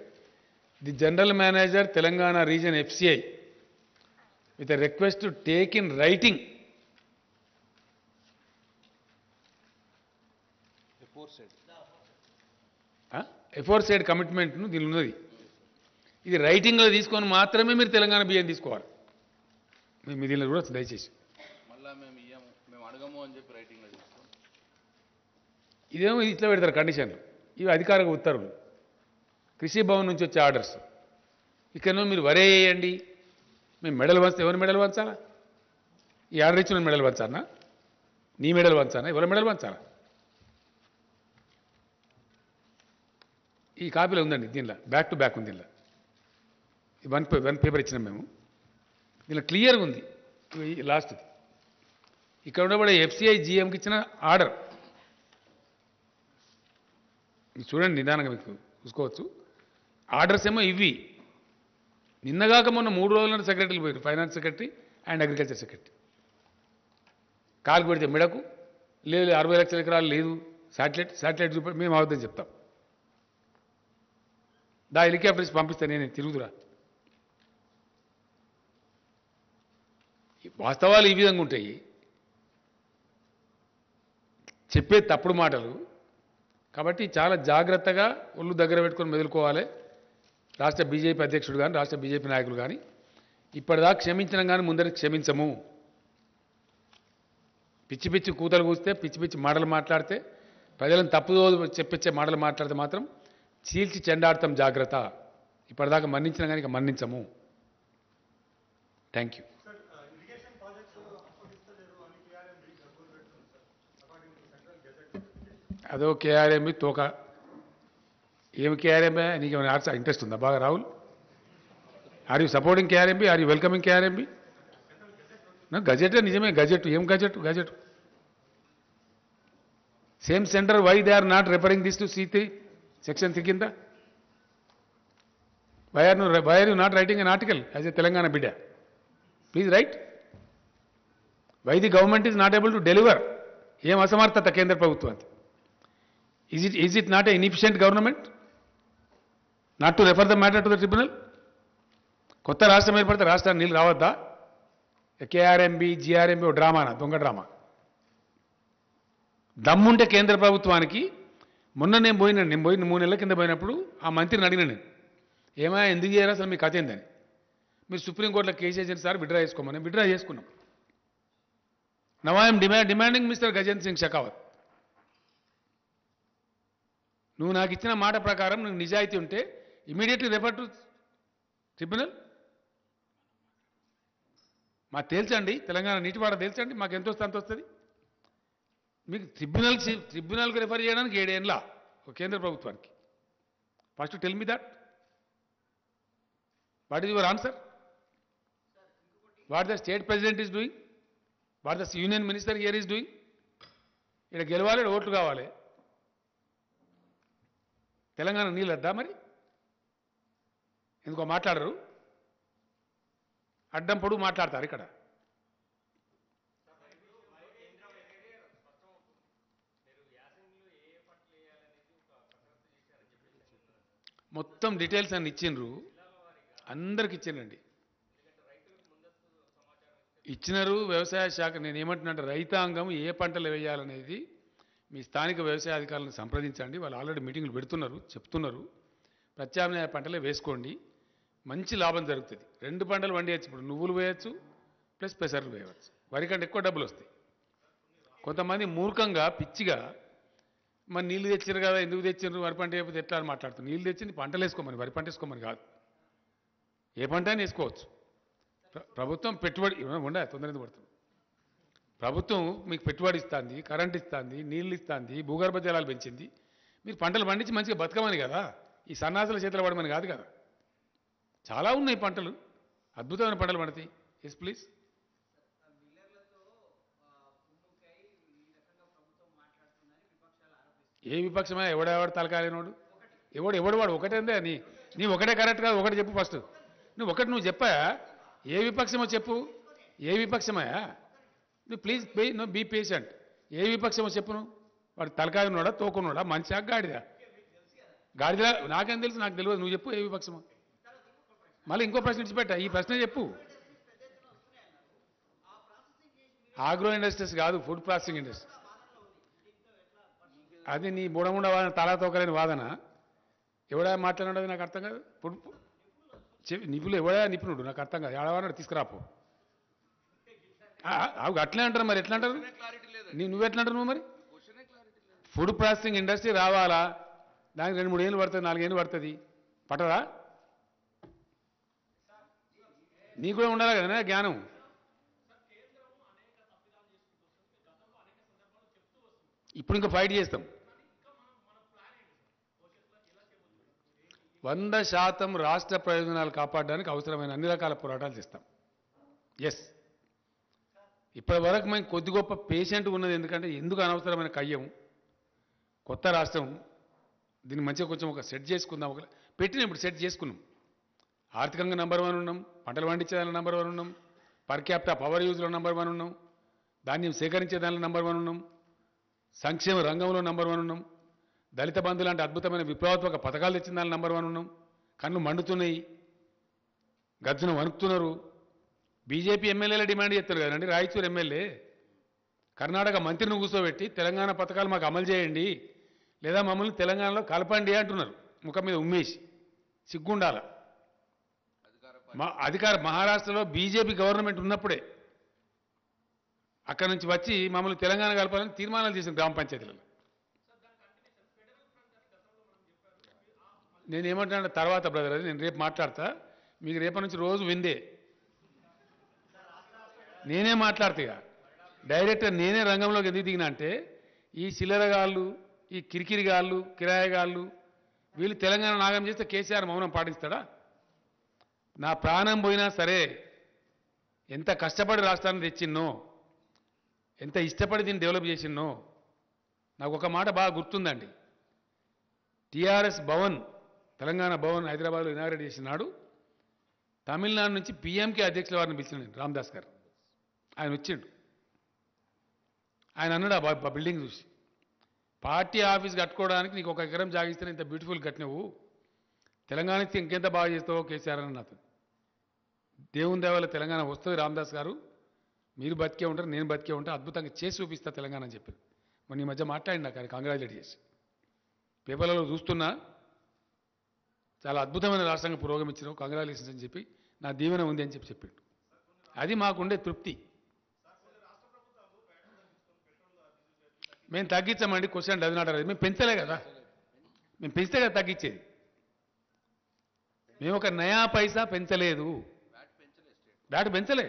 the general manager Telangana reason FCI with a request to take in writing aforesaid commitment ను దీనిలో ఉన్నది. ఇది రైటింగ్లో తీసుకొని మాత్రమే మీరు తెలంగాణ బియ్యం తీసుకోవాలి. మీ దీనిలో కూడా దయచేసి మళ్ళా మేము అడగము అని చెప్పి రైటింగ్లో తీసుకోం. ఇదేమో ఇట్లా పెడతారు కండిషన్లు. ఇవి అధికారిక ఉత్తర్వులు, కృషి భవన్ నుంచి వచ్చే ఆర్డర్స్. ఇక్కడనో మీరు వరే వేయండి, మేము మెడల్ వంచితే ఎవరు మెడల్ వంచాలా? ఈ ఆర్డర్ ఇచ్చిన మెడల్ వంచానా? నీ మెడల్ వంచానా? ఎవరి మెడల్ వంచాలా? ఈ కాపీలో ఉందండి, దీనిలో బ్యాక్ టు బ్యాక్ ఉంది. దీనిలో వన్ పేపర్ ఇచ్చినాం మేము. దీనిలో క్లియర్గా ఉంది లాస్ట్. ఇక్కడ ఉండబడే FCI GMకి ఇచ్చిన ఆర్డర్ చూడండి, నిదానంగా మీకు చూసుకోవచ్చు. ఆర్డర్స్ ఏమో ఇవి. నిన్నగాక మొన్న 3 రోజుల సెక్రటరీలు పోయారు, finance secretary and agriculture secretary. కాలు పెడితే మెడకు లేదు, 60 లక్షల ఎకరాలు లేదు, శాటిలైట్ చూపి మేము అవద్దని చెప్తాం. హెలికాప్టర్స్ పంపిస్తే నేను తిరుగుతురా. వాస్తవాలు ఈ విధంగా ఉంటాయి, చెప్పే తప్పుడు మాటలు. కాబట్టి చాలా జాగ్రత్తగా ఒళ్ళు దగ్గర పెట్టుకొని మెదులుకోవాలి. రాష్ట్ర బీజేపీ అధ్యక్షుడు కానీ, రాష్ట్ర బీజేపీ నాయకులు కానీ ఇప్పటిదాకా క్షమించడం కానీ ముందరికి క్షమించము. పిచ్చి పిచ్చి కూతలు కూస్తే, పిచ్చి పిచ్చి మాటలు మాట్లాడితే, ప్రజలను తప్పుదో చెప్పించే మాటలు మాట్లాడితే మాత్రం చీల్చి చెండాడతాం. జాగ్రత్త. ఇప్పటిదాకా మన్నించిన కానీ ఇక మన్నించము. Thank you. అదో KRMB తోక. ఏమి KRMB? నీకు ఏమైనా ఇంట్రెస్ట్ ఉందా బాగా Rahul? Are you supporting KRMB? Are you welcoming KRMB? Gazette నిజమే, గజెట్. ఏం gazette? Same centre, why they are not referring this to C3 section 3 కింద? Why are you not writing an article as a Telangana బిడ్డ? Please write. Why the government is not able to deliver? ఏం అసమర్థత కేంద్ర ప్రభుత్వానికి? Is it not an inefficient government not to refer the matter to the tribunal? కొత్త రాష్ట్రం ఏర్పడితే రాష్ట్రానికి నీళ్ళు రావద్దా? KRMB, GRMB ఓ డ్రామానా, దొంగ డ్రామా. దమ్ముంటే కేంద్ర ప్రభుత్వానికి. మొన్న నేను పోయిన 3 నెలల కింద పోయినప్పుడు ఆ మంత్రిని అడిగిన నేను, ఏమైనా ఎందుకు చేయాలి అసలు మీ కథ ఏందని? మీరు సుప్రీంకోర్టులో కేసు వేసిన సార్ విడ్రా చేసుకోమని. విడ్రా చేసుకున్నాం. Now I'm demanding mister Gajendra Singh Shekhawat, నువ్వు నాకు ఇచ్చిన మాట ప్రకారం నువ్వు నిజాయితీ ఉంటే ఇమీడియట్లీ రెఫర్ టు ట్రిబ్యునల్. మాకు తేల్చండి, తెలంగాణ నీటివాడ తేల్చండి, మాకు ఎంత వస్తే అంత వస్తుంది. మీకు ట్రిబ్యునల్కి రెఫర్ చేయడానికి 7 ఏళ్ళ కేంద్ర ప్రభుత్వానికి. First tell me that. What is your answer? What the state president is doing? What the union minister here is doing? ఇక్కడ గెలవాలి, ఓట్లు కావాలి. తెలంగాణ నీళ్ళు వద్దా మరి? ఎందుకో మాట్లాడరు, అడ్డం పొడుగు మాట్లాడతారు. ఇక్కడ మొత్తం డీటెయిల్స్ అన్ని ఇచ్చిండ్రు, అందరికి ఇచ్చిండండి. ఇచ్చినారు వ్యవసాయ శాఖ. నేను ఏమంటున్నా, రైతాంగం ఏ పంటలు వేయాలనేది మీ స్థానిక వ్యవసాయ అధికారులను సంప్రదించండి. వాళ్ళు ఆల్రెడీ మీటింగ్లు పెడుతున్నారు, చెప్తున్నారు. ప్రత్యామ్నాయ పంటలే వేసుకోండి, మంచి లాభం జరుగుతుంది. 2 పంటలు వండేయచ్చు. ఇప్పుడు నువ్వులు వేయచ్చు ప్లస్ పెసర్లు వేయవచ్చు. వరి కంటే ఎక్కువ డబ్బులు వస్తాయి. కొంతమంది మూర్ఖంగా పిచ్చిగా మరి నీళ్ళు తెచ్చారు కదా, ఎందుకు తెచ్చారు, వరి పంట అయిపోతే ఎట్లా అని మాట్లాడుతున్నారు. నీళ్ళు తెచ్చి పంటలు వేసుకోమని, వరి పంట వేసుకోమని కాదు. ఏ పంట అయినా వేసుకోవచ్చు. ప్రభుత్వం పెట్టుబడి ఉండే తొందరగా పడుతుంది. ప్రభుత్వం మీకు పెట్టుబడి ఇస్తుంది, కరెంట్ ఇస్తుంది, నీళ్ళు ఇస్తుంది, భూగర్భ జలాలు పెంచింది. మీరు పంటలు పండించి మంచిగా బతకమని కదా, ఈ సన్నాసుల చేతులు పడమని కాదు కదా. చాలా ఉన్నాయి పంటలు, అద్భుతమైన పంటలు పడతాయి. Yes please. ఏ విపక్షమా? ఎవడెవడు తలకాలేనోడు? ఎవడు వాడు ఒకటేందే. నీ ఒకటే కరెక్ట్ కాదు. ఒకటి చెప్పు ఫస్ట్. నువ్వు చెప్పా. ఏ విపక్షమో చెప్పు. ఏ విపక్షమయా? నువ్వు ప్లీజ్ బీ పేషెంట్. ఏ విపక్షమో చెప్పు. నువ్వు వాడు తలకాయ ఉన్నాడా, తోకున్నాడా, మంచిగా గాడిదా? గాడిదలా నాకేం తెలుసు, నాకు తెలియదు, నువ్వు చెప్పు ఏ విపక్షమా. మళ్ళీ ఇంకో ప్రశ్న ఇచ్చిపెట్టా, ఈ ప్రశ్న చెప్పు. ఆగ్రో ఇండస్ట్రీస్ కాదు, ఫుడ్ ప్రాసెసింగ్ ఇండస్ట్రీ. అది నీ బుడముండ వాదన, తలా తోకలేని వాదన. ఎవడా మాట్లాడినది నాకు అర్థం కాదు. ఫుడ్ నిపుణులు ఎవడా నిపుణుడు నాకు అర్థం కాదు. ఎవడవాడు తీసుకురాపో. అవి అట్లే అంటారు, మరి ఎట్లా అంటారు? క్లారిటీ లేదు. నువ్వు ఎట్లా అంటారు నువ్వు మరి? క్వశ్చనే క్లారిటీ లేదు. ఫుడ్ ప్రాసెసింగ్ ఇండస్ట్రీ రావాలా? దానికి 2-3 ఏళ్ళు పడుతుంది, 4 ఏళ్ళు పడుతుంది. పట్టదా? నీకు కూడా ఉండాలి కదా జ్ఞానం. ఇప్పుడు ఇంకా ఫైట్ చేస్తాం. 100% రాష్ట్ర ప్రయోజనాలు కాపాడడానికి అవసరమైన అన్ని రకాల పోరాటాలు చేస్తాం. ఎస్, ఇప్పటి వరకు మేము కొద్ది గొప్ప పేషెంట్ ఉన్నది. ఎందుకంటే ఎందుకు అనవసరమైన కయ్యం, కొత్త రాష్ట్రం, దీన్ని మంచిగా కొంచెం ఒక సెట్ చేసుకుందాం. ఒక పెట్టిన ఇప్పుడు సెట్ చేసుకున్నాం. ఆర్థికంగా నంబర్ 1 ఉన్నాం, పంటలు పండించేదానిలో నంబర్ 1 ఉన్నాం, పర్ క్యాపిటా పవర్ యూజ్లో నంబర్ 1 ఉన్నాం, ధాన్యం సేకరించే దానిలో నంబర్ 1 ఉన్నాం, సంక్షేమ రంగంలో నంబర్ 1 ఉన్నాం, దళిత బంధు లాంటి అద్భుతమైన విప్లవాత్మక పథకాలు తెచ్చిన దానిలో నంబర్ 1 ఉన్నాం. కళ్ళు మండుతున్నాయి, గజ్జున వణుకుతున్నారు. బీజేపీ ఎమ్మెల్యేలు డిమాండ్ చేస్తారు కదండి. రాయచూరు ఎమ్మెల్యే కర్ణాటక మంత్రిని కూర్చోబెట్టి తెలంగాణ పథకాలు మాకు అమలు చేయండి, లేదా మమ్మల్ని తెలంగాణలో కలపండి అంటున్నారు. ముఖం మీద ఉమ్మేసి సిగ్గుండాల. అధికార మహారాష్ట్రలో బీజేపీ గవర్నమెంట్ ఉన్నప్పుడే అక్కడి నుంచి వచ్చి మమ్మల్ని తెలంగాణ కలపాలని తీర్మానాలు చేసిన గ్రామ పంచాయతీలలో. నేనేమంటున్నా తర్వాత బ్రదర్, అది నేను రేపు మాట్లాడతా. మీకు రేపటి నుంచి రోజు విందే, నేనే మాట్లాడతా. ఇక డైరెక్ట్గా నేనే రంగంలోకి ఎందుకు దిగినా అంటే, ఈ చిల్లరగాళ్ళు, ఈ కిరికిరిగాళ్ళు, కిరాయగాళ్ళు వీళ్ళు తెలంగాణ నాగం చేస్తే కేసీఆర్ మౌనం పాటిస్తాడా? నా ప్రాణం పోయినా సరే, ఎంత కష్టపడి రాష్ట్రాన్ని తెచ్చిన్నో, ఎంత ఇష్టపడి దీన్ని డెవలప్ చేసిన్నో. నాకు ఒక మాట బాగా గుర్తుందండి. టీఆర్ఎస్ భవన్, తెలంగాణ భవన్ హైదరాబాద్లో ఇనాగ్రేట్ చేసినాడు. తమిళనాడు నుంచి పీఎంకే అధ్యక్షుల వారిని పిలిచినాడు, రామదాస్ గారు. ఆయన వచ్చిండు. ఆయన అన్నాడు ఆ బిల్డింగ్ చూసి, పార్టీ ఆఫీస్ కట్టుకోవడానికి నీకు 1 ఎకరం జాగిస్తే ఇంత బ్యూటిఫుల్ కట్టినవు, తెలంగాణ ఇస్తే ఇంకెంత బాగా చేస్తావో కేసీఆర్ అని నాతో. దేవుని దేవాల తెలంగాణ వస్తుంది రామదాస్ గారు, మీరు బతికే ఉంటారు, నేను బతికే ఉంటాను, అద్భుతంగా చేసి చూపిస్తా తెలంగాణ అని చెప్పారు. మొన్న ఈ మధ్య మాట్లాడి నాకు ఆయన కంగ్రాచులేట్ చేసి, పేపర్లలో చూస్తున్నా, చాలా అద్భుతమైన రాష్ట్రంగా పురోగమించినావు, కంగ్రాచులేషన్స్ అని చెప్పి, నా దీవెన ఉంది అని చెప్పాడు. అది మాకుండే తృప్తి. మేము తగ్గించామండి, క్వశ్చన్ డజన్ నాట్. మేము పెంచలే కదా, మేము పెంచితే కదా తగ్గించేది. మేము ఒక నయా పైసా పెంచలేదు, వ్యాట్ పెంచలే.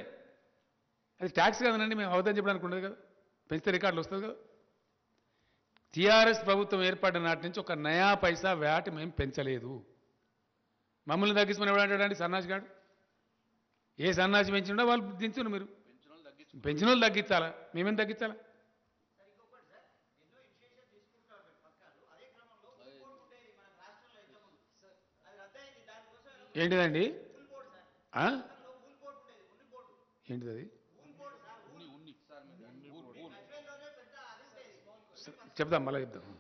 అది ట్యాక్స్ కదనండి, మేము అవదని చెప్పడానికి ఉండదు కదా, పెంచితే రికార్డులు వస్తుంది కదా. టీఆర్ఎస్ ప్రభుత్వం ఏర్పడిన నాటి నుంచి ఒక నయా పైసా వ్యాట్ మేము పెంచలేదు. మమ్మల్ని తగ్గించుకుని ఎవడంటాడండి సన్నాసి గాడు? ఏ సన్నాసి పెంచిండో వాళ్ళు దించును. మీరు పెంచిన వాళ్ళు తగ్గించాలా, మేమేం తగ్గించాలా? ఏంటిదండి? ఏంటిది అది? చెప్దాం, మళ్ళీ చెప్దాం.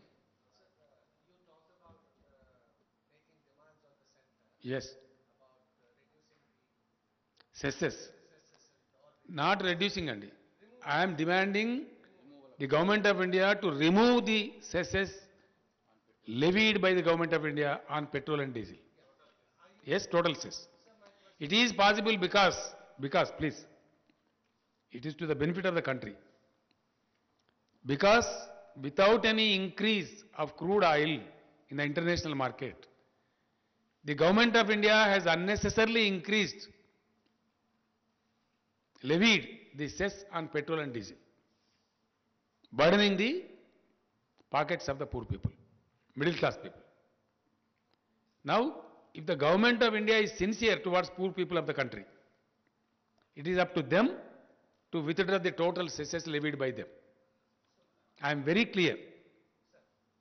ఎస్, సెస్సెస్ నాట్ రెడ్యూసింగ్ అండి. I'm demanding the government of India to remove the cesses levied by the government of India on petrol and diesel. Yes, total cess. It is possible because please, it is to the benefit of the country. Because without any increase of crude oil in the international market, the government of India has unnecessarily levied the cess on petrol and diesel, burdening the pockets of the poor people, middle class people. Now, if the government of India is sincere towards poor people of the country, it is up to them to withdraw the total cesses levied by them. I am very clear.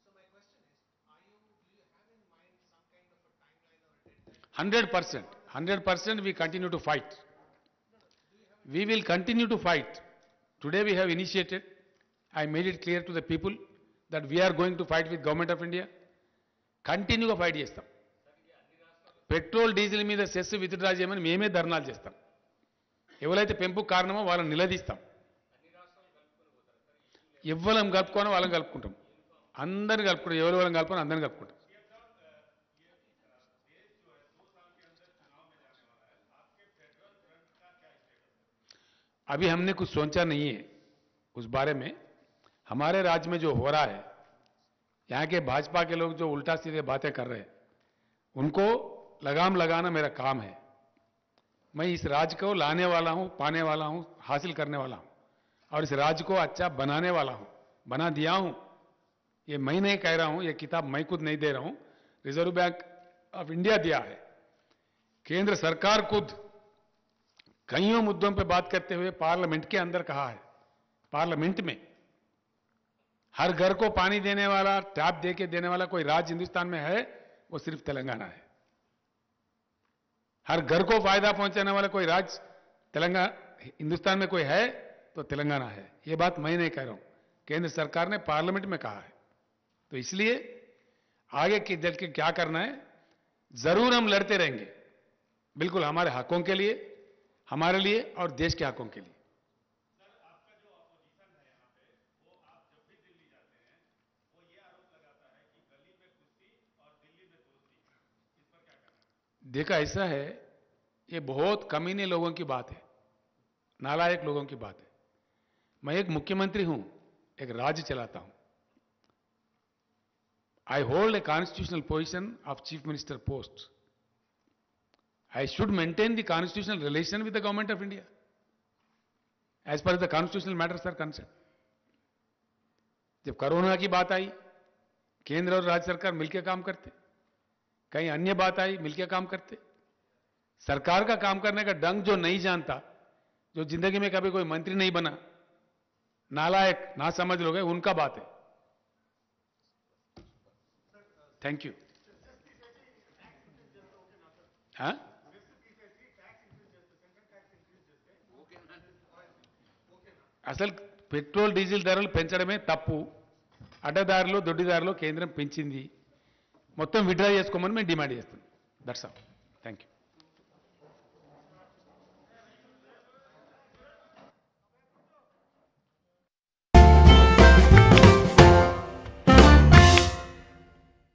So my question is, do you have in mind some kind of a timeline or a deadline? 100% we continue to fight. We will continue to fight. Today we have initiated, I made it clear to the people that we are going to fight with Government of India. కంటిన్యూగా ఫైట్ చేస్తాం. పెట్రోల్ డీజిల్ మీద సెస్ విత్డ్రా చేయమని మేమే ధర్నాలు చేస్తాం. ఎవరైతే పెంపుకు కారణమో వాళ్ళని నిలదీస్తాం. ఎవ్వరం కలుపుకోనో వాళ్ళని కలుపుకుంటాం. అందరిని కలుపుకుంటాం. ఎవరెవరం కలుపుకొని అందరిని కలుపుకుంటాం. अभी हमने कुछ सोचा नहीं है उस बारे में. हमारे राज्य में जो हो रहा है, यहाँ के भाजपा के लोग जो उल्टा सीधे बातें कर रहे हैं, उनको लगाम लगाना मेरा काम है. मैं इस राज्य को लाने वाला हूं, पाने वाला हूं, हासिल करने वाला हूं और इस राज्य को अच्छा बनाने वाला हूं. बना दिया हूं. ये मैं नहीं कह रहा हूं, ये किताब मैं खुद नहीं दे रहा हूं, रिजर्व बैंक ऑफ इंडिया दिया है. केंद्र सरकार खुद कईयों मुद्दों पर बात करते हुए पार्लियामेंट के अंदर कहा है. पार्लियामेंट में हर घर को पानी देने वाला, टैप दे के देने वाला कोई राज्य हिंदुस्तान में है, वो सिर्फ तेलंगाना है. हर घर को फायदा पहुंचाने वाला कोई राज्य तेलंगाना हिंदुस्तान में कोई है तो तेलंगाना है. ये बात मैं नहीं कह रहा हूं, केंद्र सरकार ने पार्लियामेंट में कहा है. तो इसलिए आगे के जल के क्या करना है, जरूर हम लड़ते रहेंगे, बिल्कुल हमारे हकों के लिए, हमारे लिए और देश के हकों के लिए. देखा ऐसा है, ये बहुत कमीने लोगों की बात है, नालायक लोगों की बात है. मैं एक मुख्यमंत्री हूं, एक राज्य चलाता हूं. I hold a constitutional position of chief minister post. I should maintain the constitutional relation with the government of India as far as the constitutional matters are concerned. जब कोरोना की बात आई, केंद्र और राज्य सरकार मिलकर काम करते. कहीं अन्य बात आई, मिलकर काम करते. सरकार का काम करने का ढंग जो नहीं जानता, जो जिंदगी में कभी कोई मंत्री नहीं बना, नालायक ना समझ लोग हैं, उनका बात है. Thank you. हाँ, అసలు పెట్రోల్ డీజిల్ ధరలు పెంచడమే తప్పు. అడ్డదారులు దొడ్డిదారులు కేంద్రం పెంచింది. మొత్తం విత్డ్రా చేసుకోమని మేము డిమాండ్ చేస్తున్నాం. That's all. Thank you.